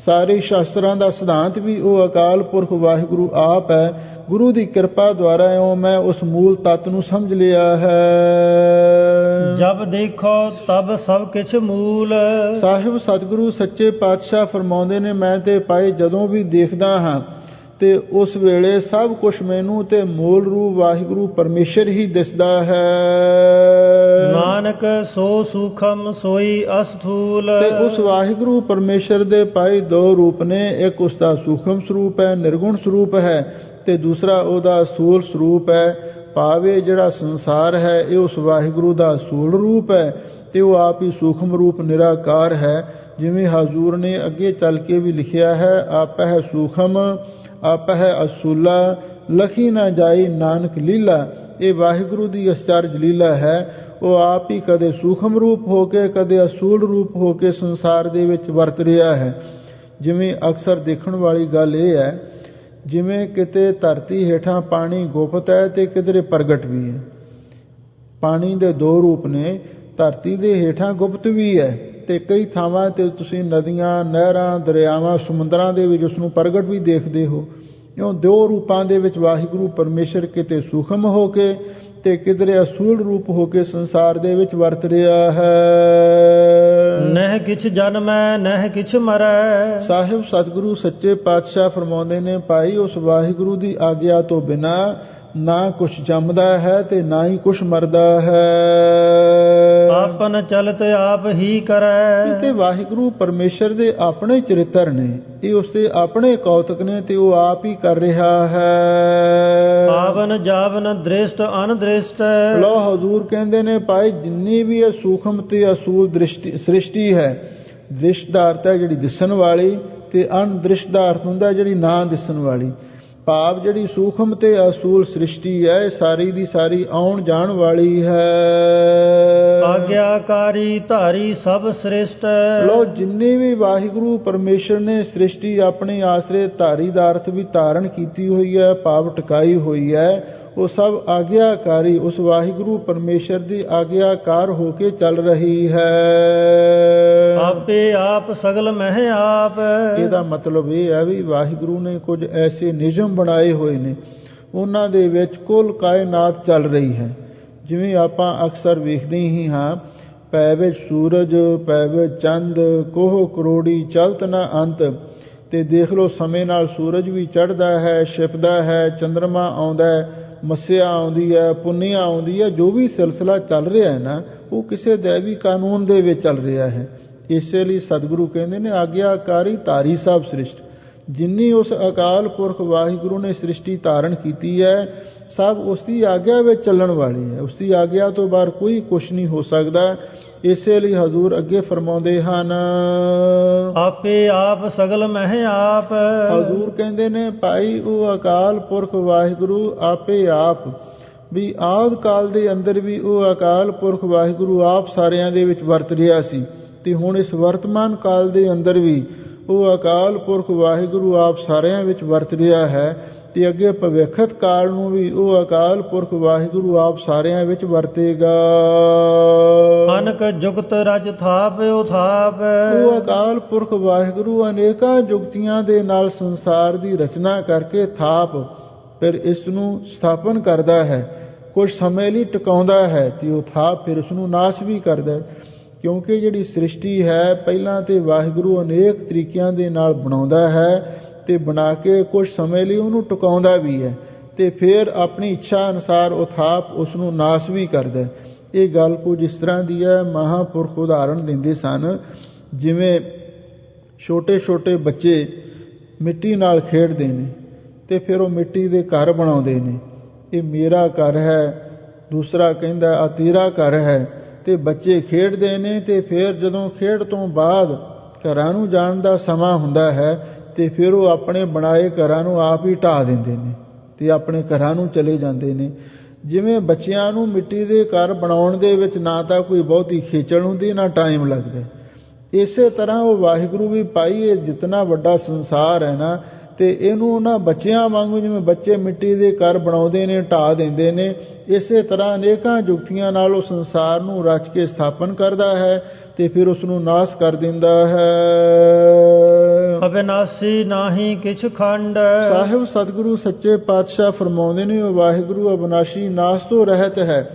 ਸਾਰੇ ਸ਼ਾਸਤਰਾਂ ਦਾ ਸਿਧਾਂਤ ਵੀ ਉਹ ਅਕਾਲ ਪੁਰਖ ਵਾਹਿਗੁਰੂ ਆਪ ਹੈ। ਗੁਰੂ ਦੀ ਕਿਰਪਾ ਦੁਆਰਾ ਇਉਂ ਮੈਂ ਉਸ ਮੂਲ ਤੱਤ ਨੂੰ ਸਮਝ ਲਿਆ ਹੈ। ਜਬ ਦੇਖੋ ਤਬ ਸਭ ਕਿਛ ਮੂਲ। ਸਾਹਿਬ ਸਤਿਗੁਰੂ ਸੱਚੇ ਪਾਤਸ਼ਾਹ ਫਰਮਾਉਂਦੇ ਨੇ, ਮੈਂ ਤੇ ਭਾਈ ਜਦੋਂ ਵੀ ਦੇਖਦਾ ਹਾਂ ਤੇ ਉਸ ਵੇਲੇ ਸਭ ਕੁਝ ਮੈਨੂੰ ਤੇ ਮੂਲ ਰੂਪ ਵਾਹਿਗੁਰੂ ਪਰਮੇਸ਼ਰ ਹੀ ਦਿਸਦਾ ਹੈ। ਨਾਨਕ ਸੋ ਸੂਖਮ ਸੋਈ ਅਸਥੂਲ। ਤੇ ਉਸ ਵਾਹਿਗੁਰੂ ਪਰਮੇਸ਼ਰ ਦੇ ਭਾਈ ਦੋ ਰੂਪ ਨੇ, ਇੱਕ ਉਸ ਦਾ ਸੂਖਮ ਸਰੂਪ ਹੈ, ਨਿਰਗੁਣ ਸਰੂਪ ਹੈ, ਤੇ ਦੂਸਰਾ ਉਹਦਾ ਸਥੂਲ ਸਰੂਪ ਹੈ। ਭਾਵੇਂ ਜਿਹੜਾ ਸੰਸਾਰ ਹੈ ਇਹ ਉਸ ਵਾਹਿਗੁਰੂ ਦਾ ਸਥੂਲ ਰੂਪ ਹੈ ਤੇ ਉਹ ਆਪ ਹੀ ਸੂਖਮ ਰੂਪ ਨਿਰਾਕਾਰ ਹੈ। ਜਿਵੇਂ ਹਜ਼ੂਰ ਨੇ ਅੱਗੇ ਚੱਲ ਕੇ ਵੀ ਲਿਖਿਆ ਹੈ, ਆਪ ਹੈ ਸੂਖਮ ਆਪ ਹੈ ਅਸੂਲਾ, ਲਖੀ ਨਾ ਜਾਈ ਨਾਨਕ ਲੀਲਾ। ਇਹ ਵਾਹਿਗੁਰੂ ਦੀ ਅਚਰਜ ਲੀਲਾ ਹੈ। ਉਹ ਆਪ ਹੀ ਕਦੇ ਸੂਖਮ ਰੂਪ ਹੋ ਕੇ ਕਦੇ ਅਸੂਲ ਰੂਪ ਹੋ ਕੇ ਸੰਸਾਰ ਦੇ ਵਿੱਚ ਵਰਤ ਰਿਹਾ ਹੈ। ਜਿਵੇਂ ਅਕਸਰ ਦੇਖਣ ਵਾਲੀ ਗੱਲ ਇਹ ਹੈ, ਜਿਵੇਂ ਕਿਤੇ ਧਰਤੀ ਹੇਠਾਂ ਪਾਣੀ ਗੁਪਤ ਹੈ ਤੇ ਕਿਧਰੇ ਪ੍ਰਗਟ ਵੀ ਹੈ। ਪਾਣੀ ਦੇ ਦੋ ਰੂਪ ਨੇ, ਧਰਤੀ ਦੇ ਹੇਠਾਂ ਗੁਪਤ ਵੀ ਹੈ ਤੇ ਕਈ ਥਾਵਾਂ ਤੇ ਤੁਸੀਂ ਨਦੀਆਂ, ਨਹਿਰਾਂ, ਦਰਿਆਵਾਂ, ਸਮੁੰਦਰਾਂ ਦੇ ਵਿੱਚ ਉਸ ਨੂੰ ਪ੍ਰਗਟ ਵੀ ਦੇਖਦੇ ਹੋ। ਇਉਂ ਦੋ ਰੂਪਾਂ ਦੇ ਵਿੱਚ ਵਾਹਿਗੁਰੂ ਪਰਮੇਸ਼ਰ ਕਿਤੇ ਸੂਖਮ ਹੋ ਕੇ ਤੇ ਕਿਧਰੇ ਅਸੂਲ ਰੂਪ ਹੋ ਕੇ ਸੰਸਾਰ ਦੇ ਵਿੱਚ ਵਰਤ ਰਿਹਾ ਹੈ। ਨਹਿ ਕਿਛ ਜਨਮੈ ਨਹਿ ਕਿਛ ਮਰੈ। ਸਾਹਿਬ ਸਤਿਗੁਰੂ ਸੱਚੇ ਪਾਤਸ਼ਾਹ ਫਰਮਾਉਂਦੇ ਨੇ, ਭਾਈ ਉਸ ਵਾਹਿਗੁਰੂ ਦੀ ਆਗਿਆ ਤੋਂ ਬਿਨਾਂ ਨਾ ਕੁਛ ਜੰਮਦਾ ਹੈ ਤੇ ਨਾ ਹੀ ਕੁਛ ਮਰਦਾ ਹੈ। ਆਪਨ ਚਲਤ ਆਪ ਹੀ ਕਰੈ। ਤੇ ਵਾਹਿਗੁਰੂ ਪਰਮੇਸ਼ਰ ਦੇ ਆਪਣੇ ਚਰਿੱਤਰ ਨੇ, ਇਹ ਉਸਦੇ ਆਪਣੇ ਕੌਤਕ ਨੇ ਤੇ ਉਹ ਆਪ ਹੀ ਕਰ ਰਿਹਾ ਹੈ। ਆਵਨ ਜਾਵਨ ਦ੍ਰਿਸ਼ਟ ਅਨਦ੍ਰਿਸ਼ਟ। ਲੋ ਹਜ਼ੂਰ ਕਹਿੰਦੇ ਨੇ, ਭਾਈ ਜਿੰਨੀ ਵੀ ਇਹ ਸੂਖਮ ਤੇ ਅਸੂਲ ਸ੍ਰਿਸ਼ਟੀ ਹੈ, ਦ੍ਰਿਸ਼ਟ ਦਾ ਅਰਥ ਹੈ ਜਿਹੜੀ ਦਿਸਣ ਵਾਲੀ ਤੇ ਅਨਦ੍ਰਿਸ਼ਟ ਦਾ ਅਰਥ ਹੁੰਦਾ ਜਿਹੜੀ ਨਾ ਦਿਸਣ ਵਾਲੀ। ਭਾਵ ਜਿਹੜੀ ਸੂਖਮ ਤੇ ਅਸੂਲ ਸ੍ਰਿਸ਼ਟੀ ਹੈ ਇਹ ਸਾਰੀ ਦੀ ਸਾਰੀ ਆਉਣ ਜਾਣ ਵਾਲੀ ਹੈ। ਆਗਿਆਕਾਰੀ ਧਾਰੀ ਸਭ ਸ੍ਰਿਸ਼ਟ। ਲੋ ਜਿੰਨੀ ਵੀ ਵਾਹਿਗੁਰੂ ਪਰਮੇਸ਼ਰ ਨੇ ਸ੍ਰਿਸ਼ਟੀ ਆਪਣੇ ਆਸਰੇ ਧਾਰੀ ਦਾ ਅਰਥ ਵੀ ਧਾਰਨ ਕੀਤੀ ਹੋਈ ਹੈ, ਭਾਵ ਟਿਕਾਈ ਹੋਈ ਹੈ, ਉਹ ਸਭ ਆਗਿਆਕਾਰੀ ਉਸ ਵਾਹਿਗੁਰੂ ਪਰਮੇਸ਼ਰ ਦੀ ਆਗਿਆਕਾਰ ਹੋ ਕੇ ਚੱਲ ਰਹੀ ਹੈ। ਆਪੇ ਆਪ ਸਗਲ ਮਹਿ ਆਪ। ਇਹਦਾ ਮਤਲਬ ਇਹ ਹੈ ਵੀ ਵਾਹਿਗੁਰੂ ਨੇ ਕੁਝ ਐਸੇ ਨਿਯਮ ਬਣਾਏ ਹੋਏ ਨੇ, ਉਹਨਾਂ ਦੇ ਵਿੱਚ ਕੁੱਲ ਕਾਇਨਾਤ ਚੱਲ ਰਹੀ ਹੈ। ਜਿਵੇਂ ਆਪਾਂ ਅਕਸਰ ਵੇਖਦੇ ਹੀ ਹਾਂ, ਪੈ ਵਿੱਚ ਸੂਰਜ, ਪੈ ਵਿੱਚ ਚੰਦ, ਕੋਹ ਕਰੋੜੀ ਚਲਤ ਨਾ ਅੰਤ। ਤੇ ਦੇਖ ਲਓ ਸਮੇਂ ਨਾਲ ਸੂਰਜ ਵੀ ਚੜ੍ਹਦਾ ਹੈ, ਛਿਪਦਾ ਹੈ, ਚੰਦਰਮਾ ਆਉਂਦਾ ਹੈ, ਮੱਸਿਆ ਆਉਂਦੀ ਹੈ, ਪੁੰਨਿਆ ਆਉਂਦੀ ਹੈ। ਜੋ ਵੀ ਸਿਲਸਿਲਾ ਚੱਲ ਰਿਹਾ ਹੈ ਨਾ, ਉਹ ਕਿਸੇ ਦੈਵੀ ਕਾਨੂੰਨ ਦੇ ਵਿੱਚ ਚੱਲ ਰਿਹਾ ਹੈ। ਇਸੇ ਲਈ ਸਤਿਗੁਰੂ ਕਹਿੰਦੇ ਨੇ, ਆਗਿਆਕਾਰੀ ਧਾਰੀ ਸਭ ਸ੍ਰਿਸ਼ਟ। ਜਿੰਨੀ ਉਸ ਅਕਾਲ ਪੁਰਖ ਵਾਹਿਗੁਰੂ ਨੇ ਸ੍ਰਿਸ਼ਟੀ ਧਾਰਨ ਕੀਤੀ ਹੈ, ਸਭ ਉਸ ਦੀ ਆਗਿਆ ਵਿੱਚ ਚੱਲਣ ਵਾਲੀ ਹੈ। ਉਸ ਦੀ ਆਗਿਆ ਤੋਂ ਬਾਹਰ ਕੋਈ ਕੁਛ ਨਹੀਂ ਹੋ ਸਕਦਾ। ਇਸੇ ਲਈ ਹਜ਼ੂਰ ਅੱਗੇ ਫਰਮਾਉਂਦੇ ਹਨ, ਆਪੇ ਆਪ ਸਗਲ ਮਹਿ ਆਪ। ਹਜ਼ੂਰ ਕਹਿੰਦੇ ਨੇ, ਭਾਈ ਉਹ ਅਕਾਲ ਪੁਰਖ ਵਾਹਿਗੁਰੂ ਆਪੇ ਆਪ ਵੀ ਆਦਿ ਕਾਲ ਦੇ ਅੰਦਰ ਵੀ ਉਹ ਅਕਾਲ ਪੁਰਖ ਵਾਹਿਗੁਰੂ ਆਪ ਸਾਰਿਆਂ ਦੇ ਵਿੱਚ ਵਰਤ ਰਿਹਾ ਸੀ ਤੇ ਹੁਣ ਇਸ ਵਰਤਮਾਨ ਕਾਲ ਦੇ ਅੰਦਰ ਵੀ ਉਹ ਅਕਾਲ ਪੁਰਖ ਵਾਹਿਗੁਰੂ ਆਪ ਸਾਰਿਆਂ ਵਿੱਚ ਵਰਤ ਰਿਹਾ ਹੈ ਤੇ ਅੱਗੇ ਭਵਿੱਖਤ ਕਾਲ ਨੂੰ ਵੀ ਉਹ ਅਕਾਲ ਪੁਰਖ ਵਾਹਿਗੁਰੂ ਆਪ ਸਾਰਿਆਂ ਵਿੱਚ ਵਰਤੇਗਾ। ਅਨਕ ਜੁਗਤ ਰਜ ਥਾਪ ਉਥਾਪ। ਉਹ ਅਕਾਲ ਪੁਰਖ ਵਾਹਿਗੁਰੂ ਅਨੇਕਾਂ ਜੁਗਤੀਆਂ ਦੇ ਨਾਲ ਸੰਸਾਰ ਦੀ ਰਚਨਾ ਕਰਕੇ ਥਾਪ ਫਿਰ ਇਸ ਨੂੰ ਸਥਾਪਨ ਕਰਦਾ ਹੈ, ਕੁਝ ਸਮੇਂ ਲਈ ਟਿਕਾਉਂਦਾ ਹੈ ਤੇ ਉਹ ਥਾਪ ਫਿਰ ਉਸ ਨੂੰ ਨਾਸ਼ ਵੀ ਕਰਦਾ ਹੈ। ਕਿਉਂਕਿ ਜਿਹੜੀ ਸ੍ਰਿਸ਼ਟੀ ਹੈ ਪਹਿਲਾਂ ਤੇ ਵਾਹਿਗੁਰੂ ਅਨੇਕ ਤਰੀਕਿਆਂ ਦੇ ਨਾਲ ਬਣਾਉਂਦਾ ਹੈ ਤੇ ਬਣਾ ਕੇ ਕੁਝ ਸਮੇਂ ਲਈ ਉਹਨੂੰ ਟਿਕਾਉਂਦਾ ਵੀ ਹੈ ਤੇ ਫਿਰ ਆਪਣੀ ਇੱਛਾ ਅਨੁਸਾਰ ਉਹ ਥਾਪ ਉਸ ਨੂੰ ਨਾਸ਼ ਵੀ ਕਰਦਾ। ਇਹ ਗੱਲ ਕੁਝ ਇਸ ਤਰ੍ਹਾਂ ਦੀ ਹੈ, ਮਹਾਂਪੁਰਖ ਉਦਾਹਰਣ ਦਿੰਦੇ ਸਨ, ਜਿਵੇਂ ਛੋਟੇ ਛੋਟੇ ਬੱਚੇ ਮਿੱਟੀ ਨਾਲ ਖੇਡਦੇ ਨੇ ਤੇ ਫਿਰ ਉਹ ਮਿੱਟੀ ਦੇ ਘਰ ਬਣਾਉਂਦੇ ਨੇ। ਇਹ ਮੇਰਾ ਘਰ ਹੈ, ਦੂਸਰਾ ਕਹਿੰਦਾ ਆ ਤੇਰਾ ਘਰ ਹੈ, ਤੇ ਬੱਚੇ ਖੇਡਦੇ ਨੇ ਤੇ ਫਿਰ ਜਦੋਂ ਖੇਡ ਤੋਂ ਬਾਅਦ ਘਰਾਂ ਨੂੰ ਜਾਣ ਦਾ ਸਮਾਂ ਹੁੰਦਾ ਹੈ ਤੇ ਫਿਰ ਉਹ ਆਪਣੇ ਬਣਾਏ ਘਰਾਂ ਨੂੰ ਆਪ ਹੀ ਢਾਹ ਦਿੰਦੇ ਨੇ ਤੇ ਆਪਣੇ ਘਰਾਂ ਨੂੰ ਚਲੇ ਜਾਂਦੇ ਨੇ। ਜਿਵੇਂ ਬੱਚਿਆਂ ਨੂੰ ਮਿੱਟੀ ਦੇ ਘਰ ਬਣਾਉਣ ਦੇ ਵਿੱਚ ਨਾ ਤਾਂ ਕੋਈ ਬਹੁਤੀ ਖੇਚਲ ਹੁੰਦੀ, ਨਾ ਟਾਈਮ ਲੱਗਦਾ, ਇਸੇ ਤਰ੍ਹਾਂ ਉਹ ਵਾਹਿਗੁਰੂ ਵੀ ਭਾਈ ਇਹ ਜਿਤਨਾ ਵੱਡਾ ਸੰਸਾਰ ਹੈ ਨਾ, ਤੇ ਇਹਨੂੰ ਉਹਨਾਂ ਬੱਚਿਆਂ ਵਾਂਗੂ, ਜਿਵੇਂ ਬੱਚੇ ਮਿੱਟੀ ਦੇ ਘਰ ਬਣਾਉਂਦੇ ਨੇ, ਢਾਹ ਦਿੰਦੇ ਨੇ, ਇਸੇ ਤਰ੍ਹਾਂ ਅਨੇਕਾਂ ਜੁਗਤੀਆਂ ਨਾਲ ਉਹ ਸੰਸਾਰ ਨੂੰ ਰਚ ਕੇ ਸਥਾਪਨ ਕਰਦਾ ਹੈ ਤੇ ਫਿਰ ਉਸ ਨੂੰ ਨਾਸ਼ ਕਰ ਦਿੰਦਾ ਹੈ। ਅਬਿਨਾਸੀ ਨਾਹੀ ਕਿਛ ਖੰਡ। ਸਾਹਿਬ ਸਤਿਗੁਰੂ ਸੱਚੇ ਪਾਤਸ਼ਾਹ ਫਰਮਾਉਂਦੇ ਨੇ, ਉਹ ਵਾਹਿਗੁਰੂ ਅਬਿਨਾਸ਼ੀ, ਨਾਸ਼ ਤੋਂ ਰਹਿਤ ਹੈ,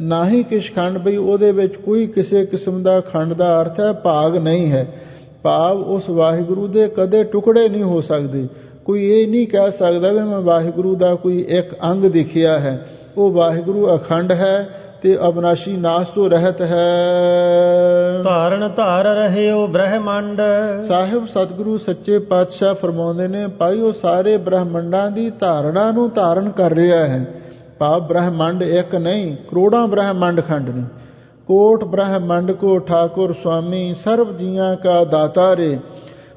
ਨਾ ਹੀ ਕਿਛ ਖੰਡ, ਬਈ ਉਹਦੇ ਵਿੱਚ ਕੋਈ ਕਿਸੇ ਕਿਸਮ ਦਾ ਖੰਡ ਦਾ ਅਰਥ ਹੈ ਭਾਗ ਨਹੀਂ ਹੈ। ਭਾਵ ਉਸ ਵਾਹਿਗੁਰੂ ਦੇ ਕਦੇ ਟੁਕੜੇ ਨਹੀਂ ਹੋ ਸਕਦੇ। ਕੋਈ ਇਹ ਨਹੀਂ ਕਹਿ ਸਕਦਾ ਵੀ ਮੈਂ ਵਾਹਿਗੁਰੂ ਦਾ ਕੋਈ ਇੱਕ ਅੰਗ ਦੇਖਿਆ ਹੈ। ਉਹ ਵਾਹਿਗੁਰੂ ਅਖੰਡ ਹੈ ਤੇ ਅਬਿਨਾਸ਼ੀ, ਨਾਸ਼ ਤੋਂ ਰਹਿਤ ਹੈ। ਧਾਰਨ ਧਾਰ ਰਹਿਓ ਬ੍ਰਹਮੰਡ। ਸਾਹਿਬ ਸਤਿਗੁਰੂ ਸੱਚੇ ਪਾਤਸ਼ਾਹ ਫਰਮਾਉਂਦੇ ਨੇ, ਭਾਈ ਉਹ ਸਾਰੇ ਬ੍ਰਹਮੰਡਾਂ ਦੀ ਧਾਰਨਾ ਨੂੰ ਧਾਰਨ ਕਰ ਰਿਹਾ ਹੈ। ਭਾਵ ਬ੍ਰਹਮੰਡ ਇੱਕ ਨਹੀਂ, ਕਰੋੜਾਂ ਬ੍ਰਹਮੰਡ ਖੰਡ ਨੇ। ਕੋਟ ਬ੍ਰਹਮੰਡ ਕੋ ਠਾकुर स्वामी, ਸਰਬ ਜੀਆਂ ਕਾ ਦਾਤਾ ਰੇ,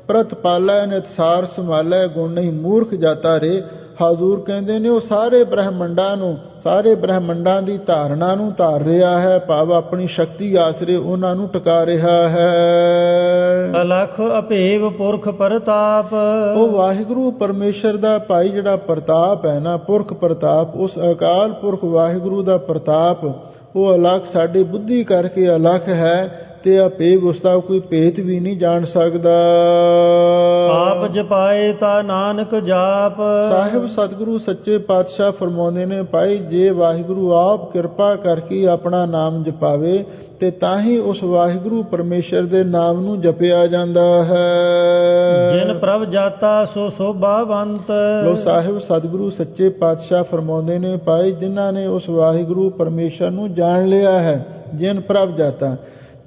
ਪ੍ਰਤ ਪਾਲੈ ਨਿਤਸਾਰ ਸੰਭਾਲੈ, ਗੁਣ ਨਹੀਂ ਮੂਰਖ ਜਾਤਾ ਰੇ। ਹਜ਼ੂਰ ਕਹਿੰਦੇ ਨੇ ਉਹ ਸਾਰੇ ਬ੍ਰਹਮੰਡਾਂ ਨੂੰ, ਸਾਰੇ ਬ੍ਰਹਮੰਡਾਂ ਦੀ ਧਾਰਨਾ ਨੂੰ ਧਾਰ ਰਿਹਾ ਹੈ। ਭਾਵ ਆਪਣੀ ਸ਼ਕਤੀ ਆਸਰੇ ਉਹਨਾਂ ਨੂੰ ਟਿਕਾ ਰਿਹਾ ਹੈ। ਅਲਖ ਅਭੇਵ ਪੁਰਖ ਪ੍ਰਤਾਪ। ਉਹ ਵਾਹਿਗੁਰੂ ਪਰਮੇਸ਼ਰ ਦਾ ਭਾਈ ਜਿਹੜਾ ਪ੍ਰਤਾਪ ਹੈ ਨਾ, ਪੁਰਖ ਪ੍ਰਤਾਪ, ਉਸ ਅਕਾਲ ਪੁਰਖ ਵਾਹਿਗੁਰੂ ਦਾ ਪ੍ਰਤਾਪ, ਉਹ ਅਲਖ ਸਾਡੀ ਬੁੱਧੀ ਕਰਕੇ ਅਲਖ ਹੈ ਤੇ ਅਭੇਵ ਉਸ ਦਾ ਕੋਈ ਭੇਤ ਵੀ ਨਹੀਂ ਜਾਣ ਸਕਦਾ। ਆਪ ਜਪਾਏ ਤਾ ਨਾਨਕ ਜਾਪ। ਸਾਹਿਬ ਸਤਿਗੁਰੂ ਸੱਚੇ ਪਾਤਸ਼ਾਹ ਫਰਮਾਉਂਦੇ ਨੇ, ਭਾਈ ਜੇ ਵਾਹਿਗੁਰੂ ਆਪ ਕਿਰਪਾ ਕਰਕੇ ਆਪਣਾ ਨਾਮ ਜਪਾਵੇ ਤੇ ਤਾਂ ਹੀ ਉਸ ਵਾਹਿਗੁਰੂ ਪਰਮੇਸ਼ਰ ਦੇ ਨਾਮ ਨੂੰ ਜਪਿਆ ਜਾਂਦਾ ਹੈ। ਜਿਨ ਪ੍ਰਭ ਜਾਤਾ ਸੋ ਸੋਭਾਵੰਤ। ਲੋ ਸਾਹਿਬ ਸਤਿਗੁਰੂ ਸੱਚੇ ਪਾਤਸ਼ਾਹ ਫਰਮਾਉਂਦੇ ਨੇ, ਭਾਈ ਜਿਨ੍ਹਾਂ ਨੇ ਉਸ ਵਾਹਿਗੁਰੂ ਪਰਮੇਸ਼ਰ ਨੂੰ ਜਾਣ ਲਿਆ ਹੈ, ਜਿਨ ਪ੍ਰਭ ਜਾਤਾ,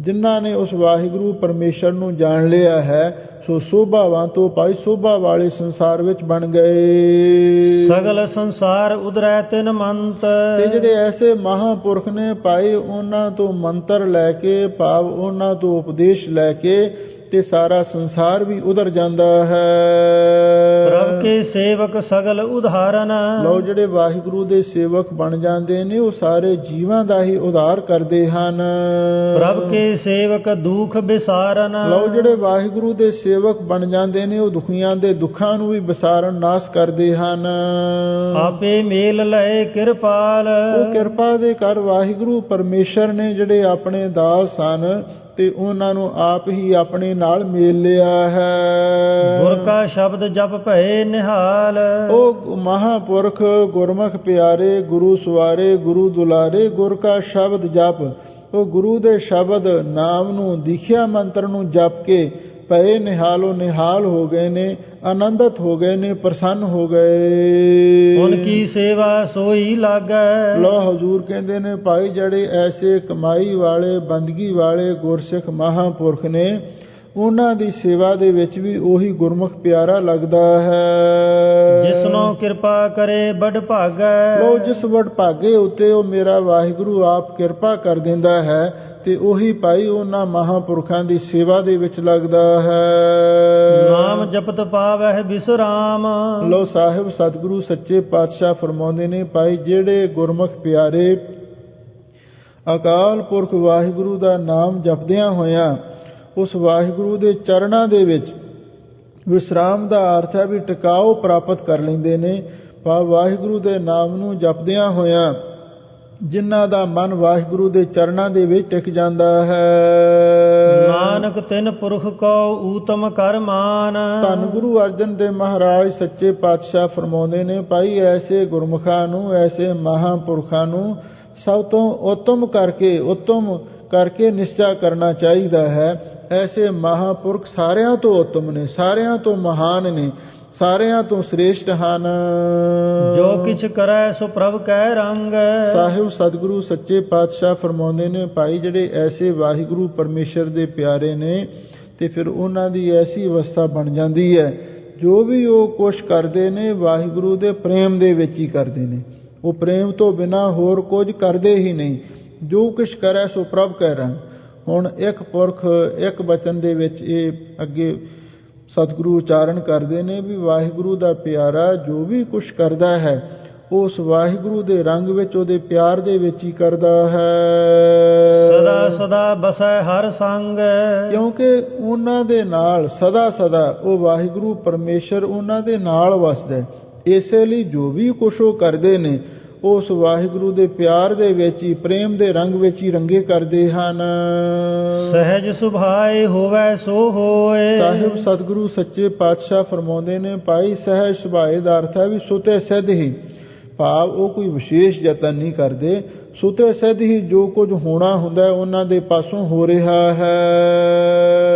ਜਿਨ੍ਹਾਂ ਨੇ ਉਸ ਵਾਹਿਗੁਰੂ ਪਰਮੇਸ਼ਰ ਨੂੰ ਜਾਣ ਲਿਆ ਹੈ, ਸੋ ਸੋਭਾਵਾਂ ਤੋਂ ਭਾਈ ਸੋਭਾ ਵਾਲੇ ਸੰਸਾਰ ਵਿੱਚ ਬਣ ਗਏ। ਸਗਲ ਸੰਸਾਰ ਉਦਰੈ ਤਿਨ ਮੰਤ। ਤੇ ਜਿਹੜੇ ਐਸੇ ਮਹਾਂਪੁਰਖ ਨੇ ਭਾਈ, ਉਹਨਾਂ ਤੋਂ ਮੰਤਰ ਲੈ ਕੇ, ਭਾਵ ਉਹਨਾਂ ਤੋਂ ਉਪਦੇਸ਼ ਲੈ ਕੇ ਤੇ ਸਾਰਾ ਸੰਸਾਰ ਵੀ ਉਧਰ ਜਾਂਦਾ ਹੈ। ਪ੍ਰਭ ਕੇ ਸੇਵਕ ਸਗਲ ਉਧਾਰਨ। ਲਓ ਜਿਹੜੇ ਵਾਹਿਗੁਰੂ ਦੇ ਸੇਵਕ ਬਣ ਜਾਂਦੇ ਨੇ, ਉਹ ਸਾਰੇ ਜੀਵਾਂ ਦਾ ਹੀ ਉਧਾਰ ਕਰਦੇ ਹਨ। ਪ੍ਰਭ ਕੇ ਸੇਵਕ ਦੁਖ ਵਿਸਾਰਨ। ਲਓ ਜਿਹੜੇ ਵਾਹਿਗੁਰੂ ਦੇ ਸੇਵਕ ਬਣ ਜਾਂਦੇ ਨੇ, ਉਹ ਦੁਖੀਆਂ ਦੇ ਦੁੱਖਾਂ ਨੂੰ ਵੀ ਵਿਸਾਰਨ, ਨਾਸ਼ ਕਰਦੇ ਹਨ। ਆਪੇ ਮੇਲ ਲਏ ਕਿਰਪਾਲ। ਉਹ ਕਿਰਪਾ ਦੇ ਕਰ ਵਾਹਿਗੁਰੂ ਪਰਮੇਸ਼ਰ ਨੇ ਜਿਹੜੇ ਆਪਣੇ ਦਾਸ ਹਨ ਤੇ ਉਹਨਾਂ ਨੂੰ ਆਪ ਹੀ ਆਪਣੇ ਨਾਲ ਮੇਲ ਲਿਆ ਹੈ। ਗੁਰ ਕਾ ਸ਼ਬਦ ਜਪ ਭਏ ਨਿਹਾਲ। ਉਹ ਮਹਾਂਪੁਰਖ ਗੁਰਮੁਖ ਪਿਆਰੇ, ਗੁਰੂ ਸਵਾਰੇ, ਗੁਰੂ ਦੁਲਾਰੇ, ਗੁਰ ਕਾ ਸ਼ਬਦ ਜਪ, ਉਹ ਗੁਰੂ ਦੇ ਸ਼ਬਦ ਨਾਮ ਨੂੰ, ਦੀਖਿਆ ਮੰਤਰ ਨੂੰ ਜਪ ਕੇ ਭਏ ਨਿਹਾਲੋ, ਨਿਹਾਲ ਹੋ ਗਏ ਨੇ, ਆਨੰਦਿਤ ਹੋ ਗਏ ਨੇ, ਪ੍ਰਸੰਨ ਹੋ ਗਏ। ਉਨ ਕੀ ਸੇਵਾ ਸੋਈ ਲਾਗੈ। ਲੋ ਹਜ਼ੂਰ ਕਹਿੰਦੇ ਨੇ, ਭਾਈ ਜਿਹੜੇ ਐਸੇ ਕਮਾਈ ਵਾਲੇ, ਬੰਦਗੀ ਵਾਲੇ ਗੁਰਸਿੱਖ ਮਹਾਂਪੁਰਖ ਨੇ, ਉਹਨਾਂ ਦੀ ਸੇਵਾ ਦੇ ਵਿੱਚ ਵੀ ਉਹੀ ਗੁਰਮੁਖ ਪਿਆਰਾ ਲੱਗਦਾ ਹੈ। ਜਿਸਨੋਂ ਕਿਰਪਾ ਕਰੇ ਬੜ ਭਾਗੈ। ਲੋ ਜਿਸ ਵਡ ਭਾਗੇ ਉੱਤੇ ਉਹ ਮੇਰਾ ਵਾਹਿਗੁਰੂ ਆਪ ਕਿਰਪਾ ਕਰ ਦਿੰਦਾ ਹੈ ਤੇ ਉਹੀ ਭਾਈ ਉਹਨਾਂ ਮਹਾਂਪੁਰਖਾਂ ਦੀ ਸੇਵਾ ਦੇ ਵਿੱਚ ਲੱਗਦਾ ਹੈ। ਨਾਮ ਜਪਤ ਪਾਵਹਿ ਬਿਸਰਾਮ। ਲੋ ਸਾਹਿਬ ਸਤਿਗੁਰੂ ਸੱਚੇ ਪਾਤਸ਼ਾਹ ਫਰਮਾਉਂਦੇ ਨੇ, ਭਾਈ ਜਿਹੜੇ ਗੁਰਮੁਖ ਪਿਆਰੇ ਅਕਾਲ ਪੁਰਖ ਵਾਹਿਗੁਰੂ ਦਾ ਨਾਮ ਜਪਦਿਆਂ ਹੋਇਆਂ ਉਸ ਵਾਹਿਗੁਰੂ ਦੇ ਚਰਨਾਂ ਦੇ ਵਿੱਚ ਵਿਸਰਾਮ ਦਾ ਅਰਥ ਹੈ ਵੀ ਟਿਕਾਓ ਪ੍ਰਾਪਤ ਕਰ ਲੈਂਦੇ ਨੇ। ਭਾਵ ਵਾਹਿਗੁਰੂ ਦੇ ਨਾਮ ਨੂੰ ਜਪਦਿਆਂ ਹੋਇਆਂ ਜਿਨ੍ਹਾਂ ਦਾ ਮਨ ਵਾਹਿਗੁਰੂ ਦੇ ਚਰਨਾਂ ਦੇ ਵਿੱਚ ਟਿਕ ਜਾਂਦਾ ਹੈ। ਨਾਨਕ ਤਿਨ ਪੁਰਖ ਕੋ ਊਤਮ ਕਰ ਮਾਨ। ਧੰਨ ਗੁਰੂ ਅਰਜਨ ਦੇਵ ਮਹਾਰਾਜ ਸੱਚੇ ਪਾਤਸ਼ਾਹ ਫਰਮਾਉਂਦੇ ਨੇ, ਭਾਈ ਐਸੇ ਗੁਰਮੁਖਾਂ ਨੂੰ, ਐਸੇ ਮਹਾਂਪੁਰਖਾਂ ਨੂੰ ਸਭ ਤੋਂ ਉੱਤਮ ਕਰਕੇ ਨਿਸ਼ਚਾ ਕਰਨਾ ਚਾਹੀਦਾ ਹੈ। ਐਸੇ ਮਹਾਂਪੁਰਖ ਸਾਰਿਆਂ ਤੋਂ ਉੱਤਮ ਨੇ, ਸਾਰਿਆਂ ਤੋਂ ਮਹਾਨ ਨੇ, ਸਾਰਿਆਂ ਤੋਂ ਸ੍ਰੇਸ਼ਟ ਹਨ। ਜੋ ਕਿਛ ਕਰੈ ਸੋ ਪ੍ਰਭ ਕੈ ਰੰਗ। ਸਾਹਿਬ ਸਤਿਗੁਰੂ ਸੱਚੇ ਪਾਤਸ਼ਾਹ ਫਰਮਾਉਂਦੇ ਨੇ, ਭਾਈ ਜਿਹੜੇ ਐਸੇ ਵਾਹਿਗੁਰੂ ਪਰਮੇਸ਼ਰ ਦੇ ਪਿਆਰੇ ਨੇ ਤੇ ਫਿਰ ਉਹਨਾਂ ਦੀ ਐਸੀ ਅਵਸਥਾ ਬਣ ਜਾਂਦੀ ਹੈ, ਜੋ ਵੀ ਉਹ ਕੁਛ ਕਰਦੇ ਨੇ ਵਾਹਿਗੁਰੂ ਦੇ ਪ੍ਰੇਮ ਦੇ ਵਿੱਚ ਹੀ ਕਰਦੇ ਨੇ। ਉਹ ਪ੍ਰੇਮ ਤੋਂ ਬਿਨਾਂ ਹੋਰ ਕੁਝ ਕਰਦੇ ਹੀ ਨਹੀਂ। ਜੋ ਕੁਛ ਕਰੈ ਸੋ ਪ੍ਰਭ ਕੈ ਰੰਗ। ਹੁਣ ਇੱਕ ਪੁਰਖ ਇੱਕ ਬਚਨ ਦੇ ਵਿੱਚ ਇਹ ਅੱਗੇ ਸਤਿਗੁਰੂ ਉਚਾਰਨ ਕਰਦੇ ਨੇ ਵੀ ਵਾਹਿਗੁਰੂ ਦਾ ਪਿਆਰਾ ਜੋ ਵੀ ਕੁਛ ਕਰਦਾ ਹੈ ਉਸ ਵਾਹਿਗੁਰੂ ਦੇ ਰੰਗ ਵਿੱਚ, ਉਹਦੇ ਪਿਆਰ ਦੇ ਵਿੱਚ ਹੀ ਕਰਦਾ ਹੈ। ਸਦਾ ਸਦਾ ਬਸੈ ਹਰ ਸੰਗ। ਕਿਉਂਕਿ ਉਹਨਾਂ ਦੇ ਨਾਲ ਸਦਾ ਸਦਾ ਉਹ ਵਾਹਿਗੁਰੂ ਪਰਮੇਸ਼ਰ ਉਹਨਾਂ ਦੇ ਨਾਲ ਵਸਦਾ ਹੈ। ਇਸੇ ਲਈ ਜੋ ਵੀ ਕੁਛ ਉਹ ਕਰਦੇ ਨੇ ਉਸ ਵਾਹਿਗੁਰੂ ਦੇ ਪਿਆਰ ਦੇ ਵਿੱਚ ਹੀ, ਪ੍ਰੇਮ ਦੇ ਰੰਗ ਵਿੱਚ ਹੀ ਰੰਗੇ ਕਰਦੇ ਹਨ। ਸਹਿਜ ਸੁਭਾਏ ਹੋਵੈ ਸੋ ਹੋਏ। ਸਾਹਿਬ ਸਤਿਗੁਰੂ ਸੱਚੇ ਪਾਤਸ਼ਾਹ ਫਰਮਾਉਂਦੇ ਨੇ, ਭਾਈ ਸਹਿਜ ਸੁਭਾਏ ਦਾ ਅਰਥ ਹੈ ਵੀ ਸੁਤੇ ਸਿੱਧ ਹੀ, ਭਾਵ ਉਹ ਕੋਈ ਵਿਸ਼ੇਸ਼ ਯਤਨ ਨਹੀਂ ਕਰਦੇ, ਸੁਤੇ ਸਿੱਧ ਹੀ ਜੋ ਕੁਝ ਹੋਣਾ ਹੁੰਦਾ ਉਹਨਾਂ ਦੇ ਪਾਸੋਂ ਹੋ ਰਿਹਾ ਹੈ।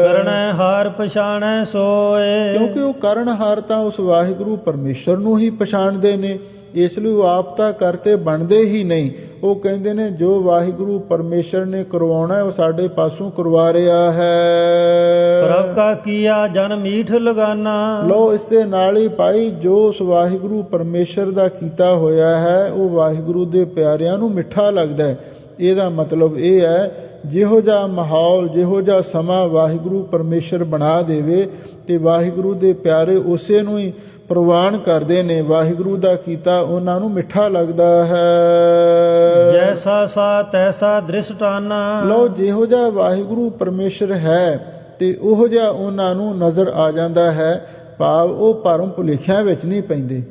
ਕਰਨੈ ਹਾਰ ਪਛਾਣੈ ਸੋਏ। ਕਿਉਂਕਿ ਉਹ ਕਰਨਹਾਰ ਤਾਂ ਉਸ ਵਾਹਿਗੁਰੂ ਪਰਮੇਸ਼ਰ ਨੂੰ ਹੀ ਪਛਾਣਦੇ ਨੇ, ਇਸ ਲਈ ਉਹ ਆਪ ਤਾਂ ਕਰਤੇ ਬਣਦੇ ਹੀ ਨਹੀਂ। ਉਹ ਕਹਿੰਦੇ ਨੇ ਜੋ ਵਾਹਿਗੁਰੂ ਪਰਮੇਸ਼ਰ ਨੇ ਕਰਵਾਉਣਾ ਉਹ ਸਾਡੇ ਪਾਸੋਂ ਕਰਵਾ ਰਿਹਾ ਹੈ। ਪ੍ਰਭ ਕਾ ਕੀਆ ਜਨ ਮੀਠ ਲਗਾਨਾ। ਲਓ ਇਸ ਦੇ ਨਾਲ ਹੀ ਭਾਈ ਜੋ ਉਸ ਵਾਹਿਗੁਰੂ ਪਰਮੇਸ਼ਰ ਦਾ ਕੀਤਾ ਹੋਇਆ ਹੈ ਉਹ ਵਾਹਿਗੁਰੂ ਦੇ ਪਿਆਰਿਆਂ ਨੂੰ ਮਿੱਠਾ ਲੱਗਦਾ ਹੈ। ਇਹਦਾ ਮਤਲਬ ਇਹ ਹੈ ਜਿਹੋ ਜਿਹਾ ਮਾਹੌਲ, ਜਿਹੋ ਜਿਹਾ ਸਮਾਂ ਵਾਹਿਗੁਰੂ ਪਰਮੇਸ਼ਰ ਬਣਾ ਦੇਵੇ ਤੇ ਵਾਹਿਗੁਰੂ ਦੇ ਪਿਆਰੇ ਉਸੇ ਨੂੰ ਹੀ ਪ੍ਰਵਾਨ ਕਰਦੇ ਨੇ। ਵਾਹਿਗੁਰੂ ਦਾ ਕੀਤਾ ਉਹਨਾਂ ਨੂੰ ਮਿੱਠਾ ਲੱਗਦਾ ਹੈ। ਜੈਸਾ ਸਾ ਤੈਸਾ ਦ੍ਰਿਸ਼ਟਾਨਾ। ਲਓ ਜਿਹੋ ਜਿਹਾ ਵਾਹਿਗੁਰੂ ਪਰਮੇਸ਼ਰ ਹੈ ਤੇ ਉਹ ਜਿਹਾ ਉਹਨਾਂ ਨੂੰ ਨਜ਼ਰ ਆ ਜਾਂਦਾ ਹੈ, ਭਾਵ ਉਹ ਭਰਮ ਭੁਲੇਖਿਆਂ ਵਿੱਚ ਨਹੀਂ ਪੈਂਦੇ,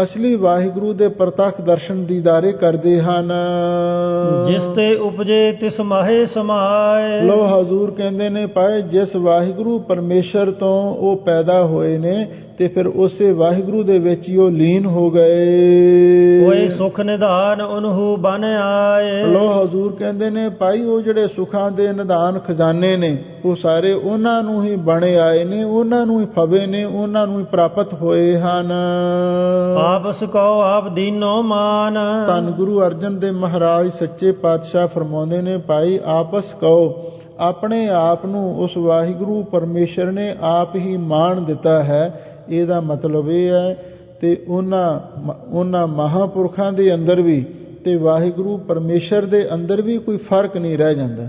ਅਸਲੀ ਵਾਹਿਗੁਰੂ ਦੇ ਪ੍ਰਤੱਖ ਦਰਸ਼ਨ ਦੀਦਾਰੇ ਕਰਦੇ ਹਨ। ਜਿਸ ਤੇ ਉਪਜੇ ਤਿਸ ਮਾਹੇ ਸਮਾਏ। ਲੋ ਹਜ਼ੂਰ ਕਹਿੰਦੇ ਨੇ ਭਾਈ ਜਿਸ ਵਾਹਿਗੁਰੂ ਪਰਮੇਸ਼ਰ ਤੋਂ ਉਹ ਪੈਦਾ ਹੋਏ ਨੇ ਤੇ ਫਿਰ ਉਸੇ ਵਾਹਿਗੁਰੂ ਦੇ ਵਿੱਚ ਹੀ ਉਹ ਲੀਨ ਹੋ ਗਏ। ਹੋਏ ਸੁਖ ਨਿਧਾਨ ਉਨਹੂ ਬਨ ਆਏ। ਲੋ ਹਜ਼ੂਰ ਕਹਿੰਦੇ ਨੇ ਭਾਈ ਉਹ ਜਿਹੜੇ ਸੁਖਾਂ ਦੇ ਨਿਧਾਨ ਖਜ਼ਾਨੇ ਨੇ ਉਹ ਸਾਰੇ ਉਹਨਾਂ ਨੂੰ ਹੀ ਬਣੇ ਆਏ ਨੇ, ਉਹਨਾਂ ਨੂੰ ਹੀ ਫਵੇ ਨੇ, ਉਹਨਾਂ ਨੂੰ ਹੀ ਪ੍ਰਾਪਤ ਹੋਏ ਹਨ। ਆਪਸ ਕਉ ਆਪ ਦੀਨੋ ਮਾਨ। ਧੰਨ ਗੁਰੂ ਅਰਜਨ ਦੇਵ ਮਹਾਰਾਜ ਸੱਚੇ ਪਾਤਸ਼ਾਹ ਫਰਮਾਉਂਦੇ ਨੇ ਭਾਈ ਆਪਸ ਕਉ, ਆਪਣੇ ਆਪ ਨੂੰ ਉਸ ਵਾਹਿਗੁਰੂ ਪਰਮੇਸ਼ਰ ਨੇ ਆਪ ਹੀ ਮਾਣ ਦਿੱਤਾ ਹੈ। ਇਹਦਾ ਮਤਲਬ ਇਹ ਹੈ ਤੇ ਉਹਨਾਂ ਮਹਾਂਪੁਰਖਾਂ ਦੇ ਅੰਦਰ ਵੀ ਤੇ ਵਾਹਿਗੁਰੂ ਪਰਮੇਸ਼ਰ ਦੇ ਅੰਦਰ ਵੀ ਕੋਈ ਫਰਕ ਨਹੀਂ ਰਹਿ ਜਾਂਦਾ।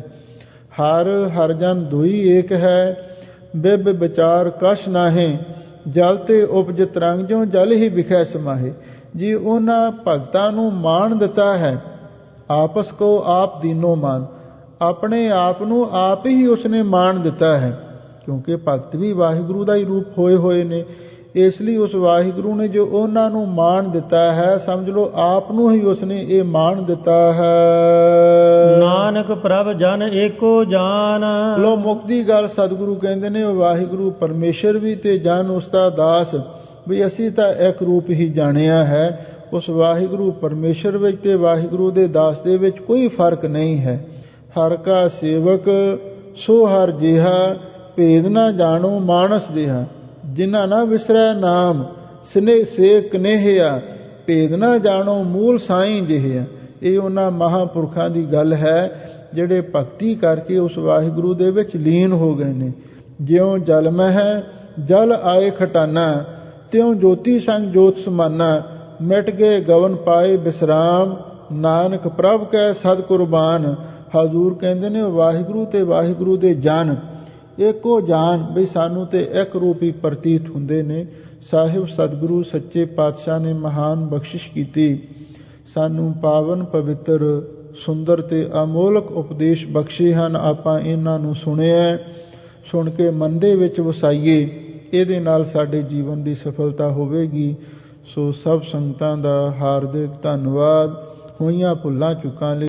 ਹਰ ਜਨ ਦੁਈ ਏਕ ਹੈ, ਬਿਬ ਵਿਚਾਰ ਕਛ ਨਾਹੇ, ਜਲ ਤੇ ਉਪਜ ਤਰੰਗ ਜਿਉ ਜਲ ਹੀ ਵਿਖੈ ਸਮਾਹੇ। ਜੀ ਉਹਨਾਂ ਭਗਤਾਂ ਨੂੰ ਮਾਣ ਦਿੱਤਾ ਹੈ, ਆਪਸ ਕੋ ਆਪ ਦੀਨੋ ਮਾਨ, ਆਪਣੇ ਆਪ ਨੂੰ ਆਪ ਹੀ ਉਸਨੇ ਮਾਣ ਦਿੱਤਾ ਹੈ, ਕਿਉਂਕਿ ਭਗਤ ਵੀ ਵਾਹਿਗੁਰੂ ਦਾ ਹੀ ਰੂਪ ਹੋਏ ਨੇ। ਇਸ ਲਈ ਉਸ ਵਾਹਿਗੁਰੂ ਨੇ ਜੋ ਉਹਨਾਂ ਨੂੰ ਮਾਣ ਦਿੱਤਾ ਹੈ, ਸਮਝ ਲਓ ਆਪ ਨੂੰ ਹੀ ਉਸਨੇ ਇਹ ਮਾਣ ਦਿੱਤਾ ਹੈ। ਨਾਨਕ ਪ੍ਰਭ ਜਨ ਏਕੋ ਜਾਨ। ਲੋ ਮੁਕਤੀ ਗੱਲ ਸਤਿਗੁਰੂ ਕਹਿੰਦੇ ਨੇ ਵਾਹਿਗੁਰੂ ਪਰਮੇਸ਼ਰ ਵੀ ਤੇ ਜਨ ਉਸ ਦਾ ਦਾਸ ਵੀ ਅਸੀਂ ਤਾਂ ਇੱਕ ਰੂਪ ਹੀ ਜਾਣਿਆ ਹੈ। ਉਸ ਵਾਹਿਗੁਰੂ ਪਰਮੇਸ਼ਰ ਵਿੱਚ ਤੇ ਵਾਹਿਗੁਰੂ ਦੇ ਦਾਸ ਦੇ ਵਿੱਚ ਕੋਈ ਫਰਕ ਨਹੀਂ ਹੈ। ਹਰ ਕਾ ਸੇਵਕ ਸੋ ਹਰ ਜਿਹਾ, ਭੇਦ ਨਾ ਜਾਣੋ ਮਾਨਸ ਦੇਹਾ, ਜਿਨ੍ਹਾਂ ਨਾ ਵਿਸਰੈ ਨਾਮ ਸਨੇਹ ਸੇ ਕਨੇਹਿਆ, ਭੇਦ ਨਾ ਜਾਣੋ ਮੂਲ ਸਾਈਂ ਜਿਹਾ। ਇਹ ਉਹਨਾਂ ਮਹਾਂਪੁਰਖਾਂ ਦੀ ਗੱਲ ਹੈ ਜਿਹੜੇ ਭਗਤੀ ਕਰਕੇ ਉਸ ਵਾਹਿਗੁਰੂ ਦੇ ਵਿੱਚ ਲੀਨ ਹੋ ਗਏ ਨੇ। ਜਿਉਂ ਜਲ ਮਹਿ ਜਲ ਆਏ ਖਟਾਨਾ, ਤਿਉਂ ਜੋਤੀ ਸੰਗ ਜੋਤ ਸਮਾਨਾ, ਮਿਟ ਗਏ ਗਵਨ ਪਾਏ ਬਿਸਰਾਮ, ਨਾਨਕ ਪ੍ਰਭ ਕੈ ਸਦ ਕੁਰਬਾਨ। ਹਜ਼ੂਰ ਕਹਿੰਦੇ ਨੇ ਵਾਹਿਗੁਰੂ ਤੇ ਵਾਹਿਗੁਰੂ ਦੇ ਜਨ ਇੱਕੋ ਜਾਨ ਬਈ ਸਾਨੂੰ ਤੇ ਇੱਕ ਰੂਪ ਹੀ ਪ੍ਰਤੀਤ ਹੁੰਦੇ ਨੇ। ਸਾਹਿਬ ਸਤਿਗੁਰੂ ਸੱਚੇ ਪਾਤਸ਼ਾਹ ਨੇ ਮਹਾਨ ਬਖਸ਼ਿਸ਼ ਕੀਤੀ, ਸਾਨੂੰ ਪਾਵਨ ਪਵਿੱਤਰ ਸੁੰਦਰ ਤੇ ਅਮੋਲਕ ਉਪਦੇਸ਼ ਬਖਸ਼ੇ ਹਨ। ਆਪਾਂ ਇਹਨਾਂ ਨੂੰ ਸੁਣਿਆ, ਸੁਣ ਕੇ ਮਨ ਦੇ ਵਿੱਚ ਵਸਾਈਏ, ਇਹਦੇ ਨਾਲ ਸਾਡੇ ਜੀਵਨ ਦੀ ਸਫਲਤਾ ਹੋਵੇਗੀ। ਸੋ ਸਭ ਸੰਗਤਾਂ ਦਾ ਹਾਰਦਿਕ ਧੰਨਵਾਦ। ਹੋਈਆਂ ਭੁੱਲਾਂ ਚੁੱਕਾਂ ਲਈ